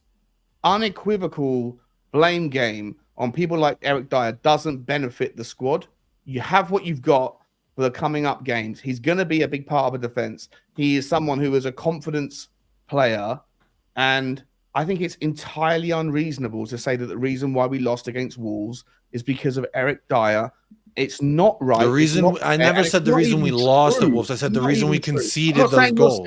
unequivocal blame game on people like Eric Dyer doesn't benefit the squad. You have what you've got for the coming up games. He's going to be a big part of the defense. He is someone who is a confidence player, and I think it's entirely unreasonable to say that the reason why we lost against Wolves is because of Eric Dyer. It's not right. The reason I never said the reason we lost at Wolves. I said the reason we conceded those goals.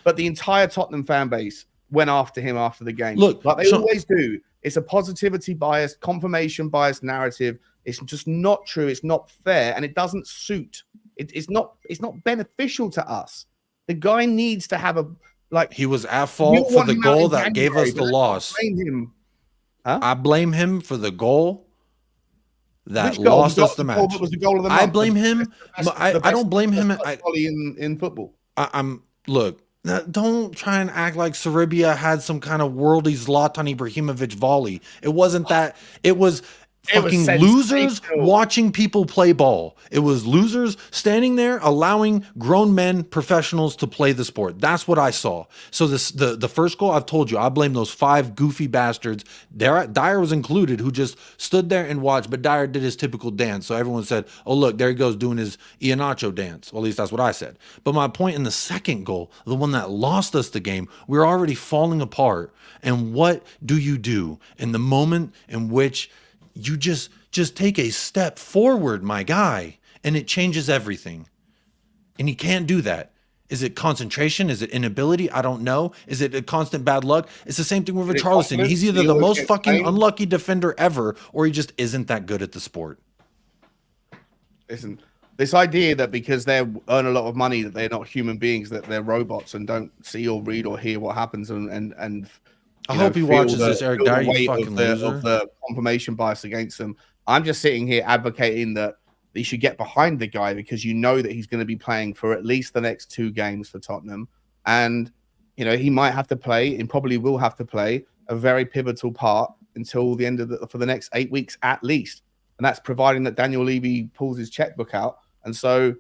But the entire Tottenham fan base went after him after the game. Look, like they always do. It's a positivity bias, confirmation bias narrative. It's just not true. It's not fair, and it doesn't suit. It's not beneficial to us. The guy needs to have he was at fault for the goal that gave us the loss. I blame him for the goal that lost us the match. I blame him. I don't blame him. In football. Look. Don't try and act like Sarabia had some kind of worldly Zlatan Ibrahimovic volley. It wasn't that. It was fucking losers watching people play ball. It was losers standing there allowing grown men, professionals to play the sport. That's what I saw. So the first goal, I've told you, I blame those 5 goofy bastards. Dyer was included, who just stood there and watched, but Dyer did his typical dance. So everyone said, oh, look, there he goes doing his Iheanacho dance. Well, at least that's what I said. But my point in the second goal, the one that lost us the game, we were already falling apart. And what do you do in the moment in which you just take a step forward, my guy, and it changes everything? And he can't do that. Is it concentration? Is it inability? I don't know. Is it a constant bad luck? It's the same thing with Richarlison. He's either the most fucking unlucky defender ever, or he just isn't that good at the sport. Listen, this idea that because they earn a lot of money that they're not human beings, that they're robots and don't see or read or hear what happens, and I hope he watches this, Eric Dyer, you fucking loser. Of the confirmation bias against them. I'm just sitting here advocating that you should get behind the guy, because you know that he's going to be playing for at least the next 2 games for Tottenham. And, you know, he might have to play, and probably will have to play, a very pivotal part until the end of for the next 8 weeks at least. And that's providing that Daniel Levy pulls his checkbook out. And so,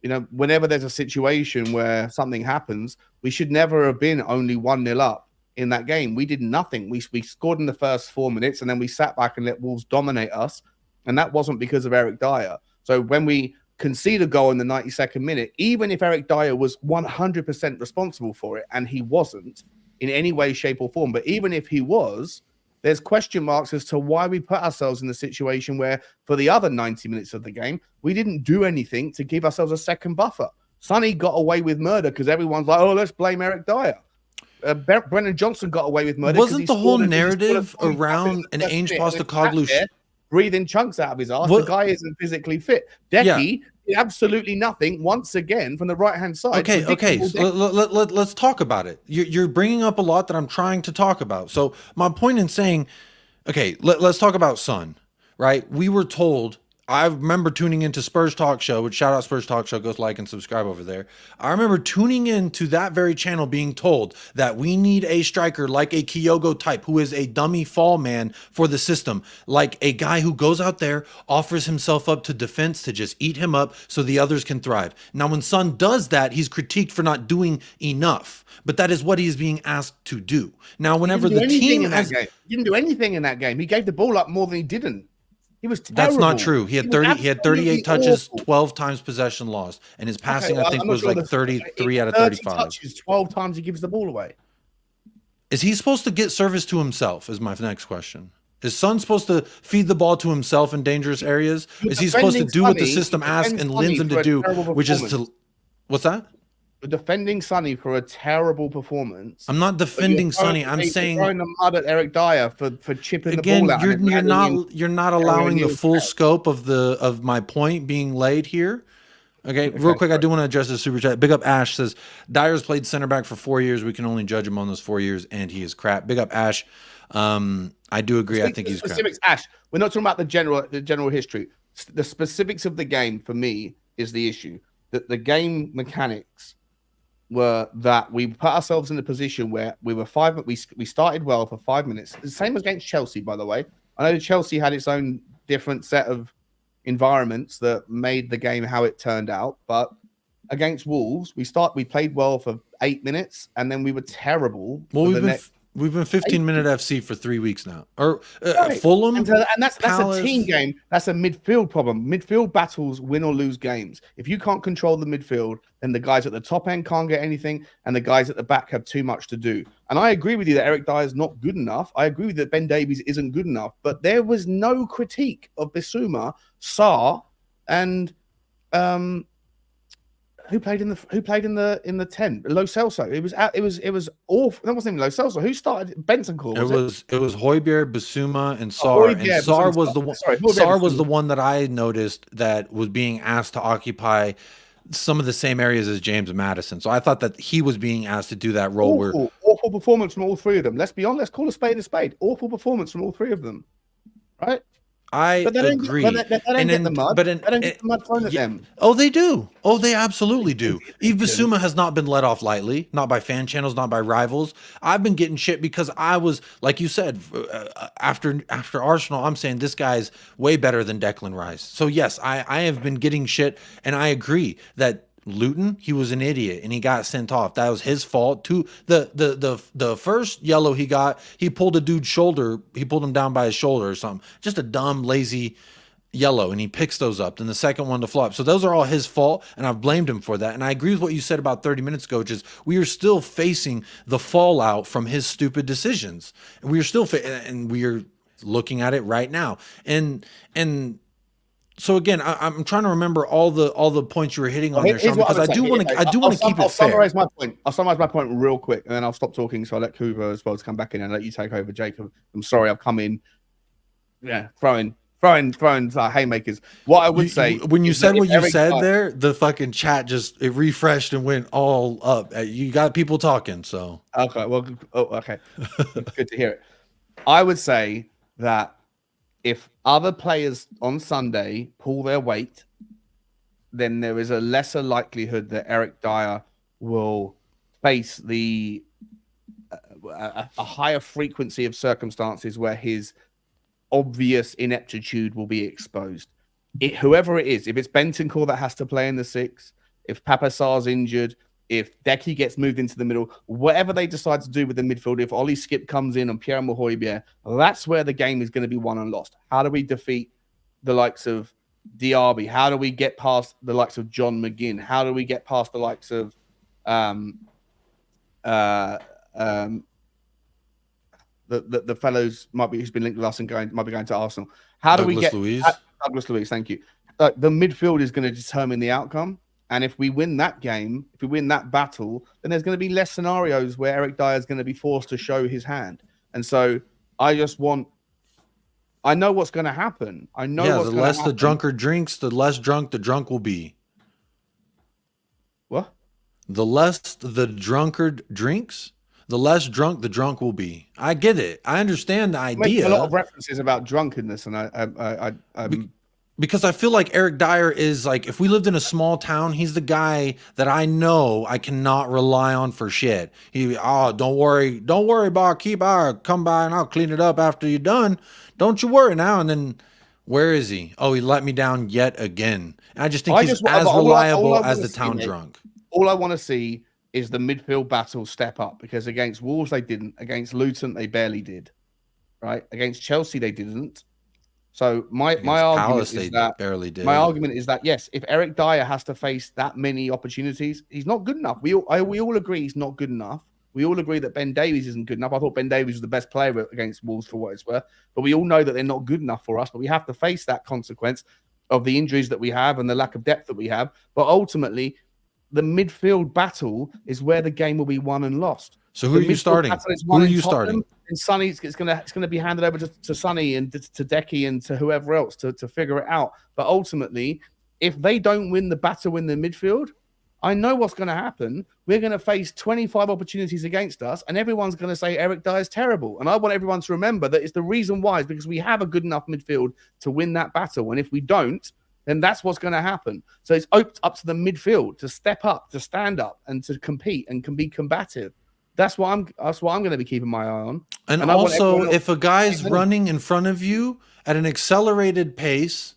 you know, whenever there's a situation where something happens, we should never have been only 1-0 up in that game. We did nothing. We scored in the first 4 minutes, and then we sat back and let Wolves dominate us. And that wasn't because of Eric Dyer. So when we concede a goal in the 92nd minute, even if Eric Dyer was 100% responsible for it, and he wasn't in any way, shape, or form, but even if he was, there's question marks as to why we put ourselves in the situation where for the other 90 minutes of the game, we didn't do anything to give ourselves a second buffer. Sonny got away with murder because everyone's like, oh, let's blame Eric Dyer. Brennan Johnson got away with murder. Wasn't the whole narrative around an Ange Postecoglou breathing chunks out of his ass? The guy isn't physically fit. Decky did absolutely nothing once again from the right-hand side. Okay. So let's talk about it. You're bringing up a lot that I'm trying to talk about. So my point in saying, okay, let's talk about Son, right? We were told, I remember tuning into Spurs Talk Show, which shout out Spurs Talk Show, go like and subscribe over there. I remember tuning into that very channel being told that we need a striker like a Kyogo type, who is a dummy fall man for the system, like a guy who goes out there, offers himself up to defense to just eat him up so the others can thrive. Now, when Son does that, he's critiqued for not doing enough, but that is what he's being asked to do. Now, whenever the team has... He didn't do anything in that game. He gave the ball up more than he didn't. He was terrible. That's not true. He had 38 touches, 12 times possession lost, and his passing I think was like 33 out of 35. Touches, 12 times he gives the ball away. Is he supposed to get service to himself? Is my next question. Is Son supposed to feed the ball to himself in dangerous areas? Is he supposed to do what the system asks and lends him to do, which is to... What's that? You're defending Sonny for a terrible performance. I'm not defending Sonny. I'm saying throwing the mud at Eric Dyer for chipping the ball out. You're not allowing the full scope of my point being laid here. Okay, real quick, I do want to address the super chat. Big up Ash says Dyer's played center back for 4 years. We can only judge him on those 4 years, and he is crap. Big up Ash. I do agree. I think he's crap. Ash, we're not talking about the general history. The specifics of the game for me is the issue. That the game mechanics were that we put ourselves in a position where we were we started well for 5 minutes. The same as against Chelsea, by the way. I know Chelsea had its own different set of environments that made the game how it turned out, but against Wolves, we played well for 8 minutes, and then we were terrible. Well, we've been 15-minute FC for 3 weeks now. Or Fulham, and that's a team game. That's a midfield problem. Midfield battles win or lose games. If you can't control the midfield, then the guys at the top end can't get anything, and the guys at the back have too much to do. And I agree with you that Eric Dyer is not good enough. I agree with you that Ben Davies isn't good enough. But there was no critique of Bissouma, Sarr, and who played in the 10? Lo Celso. It was awful. That wasn't even Lo Celso. Who started? Bentancur. It was Højbjerg, Bissouma, and Sarr. And Sarr was the one. Sarr was the one that I noticed that was being asked to occupy some of the same areas as James Maddison. So I thought that he was being asked to do that role. Awful performance from all three of them. Let's be honest. Let's call a spade a spade. Awful performance from all three of them. Right? I agree. They don't get the mud. They don't get the mud thrown at them. Oh, they do. Oh, they absolutely do. Yves Bissouma has not been let off lightly, not by fan channels, not by rivals. I've been getting shit because I was, like you said, after Arsenal, I'm saying this guy's way better than Declan Rice. So yes, I have been getting shit, and I agree that Luton, he was an idiot and he got sent off. That was his fault. The first yellow he got, he pulled a dude's shoulder. He pulled him down by his shoulder or something. Just a dumb, lazy yellow, and he picks those up. Then the second one to flop. So those are all his fault, and I've blamed him for that. And I agree with what you said about 30 minutes ago, which is we are still facing the fallout from his stupid decisions. And we are still and we are looking at it right now. And so again, I'm trying to remember all the points you were hitting on there, Sean, because I do want to keep it fair. I'll summarize my point real quick, and then I'll stop talking. So I'll let Kuva as well to come back in and let you take over, Jacob. I'm sorry, I've come in, throwing haymakers. What I would say when you said what you said there, the fucking chat it refreshed and went all up. You got people talking, so okay. Well, okay, good to hear it. I would say that if other players on Sunday pull their weight, then there is a lesser likelihood that Eric Dyer will face a higher frequency of circumstances where his obvious ineptitude will be exposed. Whoever it is, if it's Bentancur that has to play in the 6, if Papa Sarr's injured, if Decky gets moved into the middle, whatever they decide to do with the midfield, if Ollie Skip comes in and Pierre Mahoybier, that's where the game is going to be won and lost. How do we defeat the likes of Diaby? How do we get past the likes of John McGinn? How do we get past the likes of the fellows who's been linked with us and might be going to Arsenal? How do we get Douglas Luiz? Thank you. The midfield is going to determine the outcome. And if we win that game, if we win that battle, then there's going to be less scenarios where Eric Dyer is going to be forced to show his hand. And so I know what's going to happen. I know what's the less the drunkard drinks, the less drunk the drunk will be. What? The less the drunkard drinks, the less drunk the drunk will be. I get it. I understand the idea. A lot of references about drunkenness, and because I feel like Eric Dyer is like, if we lived in a small town, he's the guy that I know I cannot rely on for shit. Don't worry, barkeep, I'll come by and I'll clean it up after you're done. Don't you worry now. And then where is he? Oh, he let me down yet again. And I just think he's as reliable as the town drunk. All I want to see is the midfield battle step up, because against Wolves they didn't, against Luton they barely did, right? Against Chelsea they didn't. So my argument is that barely did. My argument is that yes, if Eric Dyer has to face that many opportunities, he's not good enough. We all agree he's not good enough. We all agree that Ben Davies isn't good enough. I thought Ben Davies was the best player against Wolves for what it's worth, but we all know that they're not good enough for us. But we have to face that consequence of the injuries that we have and the lack of depth that we have. But ultimately, the midfield battle is where the game will be won and lost. So who are you starting? Who are you starting? And Sonny, it's gonna be handed over to Sonny and to Decky and to whoever else to figure it out. But ultimately, if they don't win the battle in the midfield, I know what's going to happen. We're going to face 25 opportunities against us, and everyone's going to say Eric Dyer is terrible. And I want everyone to remember that it's the reason why is because we have a good enough midfield to win that battle. And if we don't, then that's what's going to happen. So it's up to the midfield to step up, to stand up, and to compete and can be combative. That's what I'm going to be keeping my eye on. And also, if a guy's running in front of you at an accelerated pace,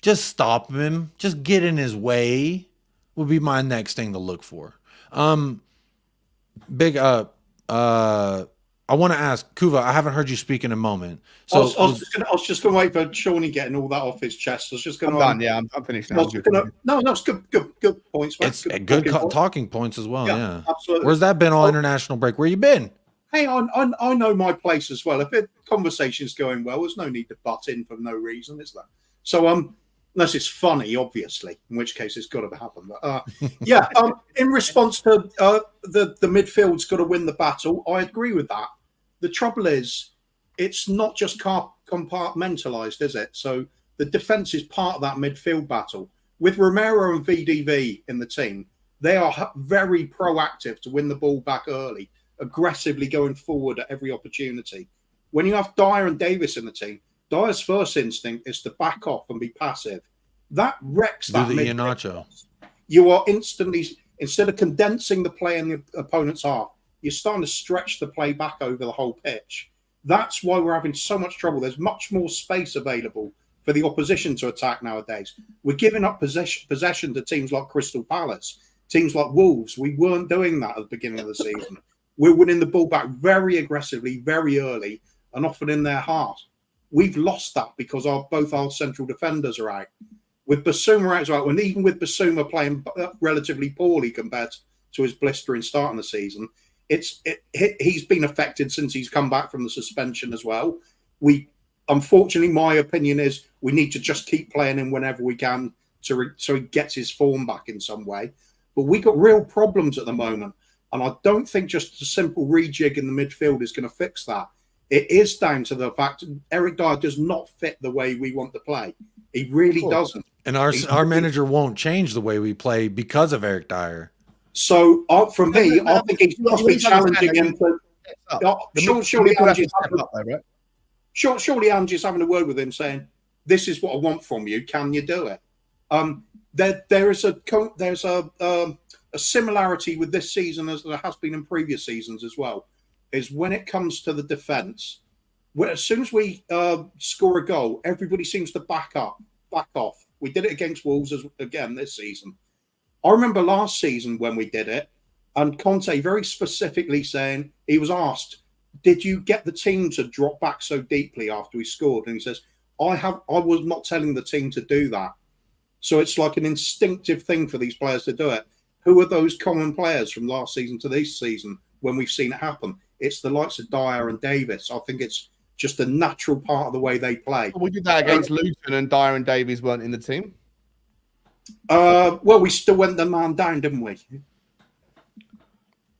just stop him. Just get in his way would be my next thing to look for. I want to ask Kuva. I haven't heard you speak in a moment. So I was just going to wait for Shawnee getting all that off his chest. I was just going to. I'm done. Yeah, I'm finished now. No, it's good points. It's good talking points as well. Yeah, absolutely. Where's that been all international break? Where you been? Hey, I know my place as well. If the conversation's going well, there's no need to butt in for no reason, is there? So unless it's funny, obviously, in which case it's got to happen. But in response to the midfield's got to win the battle, I agree with that. The trouble is, it's not just compartmentalized, is it? So the defense is part of that midfield battle. With Romero and VDV in the team, they are very proactive to win the ball back early, aggressively going forward at every opportunity. When you have Dyer and Davis in the team, Dyer's first instinct is to back off and be passive. That wrecks that. Do the Iheanacho. You are instantly, instead of condensing the play in the opponent's half, you're starting to stretch the play back over the whole pitch. That's why we're having so much trouble. There's much more space available for the opposition to attack nowadays. We're giving up possession to teams like Crystal Palace, teams like Wolves. We weren't doing that at the beginning of the season. We're winning the ball back very aggressively, very early, and often in their half. We've lost that because both our central defenders are out. With Basuma out as well, and even with Basuma playing relatively poorly compared to his blistering start in the season, he's been affected since he's come back from the suspension as well. Unfortunately, my opinion is we need to just keep playing him whenever we can so he gets his form back in some way. But we got real problems at the moment, and I don't think just a simple rejig in the midfield is going to fix that. It is down to the fact Eric Dyer does not fit the way we want to play. He really doesn't. And our manager won't change the way we play because of Eric Dyer. So for me, I think he's must be challenging him to. Surely Angie's having a word with him, saying, "This is what I want from you. Can you do it?" There's a similarity with this season as there has been in previous seasons as well. Is when it comes to the defence, as soon as we score a goal, everybody seems to back off. We did it against Wolves again this season. I remember last season when we did it, and Conte very specifically saying, he was asked, did you get the team to drop back so deeply after we scored? And he says, I was not telling the team to do that. So it's like an instinctive thing for these players to do it. Who are those common players from last season to this season when we've seen it happen? It's the likes of Dyer and Davis. I think it's just a natural part of the way they play. We did that against Luton, and Dyer and Davies weren't in the team. Well, we still went the man down, didn't we?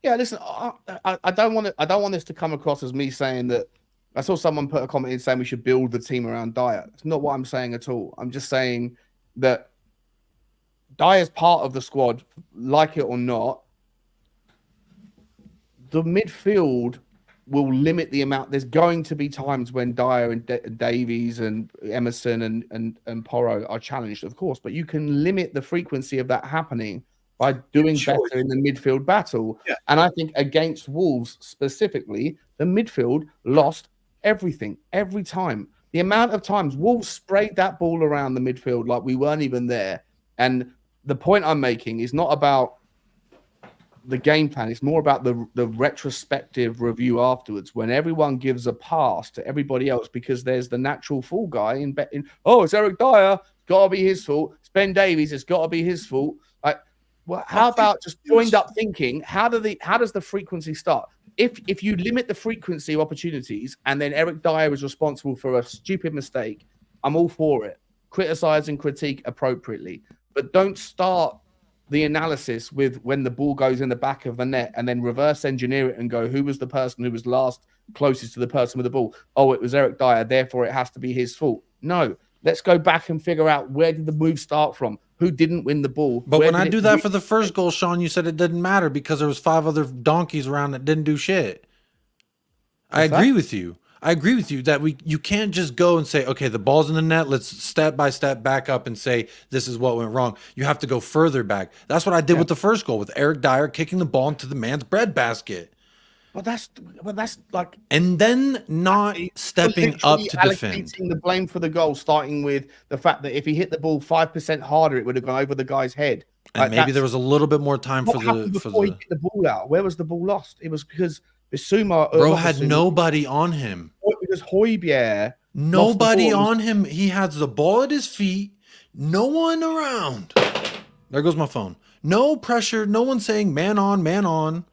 Yeah, listen, I don't want this to come across as me saying that. I saw someone put a comment in saying we should build the team around Dyer. It's not what I'm saying at all. I'm just saying that Dyer's part of the squad, like it or not. The midfield will limit the amount. There's going to be times when Dyer and Davies and Emerson and Porro are challenged, of course, but you can limit the frequency of that happening by doing better in the midfield battle. Yeah. And I think against Wolves specifically, the midfield lost everything every time. The amount of times Wolves sprayed that ball around the midfield like we weren't even there. And the point I'm making is not about the game plan. It's more about the retrospective review afterwards when everyone gives a pass to everybody else because there's the natural fall guy in betting. Oh, it's Eric Dyer. Got to be his fault. It's Ben Davies. It's got to be his fault. Like, well, how about just joined up thinking? How does the frequency start? If you limit the frequency of opportunities and then Eric Dyer is responsible for a stupid mistake, I'm all for it. Criticize and critique appropriately, but don't start the analysis with when the ball goes in the back of the net and then reverse engineer it and go, who was the person who was last closest to the person with the ball? Oh, it was Eric Dyer, therefore it has to be his fault. No, let's go back and figure out where did the move start from? Who didn't win the ball? But when I do that for the first goal, Sean, you said it didn't matter because there was 5 other donkeys around that didn't do shit. I agree with you. I agree with you that you can't just go and say, okay, the ball's in the net. Let's step by step back up and say, this is what went wrong. You have to go further back. That's what I did with the first goal with Eric Dyer kicking the ball into the man's breadbasket. Well, that's like, and then not stepping up to defend. The blame for the goal, starting with the fact that if he hit the ball 5% harder, it would have gone over the guy's head. And maybe there was a little bit more time for before he hit the ball out. Where was the ball lost? It was because Bissouma had nobody on him. Because Højbjerg, nobody on him. He has the ball at his feet. No one around. There goes my phone. No pressure. No one saying man on, man on.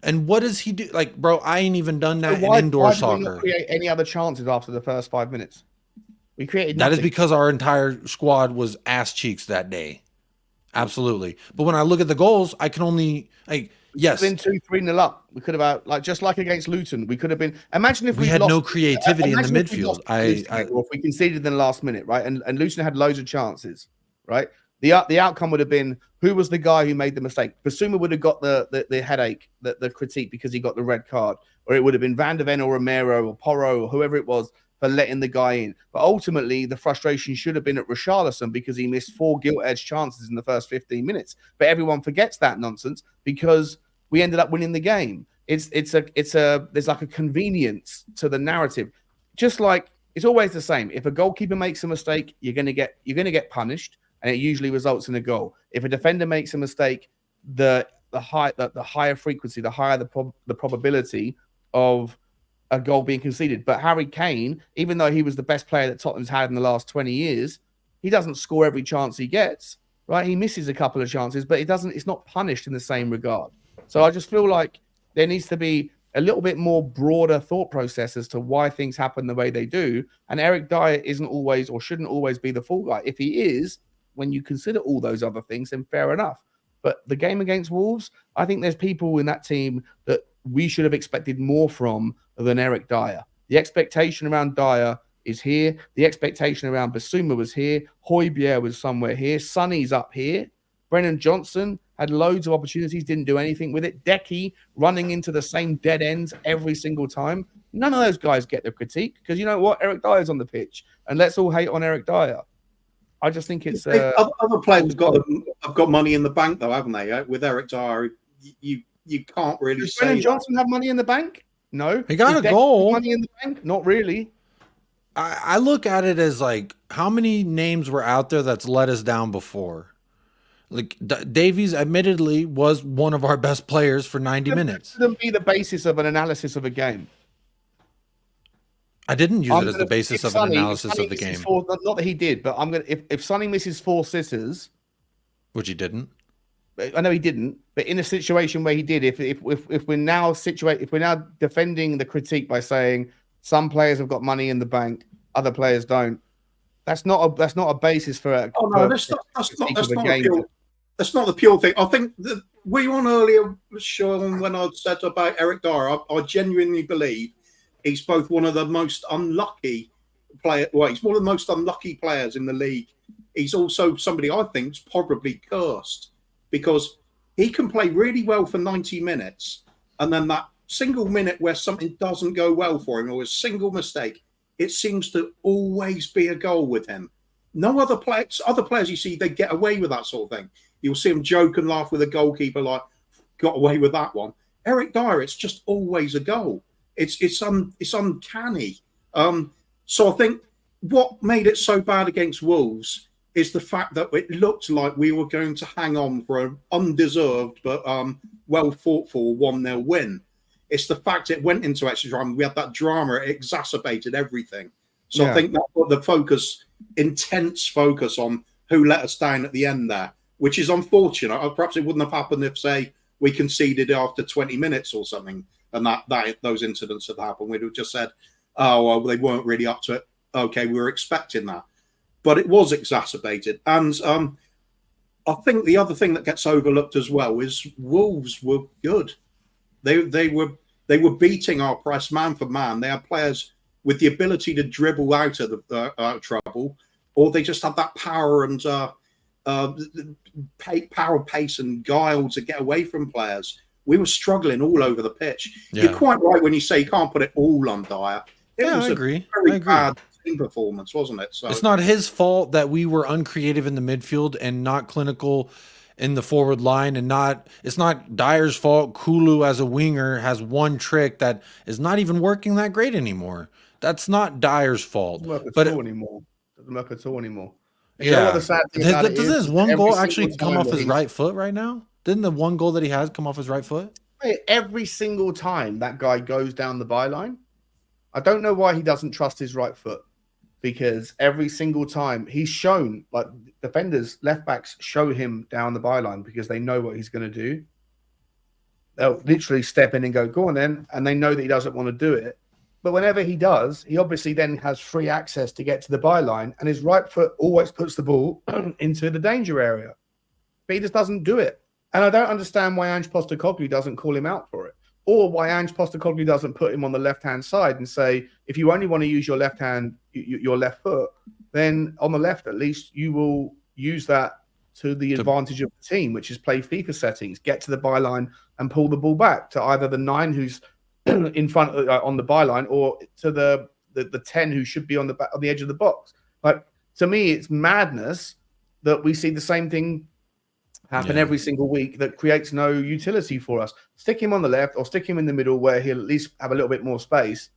And what does he do? Like, bro, I ain't even done that in indoor soccer. Why did we not create any other chances after the first 5 minutes? We created nothing. That is because our entire squad was ass cheeks that day. Absolutely. But when I look at the goals, I can only yes. Been 2-3-0 up. We could have just like against Luton. We could have been. Imagine if we had no creativity in the midfield. Or if we conceded in the last minute, right? And Luton had loads of chances, right? The outcome would have been who was the guy who made the mistake. Bissouma would have got the headache, the critique because he got the red card, or it would have been Van de Ven or Romero or Porro or whoever it was. for letting the guy in. But ultimately, the frustration should have been at Richarlison because he missed 4 gilt-edged chances in the first 15 minutes. But everyone forgets that nonsense because we ended up winning the game. There's like a convenience to the narrative. Just like it's always the same. If a goalkeeper makes a mistake, you're gonna get punished, and it usually results in a goal. If a defender makes a mistake, the higher frequency, the higher the probability of a goal being conceded. But Harry Kane, even though he was the best player that Tottenham's had in the last 20 years, he doesn't score every chance he gets, right? He misses a couple of chances, but it's not punished in the same regard. So I just feel like there needs to be a little bit more broader thought process as to why things happen the way they do. And Eric Dyer isn't always or shouldn't always be the fall guy. If he is, when you consider all those other things, then fair enough. But the game against Wolves, I think there's people in that team that we should have expected more from than Eric Dyer. The expectation around Dyer is here. The expectation around Basuma was here. Højbjerg was somewhere here. Sonny's up here. Brennan Johnson had loads of opportunities, didn't do anything with it. Decky running into the same dead ends every single time. None of those guys get the critique because you know what? Eric Dyer's on the pitch, and let's all hate on Eric Dyer. I just think it's other players have got money in the bank though, haven't they? With Eric Dyer, you can't really Does say. Brennan Johnson have money in the bank? No. He got a goal. Money in the bank? Not really. I look at it as like how many names were out there that's let us down before. Like Davies, admittedly, was one of our best players for 90 minutes. It shouldn't be the basis of an analysis of a game. I didn't use it as the basis of an analysis of the game. Not that he did, but I'm gonna if Sonny misses 4 sitters, which he didn't. I know he didn't, but in a situation where he did, if we're now defending the critique by saying some players have got money in the bank, other players don't, that's not a basis for a. Oh no, that's not the pure thing. I think that were you on earlier, Sean, when I said about Eric Dyer, I genuinely believe he's both one of the most unlucky he's one of the most unlucky players in the league. He's also somebody I think is probably cursed because he can play really well for 90 minutes. And then that single minute where something doesn't go well for him or a single mistake, it seems to always be a goal with him. No other players you see, they get away with that sort of thing. You'll see him joke and laugh with a goalkeeper like, got away with that one. Eric Dyer, it's just always a goal. It's uncanny. So I think what made it so bad against Wolves is the fact that it looked like we were going to hang on for an undeserved but well fought for 1-0 win. It's the fact it went into extra time. We had that drama. It exacerbated everything. So I think that's what the intense focus on who let us down at the end there, which is unfortunate. Perhaps it wouldn't have happened if, say, we conceded after 20 minutes or something, and that those incidents had happened. We'd have just said, oh, well, they weren't really up to it. Okay, we were expecting that. But it was exacerbated. And I think the other thing that gets overlooked as well is Wolves were good. They were beating our press man for man. They had players with the ability to dribble out of the trouble, or they just had that power and power, pace, and guile to get away from players. We were struggling all over the pitch. Yeah. You're quite right when you say you can't put it all on Dyer. I agree. Very bad team performance, wasn't it? So it's not his fault that we were uncreative in the midfield and not clinical in the forward line, and it's not Dyer's fault. Kulu as a winger has one trick that is not even working that great anymore. That's not Dyer's fault. Doesn't work at all anymore. You know what the sad thing about does this one goal actually come off his right foot right now? Didn't the one goal that he has come off his right foot? Every single time that guy goes down the byline, I don't know why he doesn't trust his right foot, because every single time he's shown, like defenders, left backs show him down the byline because they know what he's going to do. They'll literally step in and go on then, and they know that he doesn't want to do it. But whenever he does, he obviously then has free access to get to the byline, and his right foot always puts the ball into the danger area. But he just doesn't do it. And I don't understand why Ange Postecoglou doesn't call him out for it, or why Ange Postecoglou doesn't put him on the left-hand side and say, if you only want to use your left hand, your left foot, then on the left, at least you will use that to the advantage of the team, which is play FIFA settings, get to the byline and pull the ball back to either the 9 who's in front on the byline, or to the the 10 who should be on the edge of the box. Like, to me, it's madness that we see the same thing happen every single week that creates no utility for us. Stick him on the left or stick him in the middle where he'll at least have a little bit more space.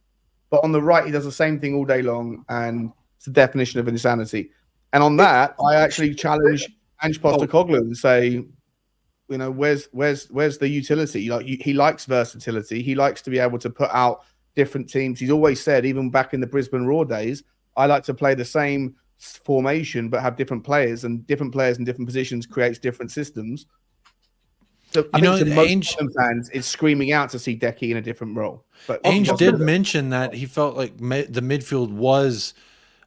But on the right, he does the same thing all day long, and it's the definition of insanity. And on that, I actually challenge Ange Postecoglou and say, you know, where's the utility? Like, he likes versatility. He likes to be able to put out different teams. He's always said, even back in the Brisbane Raw days, I like to play the same formation but have different players, and different players in different positions creates different systems. So I think to most fans, it's screaming out to see Decky in a different role. But Ainge did mention that he felt like the midfield was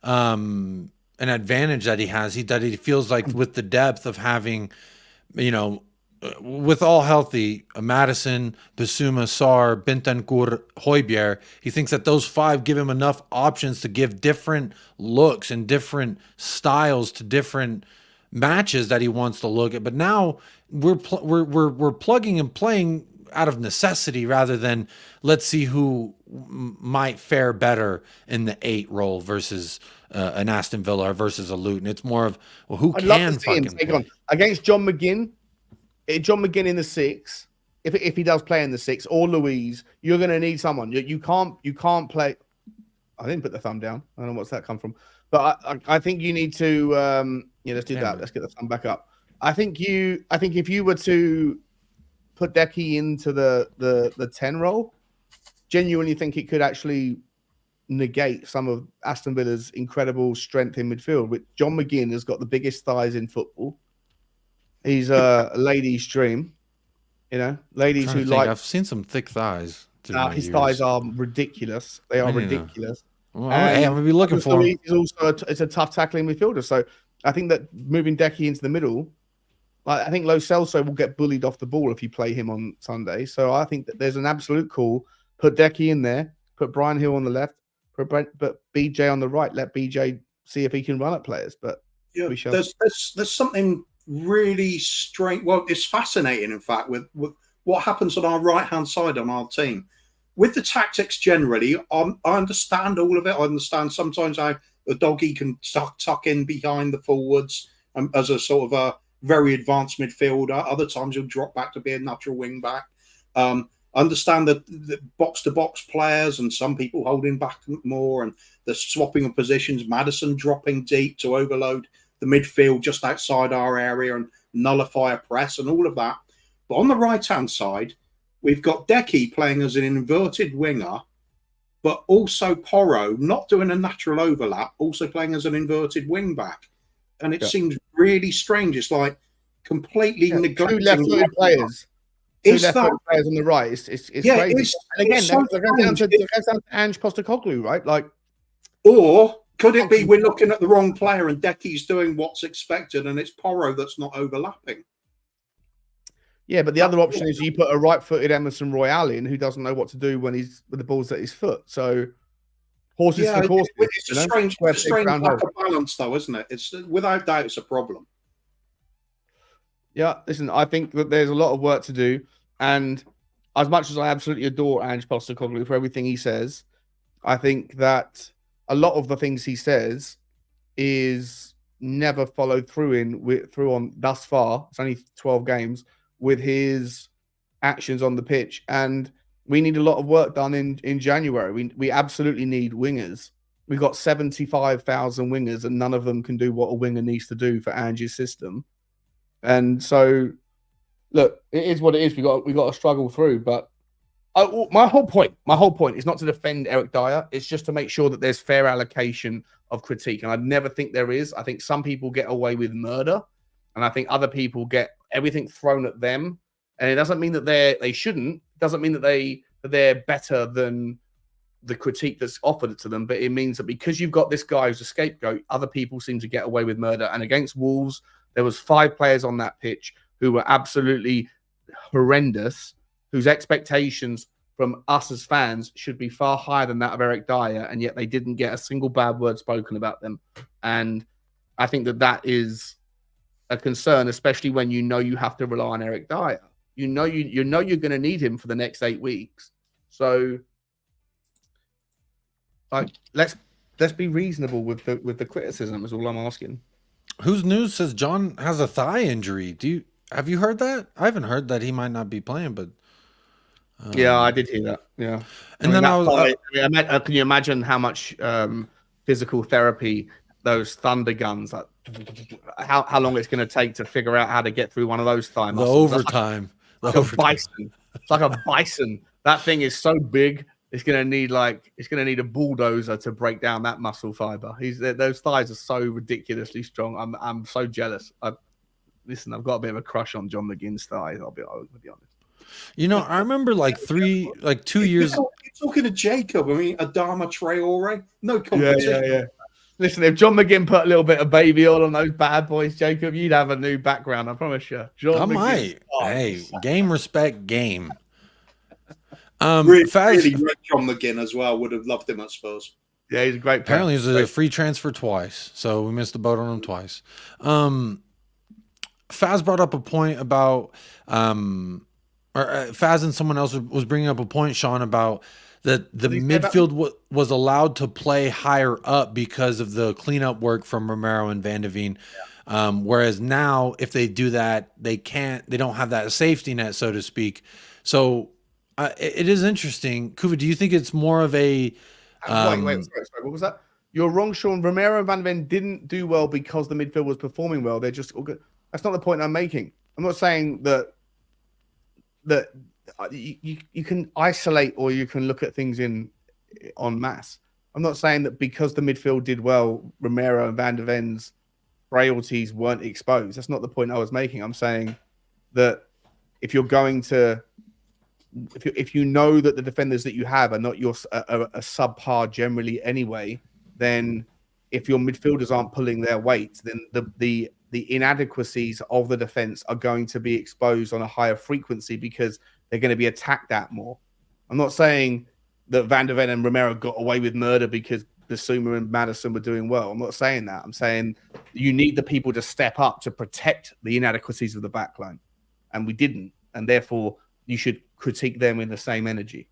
an advantage that he has. That he feels like with the depth of having, you know, with all healthy, Madison, Bissouma, Sarr, Bentancur, Højbjerg, he thinks that those 5 give him enough options to give different looks and different styles to different matches that he wants to look at. But now we're plugging and playing out of necessity rather than let's see who might fare better in the 8 role versus an Aston Villa or versus a Luton. It's more of, well, who can fucking take on against John McGinn. John McGinn in the 6, if he does play in the 6, or Louise, you're going to need someone. You can't play. I didn't put the thumb down. I don't know what's that come from, but I think you need to. Let's do that. Let's get the thumb back up. I think if you were to put Decky into the 10 role, genuinely think it could actually negate some of Aston Villa's incredible strength in midfield. With John McGinn has got the biggest thighs in football. He's a lady's dream, you know. Ladies who like. I've seen some thick thighs. His thighs are ridiculous. They are ridiculous. Well, hey, I'm gonna be looking for him. He's also it's a tough tackling midfielder. So I think that moving Decky into the middle, I think Lo Celso will get bullied off the ball if you play him on Sunday. So I think that there's an absolute call. Put Decky in there. Put Brian Hill on the left. Put BJ on the right. Let BJ see if he can run at players. But yeah, there's something really strange. Well, it's fascinating, in fact, with what happens on our right-hand side on our team. With the tactics generally, I understand all of it. I understand sometimes how a doggy can tuck in behind the forwards as a sort of a very advanced midfielder. Other times he'll drop back to be a natural wing back. Understand that the box-to-box players and some people holding back more and the swapping of positions, Madison dropping deep to overload the midfield just outside our area and nullify a press and all of that. But on the right-hand side, we've got Decky playing as an inverted winger, but also Porro not doing a natural overlap, also playing as an inverted wing back. And it seems really strange. It's like completely neglecting 2 left-footed players. 2 left-footed players on the right. It's crazy. And again, that goes down to Ange Postecoglou, right? Like, or could it be we're looking at the wrong player and Decky's doing what's expected and it's Porro that's not overlapping? Yeah, but the other option is you put a right-footed Emerson Royale in who doesn't know what to do when he's with the ball's at his foot. So horses for courses. It's a strange lack of balance, though, isn't it? It's without doubt it's a problem. Yeah, listen, I think that there's a lot of work to do, and as much as I absolutely adore Ange Postecoglou for everything he says, I think that a lot of the things he says is never followed through on thus far. It's only 12 games with his actions on the pitch, and we need a lot of work done in January. We absolutely need wingers. We've got 75,000 wingers, and none of them can do what a winger needs to do for Ange's system. And so, look, it is what it is. We got to struggle through, but my whole point is not to defend Eric Dyer. It's just to make sure that there's fair allocation of critique. And I never think there is. I think some people get away with murder, and I think other people get everything thrown at them. And it doesn't mean that they shouldn't. It doesn't mean that they're better than the critique that's offered to them. But it means that because you've got this guy who's a scapegoat, other people seem to get away with murder. And against Wolves, there was 5 players on that pitch who were absolutely horrendous, whose expectations from us as fans should be far higher than that of Eric Dyer, and yet they didn't get a single bad word spoken about them. And I think that is a concern, especially when you know you have to rely on Eric Dyer. You know you're going to need him for the next 8 weeks. So Like, let's be reasonable with the criticism. Is all I'm asking. Whose news says John has a thigh injury? Have you heard that? I haven't heard that he might not be playing, but yeah, I did hear that. Yeah, and then I was. Can you imagine how much physical therapy those thunder guns? Like, how long it's going to take to figure out how to get through one of those thigh muscles? The overtime. Like a bison. It's like a bison. That thing is so big. It's gonna need a bulldozer to break down that muscle fiber. Those thighs are so ridiculously strong. I'm so jealous. Listen, I've got a bit of a crush on John McGinn's thighs. I'll be honest. You know, I remember 2 years. You're talking to Jacob. I mean, Adama Traore, no competition. Yeah. Listen, if John McGinn put a little bit of baby oil on those bad boys, Jacob, you'd have a new background. I promise you. John McGinn. Might. Hey, game respect game. Really great John McGinn as well. Would have loved him at Spurs. Yeah, he's a great player. Apparently, he's a free transfer twice, so we missed the boat on him twice. Faz brought up a point about, or Faz and someone else was bringing up a point, Sean, about that the midfield was allowed to play higher up because of the cleanup work from Romero and Van de Ven. Yeah. Whereas now, if they do that, they don't have that safety net, so to speak. So it is interesting. Kuva, do you think it's more of a... Sorry, what was that? You're wrong, Sean. Romero and Van de Ven didn't do well because the midfield was performing well. They're just all good. That's not the point I'm making. I'm not saying that you can isolate or you can look at things en masse. I'm not saying that because the midfield did well, Romero and Van de Ven's frailties weren't exposed. That's not the point I was making. I'm saying that if you're going to, if you know that the defenders that you have are not a subpar generally anyway, then if your midfielders aren't pulling their weight, then the inadequacies of the defense are going to be exposed on a higher frequency because they're going to be attacked at more. I'm not saying that Van de Ven and Romero got away with murder because Bissouma and Maddison were doing well. I'm not saying that. I'm saying you need the people to step up to protect the inadequacies of the backline. And we didn't. And therefore, you should critique them in the same energy.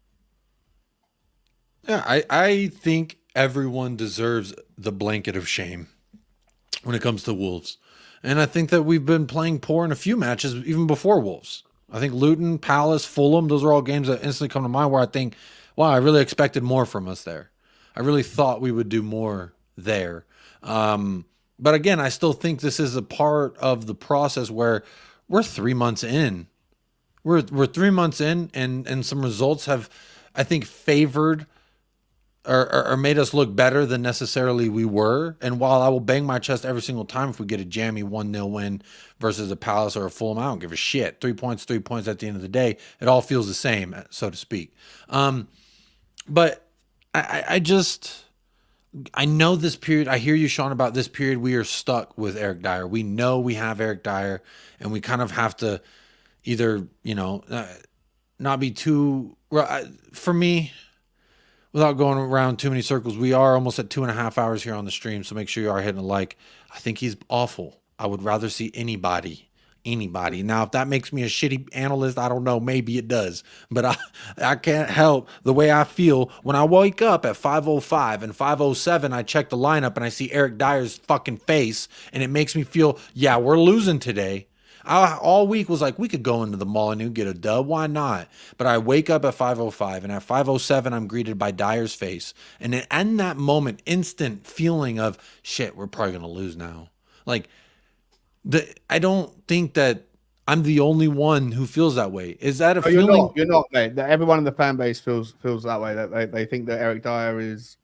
Yeah, I think everyone deserves the blanket of shame when it comes to Wolves. And I think that we've been playing poor in a few matches even before Wolves. I think Luton, Palace, Fulham, those are all games that instantly come to mind where I think, wow, I really expected more from us there. I really thought we would do more there. But again, I still think this is a part of the process where we're 3 months in. We're 3 months in, and some results have, I think, favored or made us look better than necessarily we were. And while I will bang my chest every single time if we get a jammy 1-0 win versus a Palace or a Fulham, I don't give a shit. 3 points at the end of the day. It all feels the same, so to speak. But I know this period. I hear you, Sean, about this period. We are stuck with Eric Dyer. We know we have Eric Dyer, and we kind of have to either, not be too... For me... Without going around too many circles, we are almost at 2.5 hours here on the stream, so make sure you are hitting a like. I think he's awful. I would rather see anybody. Now, if that makes me a shitty analyst, I don't know. Maybe it does. But I can't help the way I feel when I wake up at 5:05 and 5:07, I check the lineup and I see Eric Dyer's fucking face, and it makes me feel, yeah, we're losing today. I all week was like, we could go into the mall and get a dub. Why not? But I wake up at 5:05, and at 5:07, I'm greeted by Dyer's face. And in that moment, instant feeling of, shit, we're probably going to lose now. Like, I don't think that I'm the only one who feels that way. Is that a feeling? You're not, mate. Everyone in the fan base feels that way. That they think that Eric Dyer is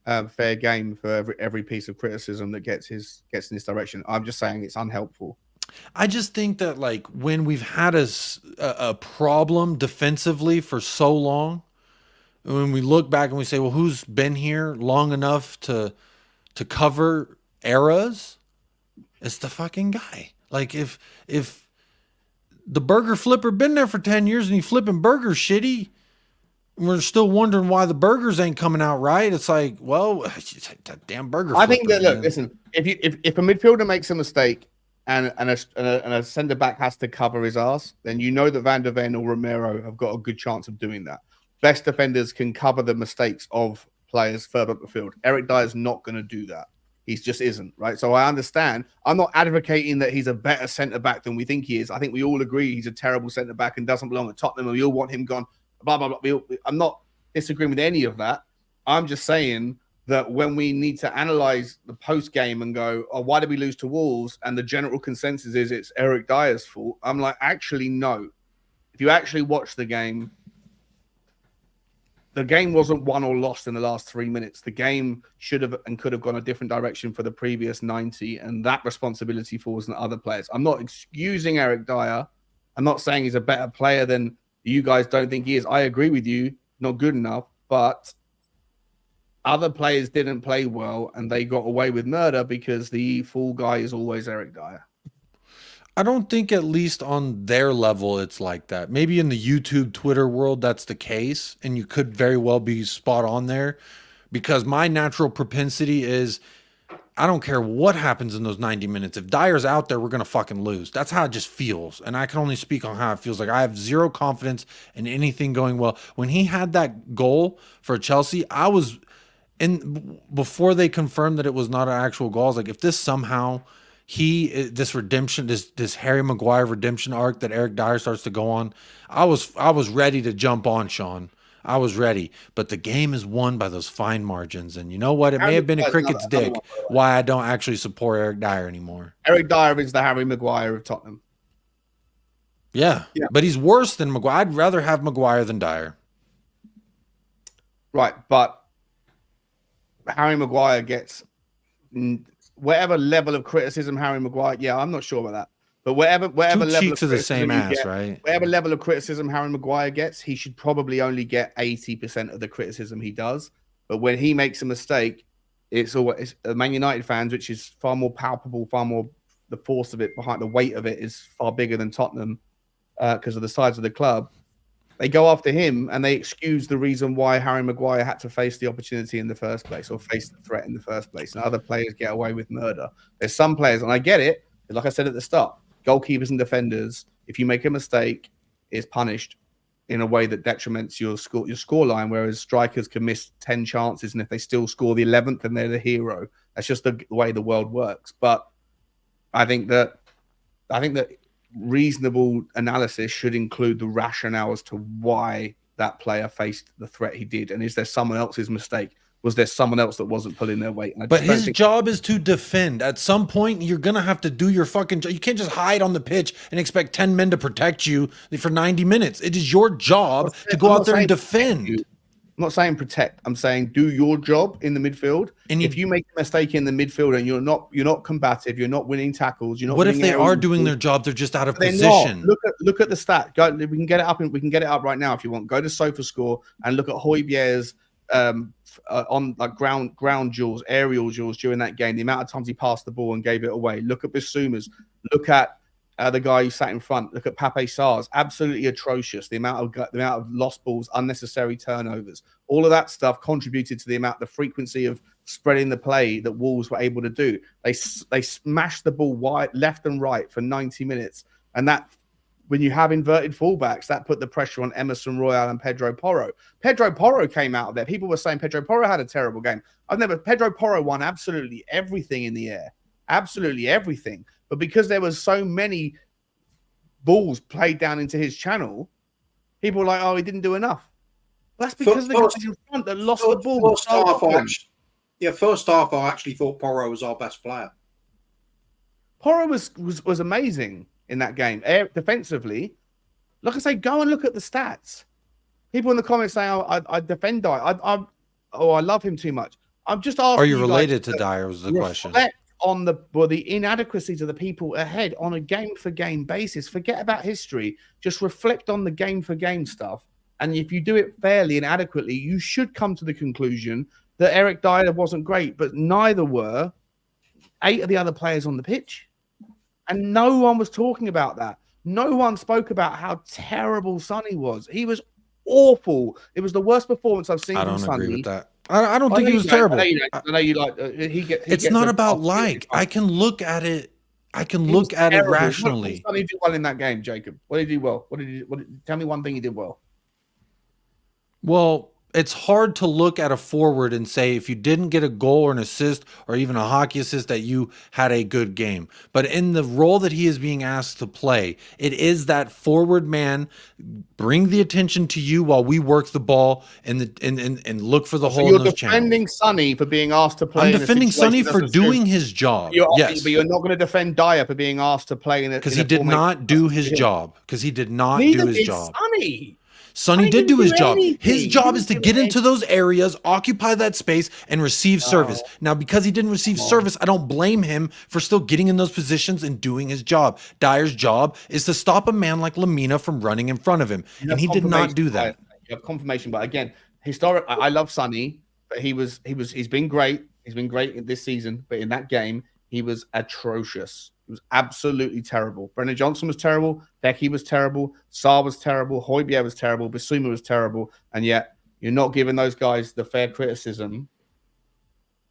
fair game for every piece of criticism that gets in this direction. I'm just saying it's unhelpful. I just think that, like, when we've had a problem defensively for so long, when we look back and we say, well, who's been here long enough to cover eras? It's the fucking guy. Like, if the burger flipper been there for 10 years and he flipping burgers shitty, we're still wondering why the burgers ain't coming out right. It's like, well, that damn burger flipper. I think that, look, listen, if a midfielder makes a mistake, and a centre back has to cover his ass, then you know that Van de Ven or Romero have got a good chance of doing that. Best defenders can cover the mistakes of players further up the field. Eric Dyer's not going to do that. He just isn't, right? So I understand. I'm not advocating that he's a better centre-back than we think he is. I think we all agree he's a terrible centre-back and doesn't belong at Tottenham, and we all want him gone, blah, blah, blah. I'm not disagreeing with any of that. I'm just saying that when we need to analyse the post-game and go, oh, why did we lose to Wolves? And the general consensus is it's Eric Dyer's fault. I'm like, actually, no. If you actually watch the game wasn't won or lost in the last 3 minutes. The game should have and could have gone a different direction for the previous 90, and that responsibility falls on other players. I'm not excusing Eric Dyer. I'm not saying he's a better player than you guys don't think he is. I agree with you, not good enough, but other players didn't play well, and they got away with murder because the fall guy is always Eric Dyer. I don't think, at least on their level, it's like that. Maybe in the YouTube, Twitter world, that's the case, and you could very well be spot on there, because my natural propensity is I don't care what happens in those 90 minutes. If Dyer's out there, we're going to fucking lose. That's how it just feels, and I can only speak on how it feels. Like, I have zero confidence in anything going well. When he had that goal for Chelsea, I was in before they confirmed that it was not an actual goal. I was like, if this somehow this redemption, this Harry Maguire redemption arc that Eric Dyer starts to go on, I was ready to jump on, Sean. I was ready, but the game is won by those fine margins. And you know what? It may have been a cricket's dick why I don't actually support Eric Dyer anymore. Eric Dyer is the Harry Maguire of Tottenham. Yeah, but he's worse than Maguire. I'd rather have Maguire than Dyer. Right, but Harry Maguire gets whatever level of criticism Harry Maguire, I'm not sure about that. But whatever level cheeks of the same ass, right? Whatever level of criticism Harry Maguire gets, he should probably only get 80% of the criticism he does. But when he makes a mistake, it's always Man United fans, which is far more palpable, far more the force of it behind the weight of it is far bigger than Tottenham because of the size of the club. They go after him and they excuse the reason why Harry Maguire had to face the opportunity in the first place or face the threat in the first place. And other players get away with murder. There's some players, and I get it, like I said at the start, goalkeepers and defenders, if you make a mistake, is punished in a way that detriments your score line, whereas strikers can miss 10 chances, and if they still score the 11th, then they're the hero. That's just the way the world works. But I think that reasonable analysis should include the rationale as to why that player faced the threat he did. And is there someone else's mistake? Was there someone else that wasn't pulling their weight? But his job is to defend. At some point, you're going to have to do your fucking job. You can't just hide on the pitch and expect 10 men to protect you for 90 minutes. It is your job to go out there and defend. I'm not saying protect. I'm saying do your job in the midfield. And if you make a mistake in the midfield and you're not combative, you're not winning tackles, you're not. What if they are doing their job? They're just out of position. Look at the stat. Go. We can get it up, and we can get it up right now if you want. Go to SofaScore and look at Højbjerg's on like ground duels, aerial duels during that game. The amount of times he passed the ball and gave it away. Look at Bissouma's. Look at the guy who sat in front. Look at Pape Sarr's. Absolutely atrocious. The amount of lost balls, unnecessary turnovers, all of that stuff contributed to the frequency of spreading the play that Wolves were able to do. They smashed the ball wide, left and right for 90 minutes, and that when you have inverted fullbacks, that put the pressure on Emerson Royal and Pedro Porro. Pedro Porro came out of there. People were saying Pedro Porro had a terrible game. Pedro Porro won absolutely everything in the air, absolutely everything. But because there was so many balls played down into his channel, people were like, "Oh, he didn't do enough." Well, that's because the guys in front that lost the ball. First half, I actually thought Porro was our best player. Porro was amazing in that game. Defensively, like I say, go and look at the stats. People in the comments saying, "Oh, I defend Dyer. I love him too much." I'm just asking. Are you related to Dyer? Was the question. On the inadequacies of the people ahead on a game-for-game basis. Forget about history. Just reflect on the game-for-game stuff. And if you do it fairly and adequately, you should come to the conclusion that Eric Dyer wasn't great, but neither were 8 of the other players on the pitch. And no one was talking about that. No one spoke about how terrible Sonny was. He was awful. It was the worst performance I've seen from Sonny. I don't agree with that. I don't think he was terrible. I know you like. It's not about like. I can look at it. I can look at it rationally. What did he do well in that game, Jacob? What did he do well? Tell me one thing he did well. Well, it's hard to look at a forward and say if you didn't get a goal or an assist or even a hockey assist that you had a good game. But in the role that he is being asked to play, it is that forward man, bring the attention to you while we work the ball and look for the hole in those channels. You're defending Sonny for being asked to play. I'm defending Sonny for doing his job. Yes, but you're not going to defend Dyer for being asked to play in it because he did not do his job. Because he did not do his job. Sonny did do his job. His job is to get into those areas, occupy that space, and receive service. Now, because he didn't receive service, I don't blame him for still getting in those positions and doing his job. Dyer's job is to stop a man like Lamina from running in front of him, and he did not do that. You have confirmation, but again, I love Sonny, but he's been great. He's been great this season, but in that game, he was atrocious. It was absolutely terrible. Brennan Johnson was terrible. Becky was terrible. Saar was terrible. Højbjerg was terrible. Bissouma was terrible. And yet you're not giving those guys the fair criticism.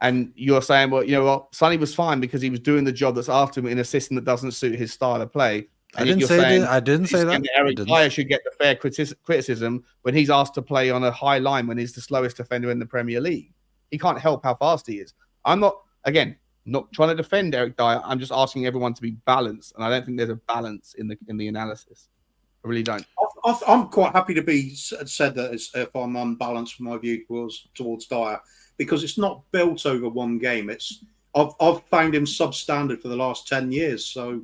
And you're saying, well, you know what? Sonny was fine because he was doing the job that's after him in a system that doesn't suit his style of play. And I didn't say that. Eric Dyer should get the fair criticism when he's asked to play on a high line when he's the slowest defender in the Premier League. He can't help how fast he is. I'm not trying to defend Eric Dyer. I'm just asking everyone to be balanced, and I don't think there's a balance in the analysis. I really don't. I'm quite happy to be said that if I'm unbalanced from my view towards Dyer, because it's not built over one game. I've found him substandard for the last 10 years. So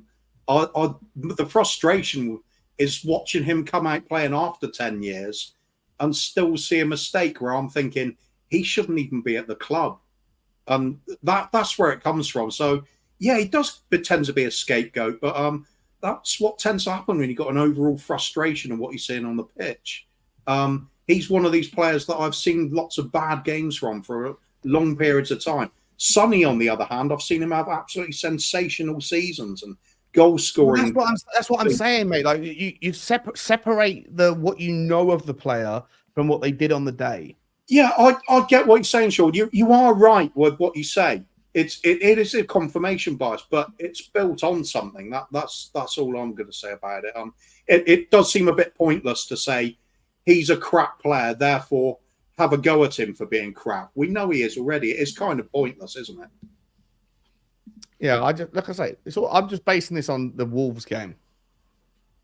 the frustration is watching him come out playing after 10 years and still see a mistake where I'm thinking he shouldn't even be at the club. That's where it comes from. So yeah, he does tend to be a scapegoat, but that's what tends to happen when you've got an overall frustration of what you're seeing on the pitch. He's one of these players that I've seen lots of bad games from for long periods of time. Sonny, on the other hand, I've seen him have absolutely sensational seasons and goal scoring. That's what I'm saying, mate. Like you separate what you know of the player from what they did on the day. Yeah, I get what you're saying, Sean. You are right with what you say. It is a confirmation bias, but it's built on something. That's all I'm going to say about it. It does seem a bit pointless to say he's a crap player, therefore have a go at him for being crap. We know he is already. It's kind of pointless, isn't it? Yeah, like I say, I'm just basing this on the Wolves game.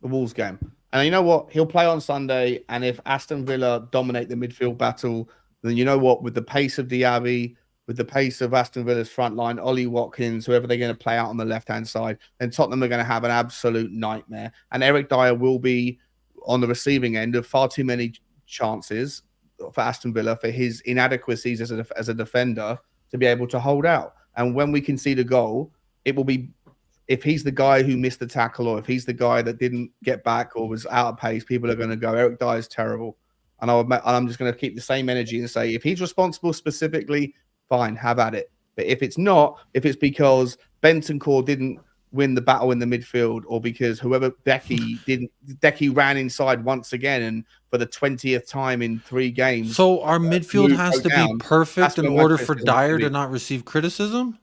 The Wolves game. And you know what? He'll play on Sunday. And if Aston Villa dominate the midfield battle, then you know what? With the pace of Diaby, with the pace of Aston Villa's front line, Ollie Watkins, whoever they're going to play out on the left-hand side, then Tottenham are going to have an absolute nightmare. And Eric Dyer will be on the receiving end of far too many chances for Aston Villa for his inadequacies as a defender to be able to hold out. And when we concede a goal, it will be if he's the guy who missed the tackle or if he's the guy that didn't get back or was out of pace, people are going to go, Eric Dyer is terrible. And I'm just going to keep the same energy and say, if he's responsible specifically, fine, have at it. But if it's not, if it's because Bentancur didn't win the battle in the midfield or because Decky ran inside once again and for the 20th time in 3 games. So our midfield has to be perfect in order for Dyer to not receive criticism?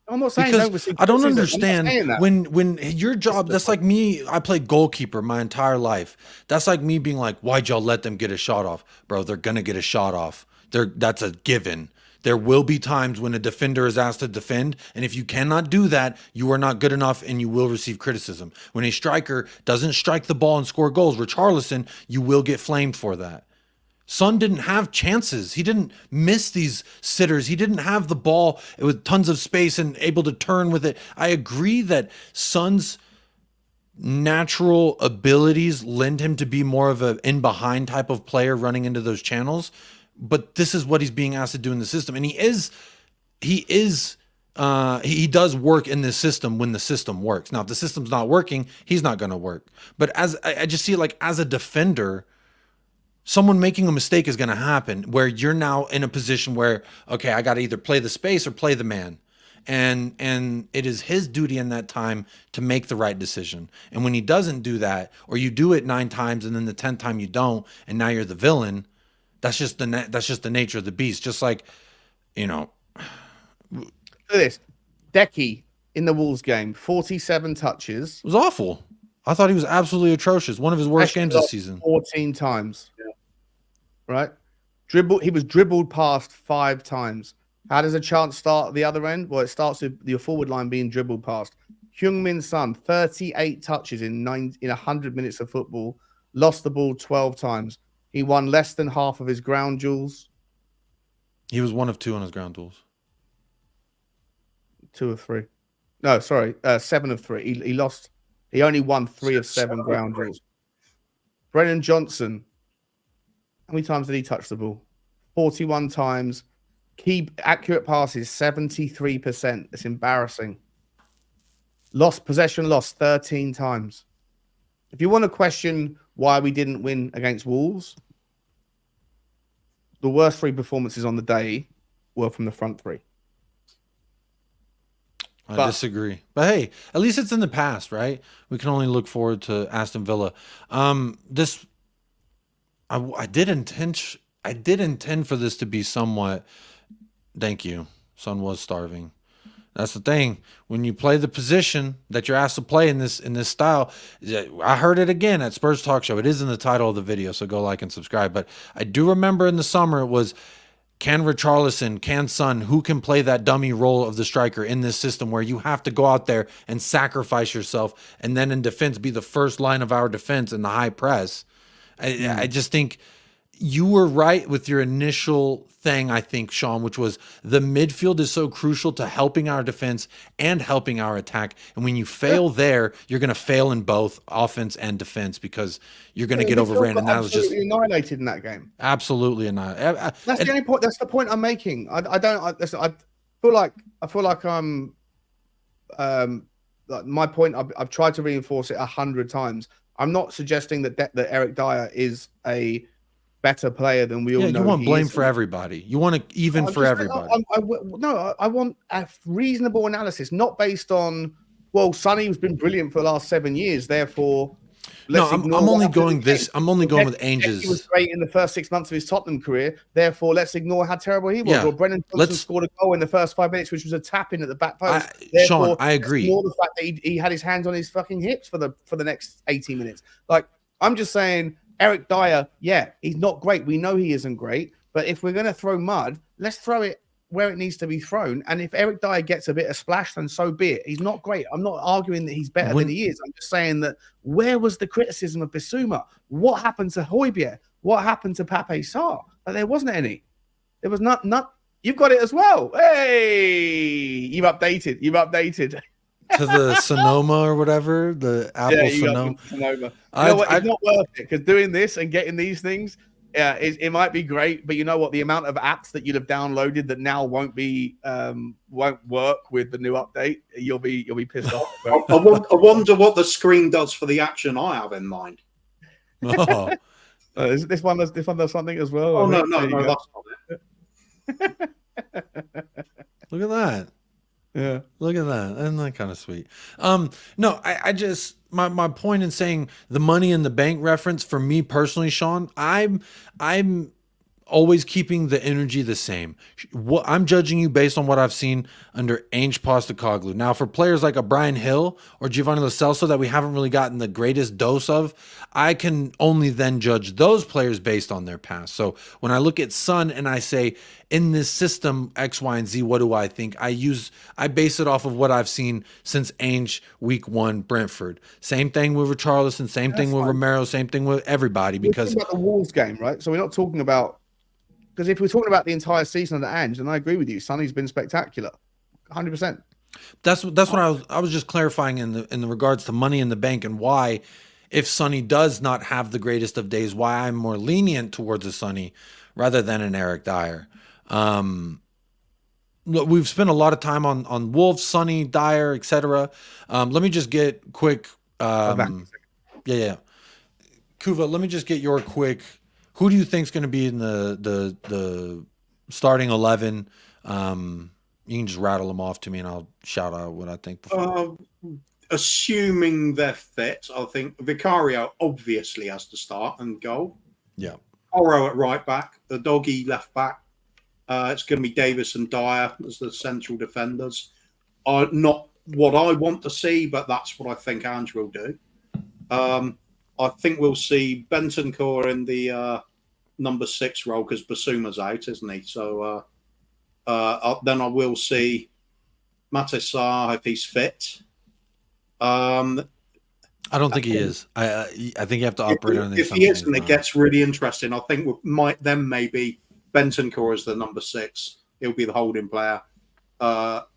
I'm not saying because I don't understand when your job. That's like me. I played goalkeeper my entire life. That's like me being like, "Why'd y'all let them get a shot off, bro? They're gonna get a shot off. That's a given. There will be times when a defender is asked to defend, and if you cannot do that, you are not good enough, and you will receive criticism. When a striker doesn't strike the ball and score goals, Richarlison, you will get flamed for that." Son didn't have chances. He didn't miss these sitters. He didn't have the ball with tons of space and able to turn with it. I agree that Son's natural abilities lend him to be more of an in-behind type of player running into those channels. But this is what he's being asked to do in the system. And he does work in this system when the system works. Now, if the system's not working, he's not going to work. But as I just see it like as a defender, someone making a mistake is going to happen where you're now in a position where, okay, I got to either play the space or play the man. And it is his duty in that time to make the right decision. And when he doesn't do that, or you do it 9 times and then the 10th time you don't, and now you're the villain, that's just the nature of the beast. Just like, Look at this. Decky in the Wolves game, 47 touches. It was awful. I thought he was absolutely atrocious. One of his worst games this season. 14 times. Yeah. Right? He was dribbled past 5 times. How does a chance start at the other end? Well, it starts with your forward line being dribbled past. Heung-min Son, 38 touches in 100 minutes of football, lost the ball 12 times. He won less than half of his ground duels. He was 1 of 2 on his ground duels. 2 of 3. No, sorry, 7 of 3. He lost. He only won 3 of 7 ground duels. Brennan Johnson, how many times did he touch the ball? 41 times. Key accurate passes, 73%. It's embarrassing. Possession lost 13 times. If you want to question why we didn't win against Wolves, the worst 3 performances on the day were from the front 3. I disagree. But hey, at least it's in the past, right? We can only look forward to Aston Villa. I did intend for this to be somewhat. Thank you. Son was starving. That's the thing. When you play the position that you're asked to play in this style, I heard it again at Spurs Talk Show. It is in the title of the video, so go like and subscribe. But I do remember in the summer it was, can Richarlison, can Son, who can play that dummy role of the striker in this system where you have to go out there and sacrifice yourself and then in defense be the first line of our defense in the high press? I just think you were right with your initial thing, I think, Sean, which was the midfield is so crucial to helping our defense and helping our attack. And when you fail there, you're going to fail in both offense and defense because you're going to get overran. And that was just annihilated in that game. Absolutely annihilated. That's the only point. That's the point I'm making. I feel like I'm like my point. I've tried to reinforce it 100 times. I'm not suggesting that Eric Dyer is a better player than we all know. You want blame for everybody. You want to even for everybody. I want a reasonable analysis, not based on, well, Sonny's been brilliant for the last 7 years, therefore. I'm only going with Ange's. He was great in the first 6 months of his Tottenham career. Therefore, let's ignore how terrible he was. Yeah. Or Brennan Johnson scored a goal in the first 5 minutes, which was a tap in at the back post. Sean, I agree. Ignore the fact that he had his hands on his fucking hips for the next 18 minutes. Like, I'm just saying, Eric Dyer, yeah, he's not great. We know he isn't great. But if we're going to throw mud, let's throw it where it needs to be thrown. And if Eric Dyer gets a bit of splash, then so be it. He's not great. I'm not arguing that he's better than he is. I'm just saying that where was the criticism of Bissouma? What happened to Højbjerg? What happened to Pape Sarr? There wasn't any. There was not. You've got it as well. Hey, you've updated. To the Sonoma or whatever, the Apple Sonoma. You know what? It's not worth it because doing this and getting these things, it might be great, but you know what? The amount of apps that you'd have downloaded that now won't work with the new update, you'll be pissed off. I wonder what the screen does for the action I have in mind. Oh, this one does something as well. Oh no, that's not it. Look at that. Yeah, look at that. Isn't that kind of sweet? No, I just my point in saying the money in the bank reference for me personally, Sean, I'm always keeping the energy the same. I'm judging you based on what I've seen under Ange Postecoglou. Now, for players like a Brian Hill or Giovanni Lo Celso that we haven't really gotten the greatest dose of, I can only then judge those players based on their past. So when I look at Son and I say, in this system, X, Y, and Z, what do I think? I base it off of what I've seen since Ange week 1 Brentford. Same thing with Richarlison, same thing with Romero, same thing with everybody. Because we're talking about the Wolves game, right? So we're not talking about, because if we're talking about the entire season under Ange, then I agree with you. Sonny's been spectacular, 100%. That's what I was just clarifying in the regards to money in the bank and why, if Sonny does not have the greatest of days, why I'm more lenient towards a Sonny rather than an Eric Dyer. We've spent a lot of time on Wolves, Sonny, Dyer, etc. Let me just get quick. Kuva, let me just get your quick. Who do you think is going to be in the starting 11? You can just rattle them off to me, and I'll shout out what I think before. Assuming they're fit, I think Vicario obviously has to start and goal. Yeah. Oro at right back, the doggy left back. It's going to be Davis and Dyer as the central defenders. Not what I want to see, but that's what I think Ange will do. I think we'll see Bentancur in the number 6 role because Basuma's out, isn't he? So then I will see Matissar if he's fit. I don't think he is. I think you have to operate on the if he isn't, it gets really interesting. I think we might then maybe Bentancur is the number 6. He'll be the holding player. Højbjerg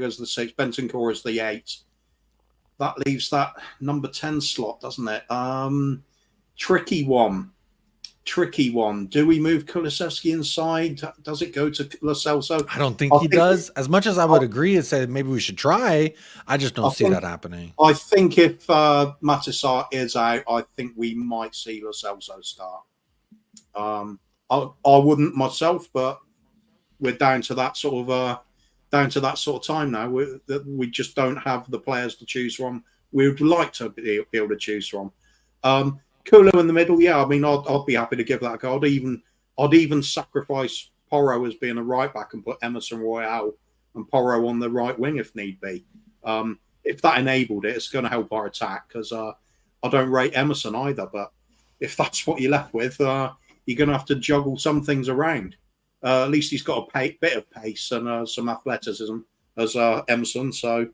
is the 6. Bentancur is the 8. That leaves that number 10 slot, doesn't it? Tricky one. Do we move Kulusevski inside? Does it go to Lo Celso? I don't think he does. As much as I would agree and say maybe we should try, I just don't see that happening. I think if Matissar is out, I think we might see Lo Celso start. I wouldn't myself, but we're down to that sort of time now. We just don't have the players to choose from. We would like to be able to choose from. Kulu in the middle, yeah. I mean, I'd be happy to give that a go. I'd even sacrifice Porro as being a right back and put Emerson Royale and Porro on the right wing if need be. If that enabled it, it's going to help our attack because I don't rate Emerson either. But if that's what you're left with, you're going to have to juggle some things around. At least he's got a bit of pace and some athleticism as Emerson. So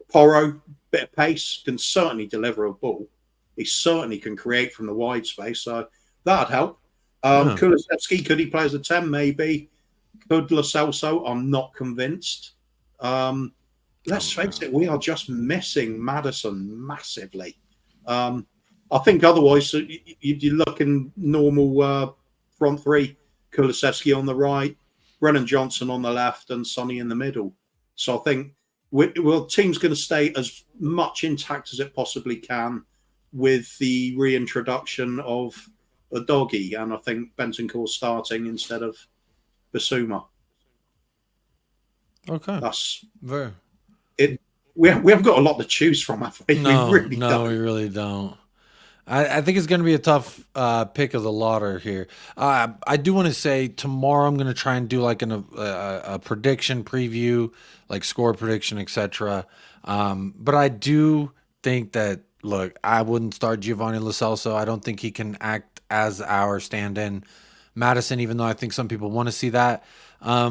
Porro, bit of pace, can certainly deliver a ball. He certainly can create from the wide space, so that'd help. Kulusevski, could he play as a 10? Maybe. Could Lo Celso? I'm not convinced. Let's face it, we are just missing Maddison massively. I think otherwise, you're looking normal front three. Kulusevski on the right, Brennan Johnson on the left, and Sonny in the middle. So I think team's going to stay as much intact as it possibly can with the reintroduction of a doggy, and I think Bentancur starting instead of Bissouma. Okay, that's very. We haven't got a lot to choose from, have we? No, we really don't. I think it's going to be a tough pick of the lotter here. I do want to say tomorrow I'm going to try and do like a prediction preview, like score prediction, etc. But I do think that. Look, I wouldn't start Giovanni Lo Celso. I don't think he can act as our stand-in Maddison, even though I think some people want to see that. I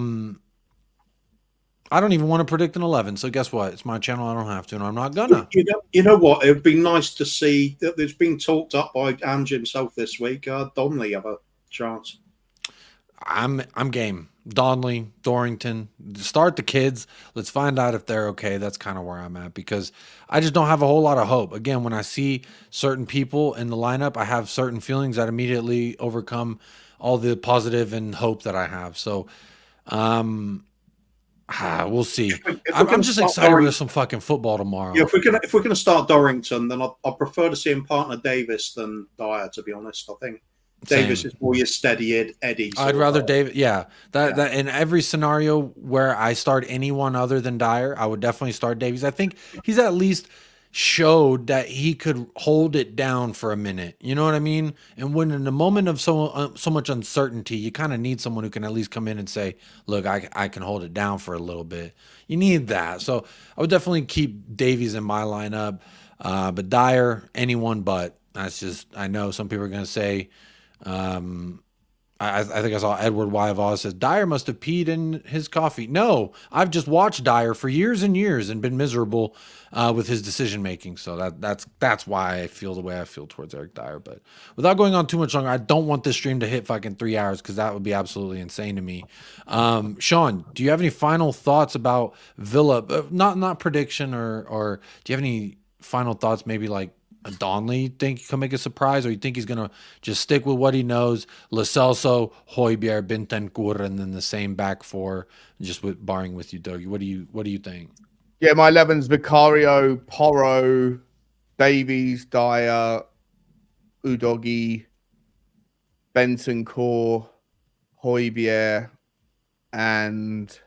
don't even want to predict an 11. So guess what? It's my channel. I don't have to, and I'm not gonna. You know what? It would be nice to see that there's been talked up by Ange himself this week. Donnelly have a chance. I'm game. Donnelly, Dorrington, start the kids. Let's find out if they're okay. That's kind of where I'm at because I just don't have a whole lot of hope. Again, when I see certain people in the lineup, I have certain feelings that immediately overcome all the positive and hope that I have. So, we'll see. I'm just excited with some fucking football tomorrow. Yeah, if we're gonna start Dorrington, then I prefer to see him partner Davis than Dyer. To be honest, I think. Davis is more your steady Eddie. I'd rather Davis. Yeah, that in every scenario where I start anyone other than Dyer, I would definitely start Davies. I think he's at least showed that he could hold it down for a minute. You know what I mean? And when in the moment of so much uncertainty, you kind of need someone who can at least come in and say, "Look, I can hold it down for a little bit." You need that. So I would definitely keep Davies in my lineup, but Dyer, anyone but. That's just I know some people are going to say. I think I saw Edward Y. Voss says Dyer must have peed in his coffee. No, I've just watched Dyer for years and years and been miserable with his decision making. So that's why I feel the way I feel towards Eric Dyer. But without going on too much longer, I don't want this stream to hit fucking 3 hours because that would be absolutely insane to me. Sean, do you have any final thoughts about Villa? Not prediction or do you have any final thoughts? Maybe like. Donnelly think he can make a surprise, or you think he's gonna just stick with what he knows? Lo Celso, Højbjerg, Bentancur, and then the same back four, just barring with you, Dougie. What do you think? Yeah, my 11's Vicario, Porro, Davies, Dyer, Udogie, Bentancur, Højbjerg, and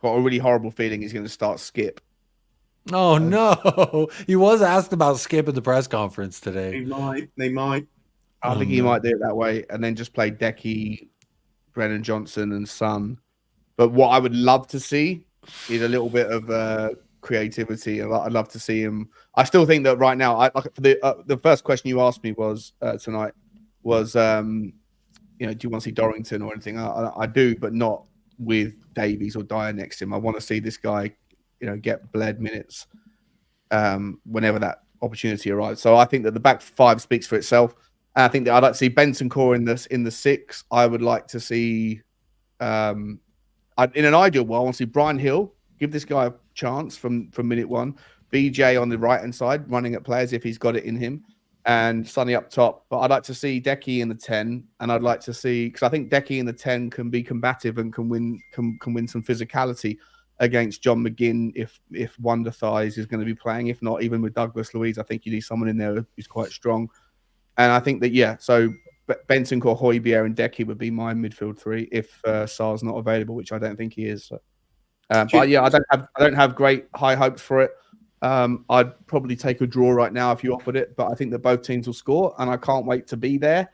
got a really horrible feeling he's going to start Skip. Oh, no. He was asked about Skip at the press conference today. They might. I think he might do it that way and then just play Decky, Brennan Johnson, and Son. But what I would love to see is a little bit of creativity. I'd love to see him. I still think that right now, the first question you asked me was tonight was, do you want to see Dorrington or anything? I do, but not with Davies or Dyer next to him. I want to see this guy, get bled minutes whenever that opportunity arrives. So I think that the back five speaks for itself. And I think that I'd like to see Benson Core in the 6. I would like to see, in an ideal world, I want to see Brian Hill. Give this guy a chance from minute 1. BJ on the right-hand side, running at players if he's got it in him, and Sonny up top. But I'd like to see Decky in the 10, and I'd like to see, because I think Decky in the 10 can be combative and can win some physicality against John McGinn if Wonder Thighs is going to be playing. If not, even with Douglas Luiz, I think you need someone in there who's quite strong. And I think that, so Benson, Højbjerg, and Decky would be my midfield 3 if Sarr's not available, which I don't think he is. So. But yeah, I don't have great high hopes for it. I'd probably take a draw right now if you offered it, but I think that both teams will score, and I can't wait to be there.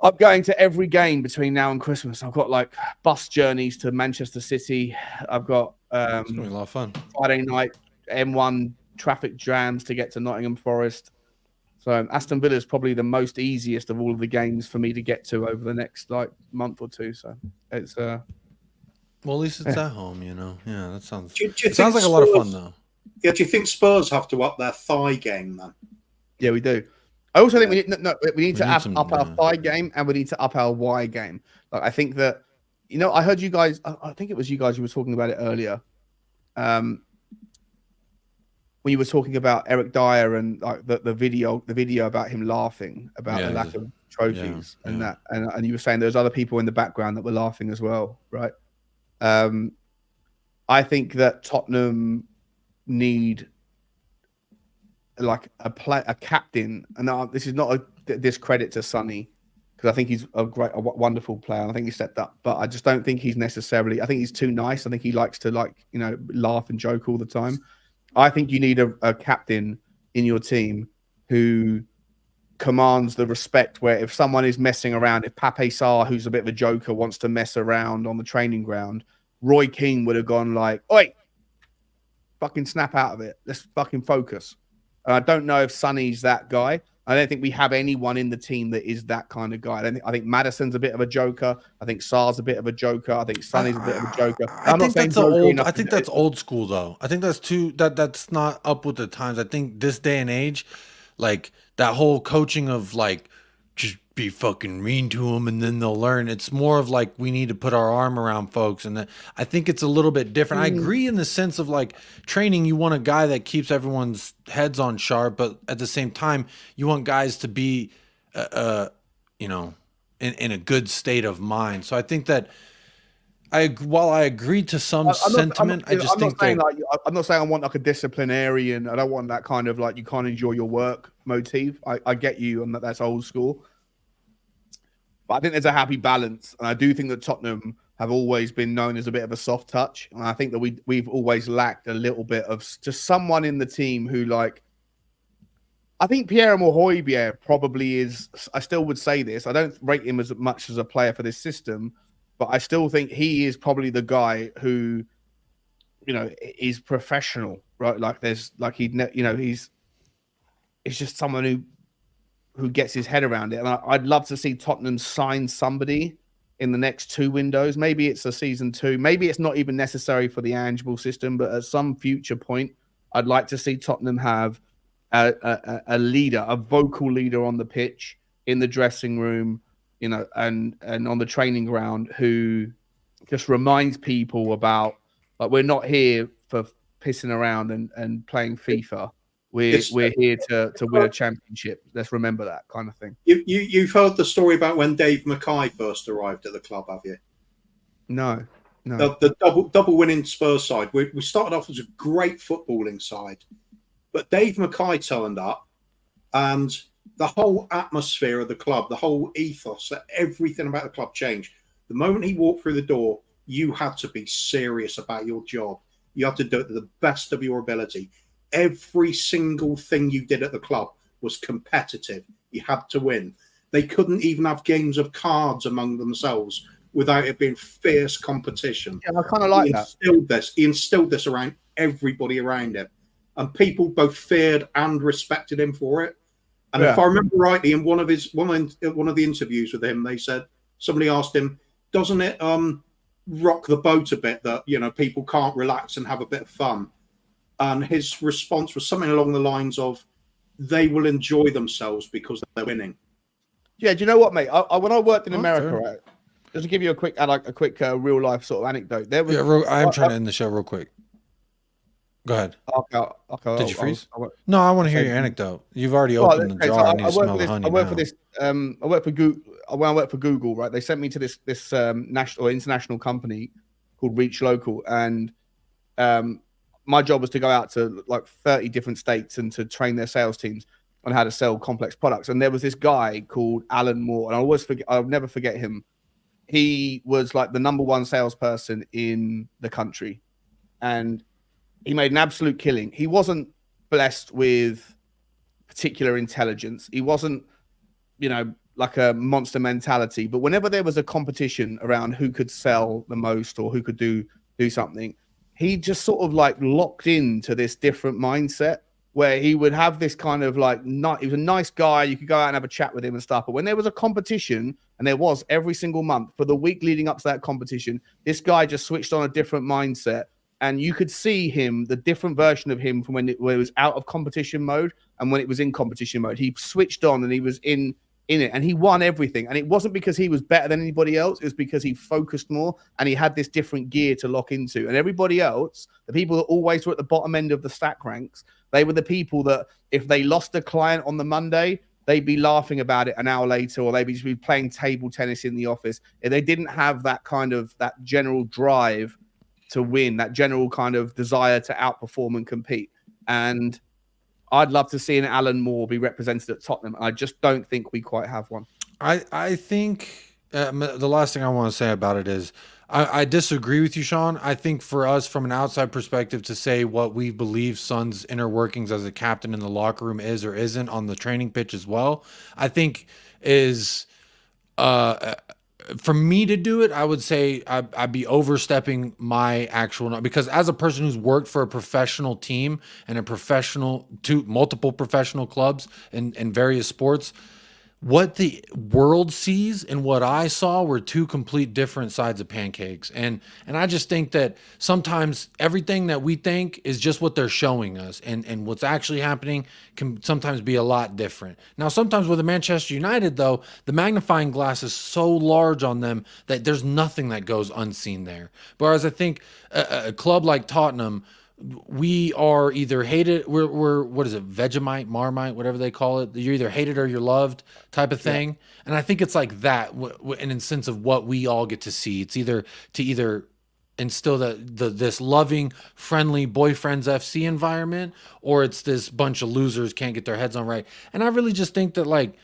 I'm going to every game between now and Christmas. I've got like bus journeys to Manchester City. I've got it's gonna be a lot of fun. Friday night M1 traffic jams to get to Nottingham Forest. So Aston Villa is probably the most easiest of all of the games for me to get to over the next month or two. So it's well, at least it's at home, Yeah, that sounds. It sounds like a lot of fun though. Yeah, do you think Spurs have to up their thigh game then? Yeah, we do. I also think we need to up our thigh game, and we need to up our Y game. Like I think that, I heard you guys. I think it was you guys who were talking about it earlier. When you were talking about Eric Dyer and like the video about him laughing about the lack of trophies and that, and you were saying there's other people in the background that were laughing as well, right? I think that Tottenham need like a captain, and this is not a discredit to Sonny, because I think he's a wonderful player, and I think he's stepped up, but I just don't think he's necessarily. I think he's too nice. I think he likes to laugh and joke all the time. I think you need a captain in your team who commands the respect, where if someone is messing around, if Pape Sarr, who's a bit of a joker, wants to mess around on the training ground, Roy Keane would have gone like, "Oi, fucking snap out of it. Let's fucking focus." And I don't know if Sonny's that guy. I don't think we have anyone in the team that is that kind of guy. I think Maddison's a bit of a joker. I think Sarr's a bit of a joker. I think Sonny's a bit of a joker. I think that's old school though. I think that's not up with the times. I think this day and age, like that whole coaching of like just be fucking mean to them and then they'll learn. It's more of like we need to put our arm around folks, and I think it's a little bit different. I agree in the sense of like training, you want a guy that keeps everyone's heads on sharp, but at the same time you want guys to be in a good state of mind. So I think that while I agree to some sentiment, I'm not saying I want like a disciplinarian. I don't want that kind of like you can't enjoy your work motif. I get you, and that's old school. But I think there's a happy balance, and I do think that Tottenham have always been known as a bit of a soft touch, and I think that we've always lacked a little bit of just someone in the team who like. I think Pierre-Emile Højbjerg probably is. I still would say this. I don't rate him as much as a player for this system, but I still think he is probably the guy who, is professional, right? Like there's like he's just someone who gets his head around it. And I'd love to see Tottenham sign somebody in the next 2 windows. Maybe it's a season 2. Maybe it's not even necessary for the ANGE system, but at some future point, I'd like to see Tottenham have a leader, a vocal leader on the pitch, in the dressing room, and on the training ground, who just reminds people about, like, we're not here for pissing around and playing FIFA. We're here to win a championship. Let's remember that kind of thing. You've heard the story about when Dave Mackay first arrived at the club, have you? No. The double winning Spurs side. We started off as a great footballing side, but Dave Mackay turned up, and the whole atmosphere of the club, the whole ethos, everything about the club changed. The moment he walked through the door, you had to be serious about your job. You had to do it to the best of your ability. Every single thing you did at the club was competitive. You had to win. They couldn't even have games of cards among themselves without it being fierce competition. Yeah, I kind of like that. He instilled this around everybody around him, and people both feared and respected him for it. And if I remember rightly, in one of the interviews with him, they said somebody asked him, "Doesn't it rock the boat a bit that people can't relax and have a bit of fun?" And his response was something along the lines of, "They will enjoy themselves because they're winning." Yeah, do you know what, mate? When I worked in America, right? Just to give you a quick real life sort of anecdote. There was. I'm trying to end the show real quick. Go ahead. Okay. Did you freeze? No, I want to hear your anecdote. You've already opened the jar. I need to smell the honey. I work for this. I work for Google. When I worked for Google, right? They sent me to this national or international company called Reach Local, and my job was to go out to like 30 different states and to train their sales teams on how to sell complex products. And there was this guy called Alan Moore, and I'll never forget him. He was like the #1 salesperson in the country, and he made an absolute killing. He wasn't blessed with particular intelligence. He wasn't, like a monster mentality. But whenever there was a competition around who could sell the most or who could do something, he just sort of like locked into this different mindset where he would have this kind of like, he was a nice guy. You could go out and have a chat with him and stuff. But when there was a competition, and there was every single month for the week leading up to that competition, this guy just switched on a different mindset. And you could see him, the different version of him from when it was out of competition mode and when it was in competition mode. He switched on and he was in it, and he won everything. And it wasn't because he was better than anybody else. It was because he focused more and he had this different gear to lock into. And everybody else, the people that always were at the bottom end of the stack ranks, they were the people that if they lost a client on the Monday, they'd be laughing about it an hour later, or they'd just be playing table tennis in the office. If they didn't have that kind of that general drive to win, that general kind of desire to outperform and compete. And I'd love to see an Alan Moore be represented at Tottenham. I just don't think we quite have one. I think the last thing I want to say about it is I disagree with you, Sean. I think for us, from an outside perspective, to say what we believe Son's inner workings as a captain in the locker room is or isn't on the training pitch as well, I think is for me to do it, I would say I'd be overstepping my actual, because as a person who's worked for a professional team and multiple professional clubs in various sports, what the world sees and what I saw were two complete different sides of pancakes. And I just think that sometimes everything that we think is just what they're showing us, and what's actually happening can sometimes be a lot different. Now, sometimes with the Manchester United, though, the magnifying glass is so large on them that there's nothing that goes unseen there. Whereas I think a club like Tottenham, we are either hated, we're what is it, Vegemite, Marmite, whatever they call it. You're either hated or you're loved type of thing. Yeah. And I think it's like that in a sense of what we all get to see. It's either to instill this loving, friendly boyfriends FC environment, or it's this bunch of losers can't get their heads on right. And I really just think that like,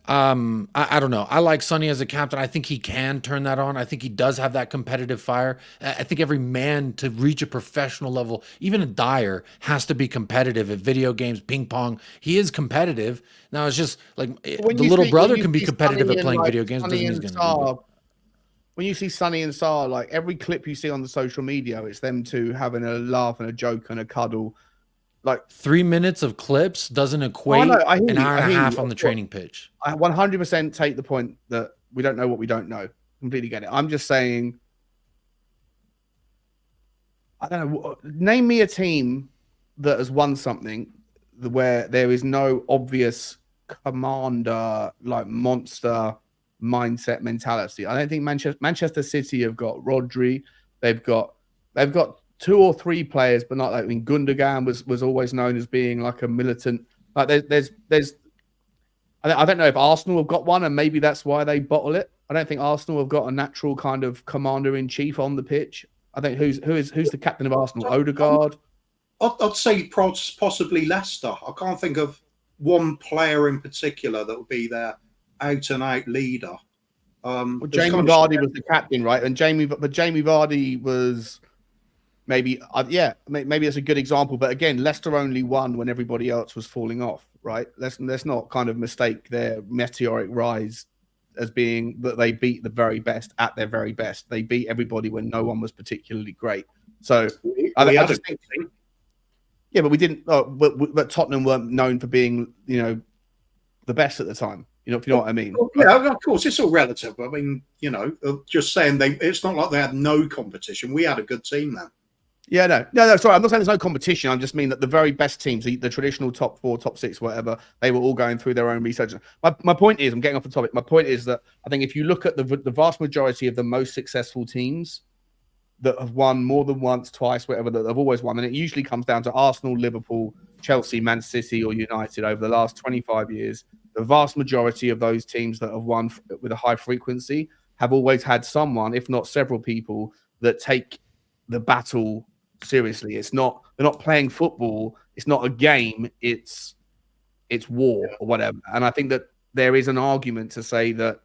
I don't know. I like Sonny as a captain. I think he can turn that on. I think he does have that competitive fire. I think every man to reach a professional level, even a Dyer, has to be competitive at video games, ping pong. He is competitive. Now it's just like the little brother can be competitive at playing video games. When you see Sonny and Sarr, like every clip you see on the social media, it's them two having a laugh and a joke and a cuddle. Like 3 minutes of clips doesn't equate an hour and a half on the training pitch. I 100% take the point that we don't know what we don't know. Completely get it. I'm just saying, I don't know. Name me a team that has won something where there is no obvious commander, like monster mindset mentality. I don't think Manchester City have got Rodri. They've got 2 or 3 players, but not like, I mean, Gundogan was always known as being like a militant. Like there's I don't know if Arsenal have got one, and maybe that's why they bottle it. I don't think Arsenal have got a natural kind of commander in chief on the pitch. I think who's the captain of Arsenal? Odegaard. I'd say possibly Leicester. I can't think of one player in particular that would be their out and out leader. Well, Jamie Vardy was the captain, right? And Jamie Vardy was. Maybe that's a good example. But again, Leicester only won when everybody else was falling off, right? Let's not kind of mistake their meteoric rise as being that they beat the very best at their very best. They beat everybody when no one was particularly great. So I just think, yeah, but we didn't. But Tottenham weren't known for being, the best at the time. If you know what I mean. Well, yeah, of course, it's all relative. I mean, just saying it's not like they had no competition. We had a good team then. Yeah, no. Sorry, I'm not saying there's no competition. I just mean that the very best teams, the traditional top 4, top 6, whatever, they were all going through their own research. My point is, I'm getting off the topic. My point is that I think if you look at the vast majority of the most successful teams that have won more than once, twice, whatever, that have always won, and it usually comes down to Arsenal, Liverpool, Chelsea, Man City, or United over the last 25 years. The vast majority of those teams that have won with a high frequency have always had someone, if not several people, that take the battle seriously. They're not playing football. It's not a game. It's war or whatever. And I think that there is an argument to say that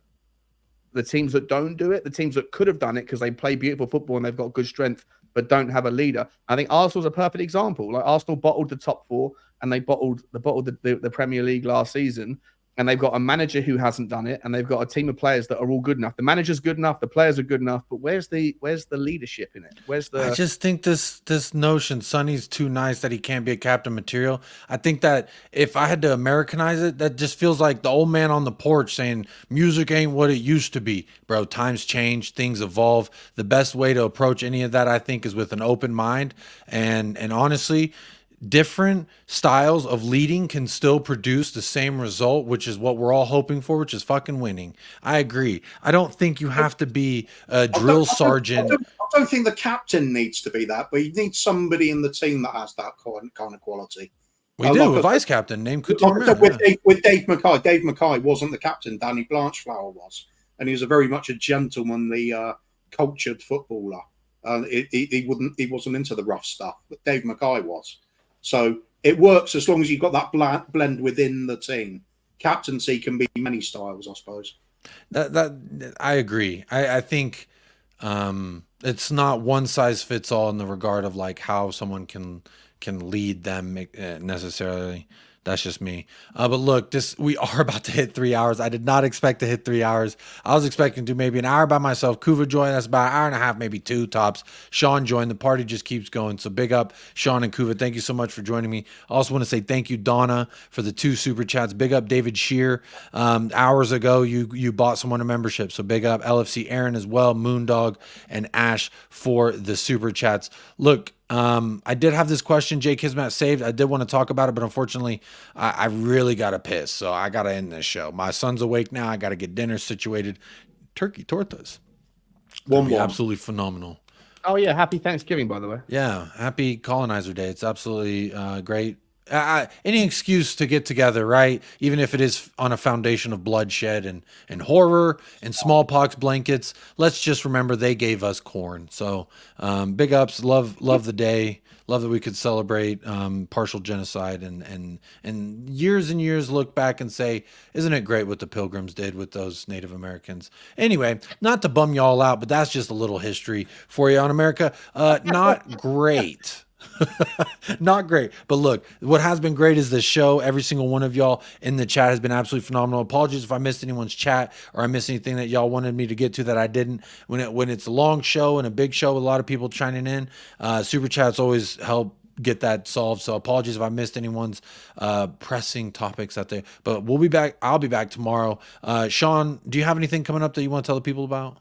the teams that don't do it, the teams that could have done it because they play beautiful football and they've got good strength, but don't have a leader. I think Arsenal's a perfect example. Like Arsenal bottled the top 4 and they bottled the Premier League last season. And they've got a manager who hasn't done it, and they've got a team of players that are all good enough. The manager's good enough, the players are good enough, but where's the leadership in it? I just think this notion Sonny's too nice that he can't be a captain material. I think that if I had to Americanize it, that just feels like the old man on the porch saying music ain't what it used to be. Bro, times change, things evolve. The best way to approach any of that, I think, is with an open mind. And honestly, different styles of leading can still produce the same result, which is what we're all hoping for, which is fucking winning. I agree. I don't think you have to be a drill sergeant. I don't think the captain needs to be that, but you need somebody in the team that has that kind of quality. We do. A vice captain named Coutinho. With Dave Mackay. Dave Mackay wasn't the captain. Danny Blanchflower was. And he was very much a gentlemanly, cultured footballer. He wasn't into the rough stuff, but Dave Mackay was. So it works as long as you've got that blend within the team. Captaincy can be many styles, I suppose. That I agree. I think it's not one size fits all in the regard of like how someone can lead them necessarily. That's just me. But look, we are about to hit 3 hours. I did not expect to hit 3 hours. I was expecting to do maybe an hour by myself. Kuva joined us about an hour and a half, maybe 2 tops. Sean joined. The party just keeps going. So big up, Sean and Kuva. Thank you so much for joining me. I also want to say thank you, Donna, for the 2 super chats. Big up, David Shear. Hours ago, you bought someone a membership. So big up, LFC Aaron as well, Moondog, and Ash for the super chats. Look, I did have this question Jay Kismet saved. I did want to talk about it, but unfortunately, I really got to piss. So I got to end this show. My son's awake now. I got to get dinner situated. Turkey tortas. Absolutely phenomenal. Oh, yeah. Happy Thanksgiving, by the way. Yeah. Happy Colonizer Day. It's absolutely great. Any excuse to get together, right? Even if it is on a foundation of bloodshed and horror and smallpox blankets. Let's just remember they gave us corn. So big ups, love the day, love that we could celebrate partial genocide and years and years look back and say, isn't it great what the Pilgrims did with those Native Americans? Anyway, not to bum y'all out, but that's just a little history for you on America. Not great. Not great, but look, what has been great is the show. Every single one of y'all in the chat has been absolutely phenomenal. Apologies if I missed anyone's chat or I missed anything that y'all wanted me to get to that I didn't. When it's a long show and a big show with a lot of people chiming in, super chats always help get that solved. So apologies if I missed anyone's pressing topics out there, but we'll be back. I'll be back tomorrow. Sean, do you have anything coming up that you want to tell the people about?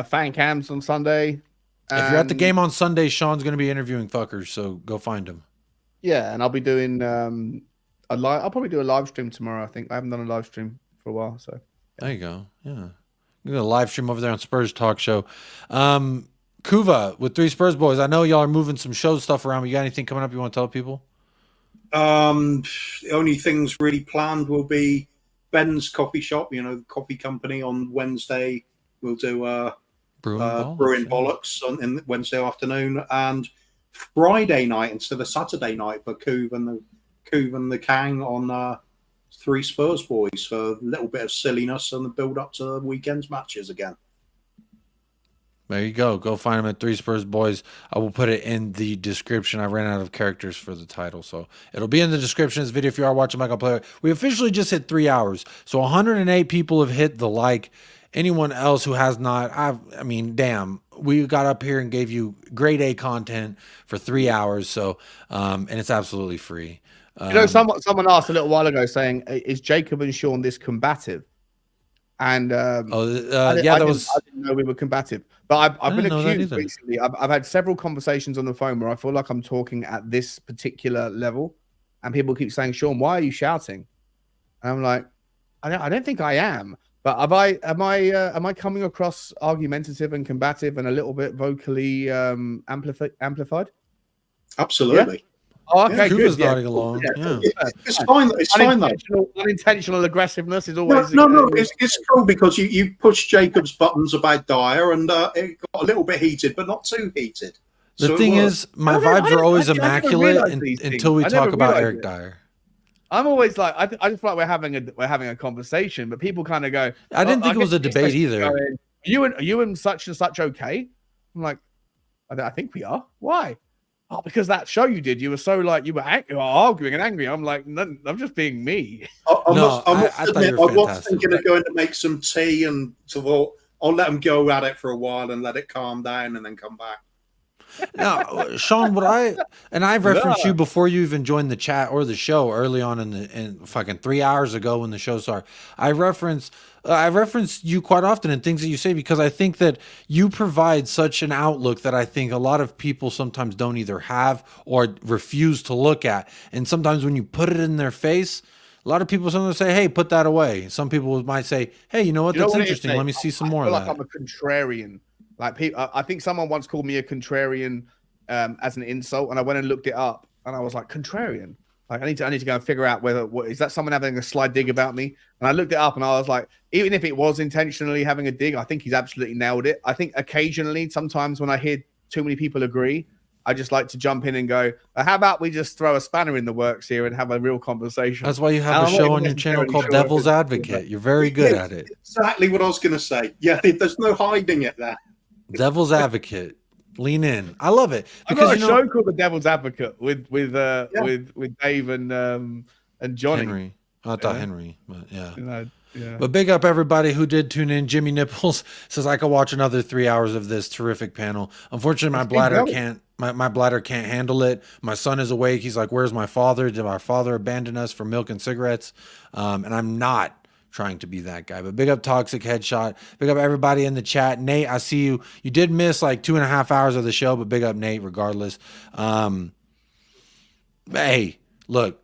Fan cams on Sunday. If you're at the game on Sunday, Sean's going to be interviewing fuckers, so go find him. Yeah, and I'll be doing I'll probably do a live stream tomorrow. I think I haven't done a live stream for a while, so there you go. Yeah, you're gonna live stream over there on Spurs Talk Show. Kuva with 3 Spurs boys. I know y'all are moving some show stuff around. But you got anything coming up you want to tell people? The only things really planned will be Ben's coffee shop. The coffee company on Wednesday. We'll do Brewing Bollocks on Wednesday afternoon and Friday night instead of Saturday night for Coov and the Kang on 3 Spurs boys for a little bit of silliness and the build up to the weekend's matches again. There you go. Go find him at 3 Spurs Boys. I will put it in the description. I ran out of characters for the title, so it'll be in the description of this video if you are watching Michael play. We officially just hit 3 hours. So 108 people have hit the like. Anyone else who has not, I mean, damn, we got up here and gave you grade A content for 3 hours. So, and it's absolutely free. Someone asked a little while ago saying, is Jacob and Sean this combative? And I didn't know we were combative. But I've been accused recently. I've had several conversations on the phone where I feel like I'm talking at this particular level, and people keep saying, "Sean, why are you shouting?" And I'm like, I don't think I am. But am I coming across argumentative and combative and a little bit vocally amplified? Absolutely. Yeah? Oh, okay, good. Nodding along. Yeah. It's fine. It's fine though. Unintentional aggressiveness is always no. It's cool because you pushed Jacob's buttons about Dyer, and it got a little bit heated, but not too heated. The thing is, my vibes are always immaculate until we talk about Eric Dyer. I'm always like, I just feel like we're having a conversation, but people kind of go. I didn't think it was a debate either. Are you and such and such okay? I'm like, I think we are. Why? Oh, because that show you did, you were so like you were arguing and angry. I'm like, no, I'm just being me. I was thinking of going to make some tea, and so I'll let them go at it for a while and let it calm down, and then come back. Now, Sean, I've referenced you before you even joined the chat or the show early on in fucking 3 hours ago when the show started. I reference you quite often in things that you say because I think that you provide such an outlook that I think a lot of people sometimes don't either have or refuse to look at. And sometimes when you put it in their face, a lot of people sometimes say, "Hey, put that away." Some people might say, "Hey, you know what? That's interesting. Let me see some more of that." I'm a contrarian. Like I think someone once called me a contrarian as an insult, and I went and looked it up, and I was like, contrarian. Like I need to go and figure out what is that someone having a sly dig about me? And I looked it up, and I was like, even if it was intentionally having a dig, I think he's absolutely nailed it. I think occasionally, sometimes when I hear too many people agree, I just like to jump in and go, how about we just throw a spanner in the works here and have a real conversation? That's why you have a show on your channel called Devil's Advocate. You're very good at it. Exactly what I was going to say. Yeah, there's no hiding it there. Devil's Advocate. Lean in. I love it. Because I've got a show called The Devil's Advocate with Dave and Johnny. Henry. I thought Henry, but yeah. Yeah. But big up everybody who did tune in. Jimmy Nipples says I could watch another 3 hours of this terrific panel. Unfortunately, my bladder can't. My bladder can't handle it. My son is awake. He's like, "Where's my father? Did my father abandon us for milk and cigarettes?" And I'm not trying to be that guy. But big up Toxic Headshot. Big up everybody in the chat. Nate, I see you. You did miss like 2.5 hours of the show, but big up Nate regardless. Hey, look.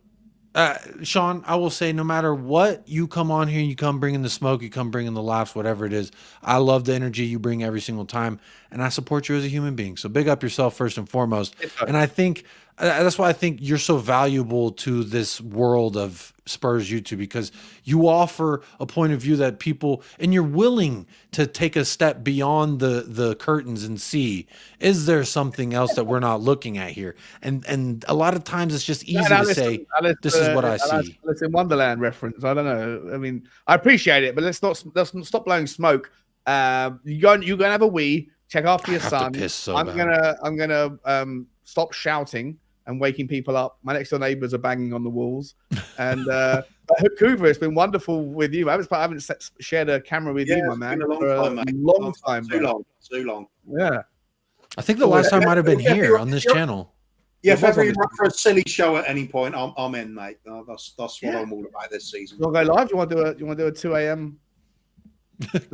Sean, I will say no matter what, you come on here, you come bringing the smoke, you come bringing the laughs, whatever it is. I love the energy you bring every single time, and I support you as a human being. So big up yourself first and foremost. And I think that's why I think you're so valuable to this world of Spurs YouTube, because you offer a point of view that people, and you're willing to take a step beyond the curtains and see, is there something else that we're not looking at here? And a lot of times it's just easy to say, this is what I see. Alice in Wonderland reference. I don't know. I mean, I appreciate it, but let's stop blowing smoke. You go and have a wee, check after your son. I'm gonna stop shouting and waking people up. My next door neighbors are banging on the walls. And Hoover, it's been wonderful with you. I haven't shared a camera with you, my man, for a long time. Too long. Yeah. I think the last time might have been here on this channel. Yeah, if ever you're up for a silly show at any point, I'm in, mate. That's what I'm all about this season. You want to go live? You want to do a 2 a.m.?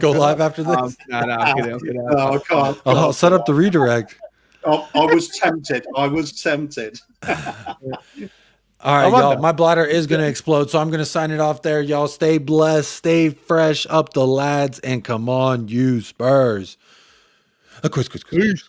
Go live after this? No, I'm kidding. No, I can't. I'll set up the redirect. I was tempted. All right, y'all. My bladder is going to explode, so I'm going to sign it off there. Y'all stay blessed, stay fresh, up the lads, and come on, you Spurs. Quiz.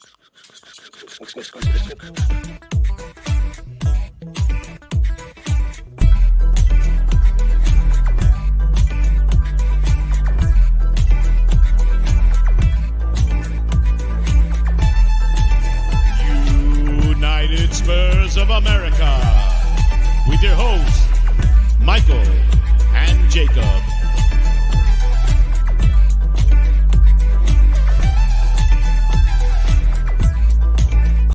United Spurs of America, with your hosts, Michael and Jacob.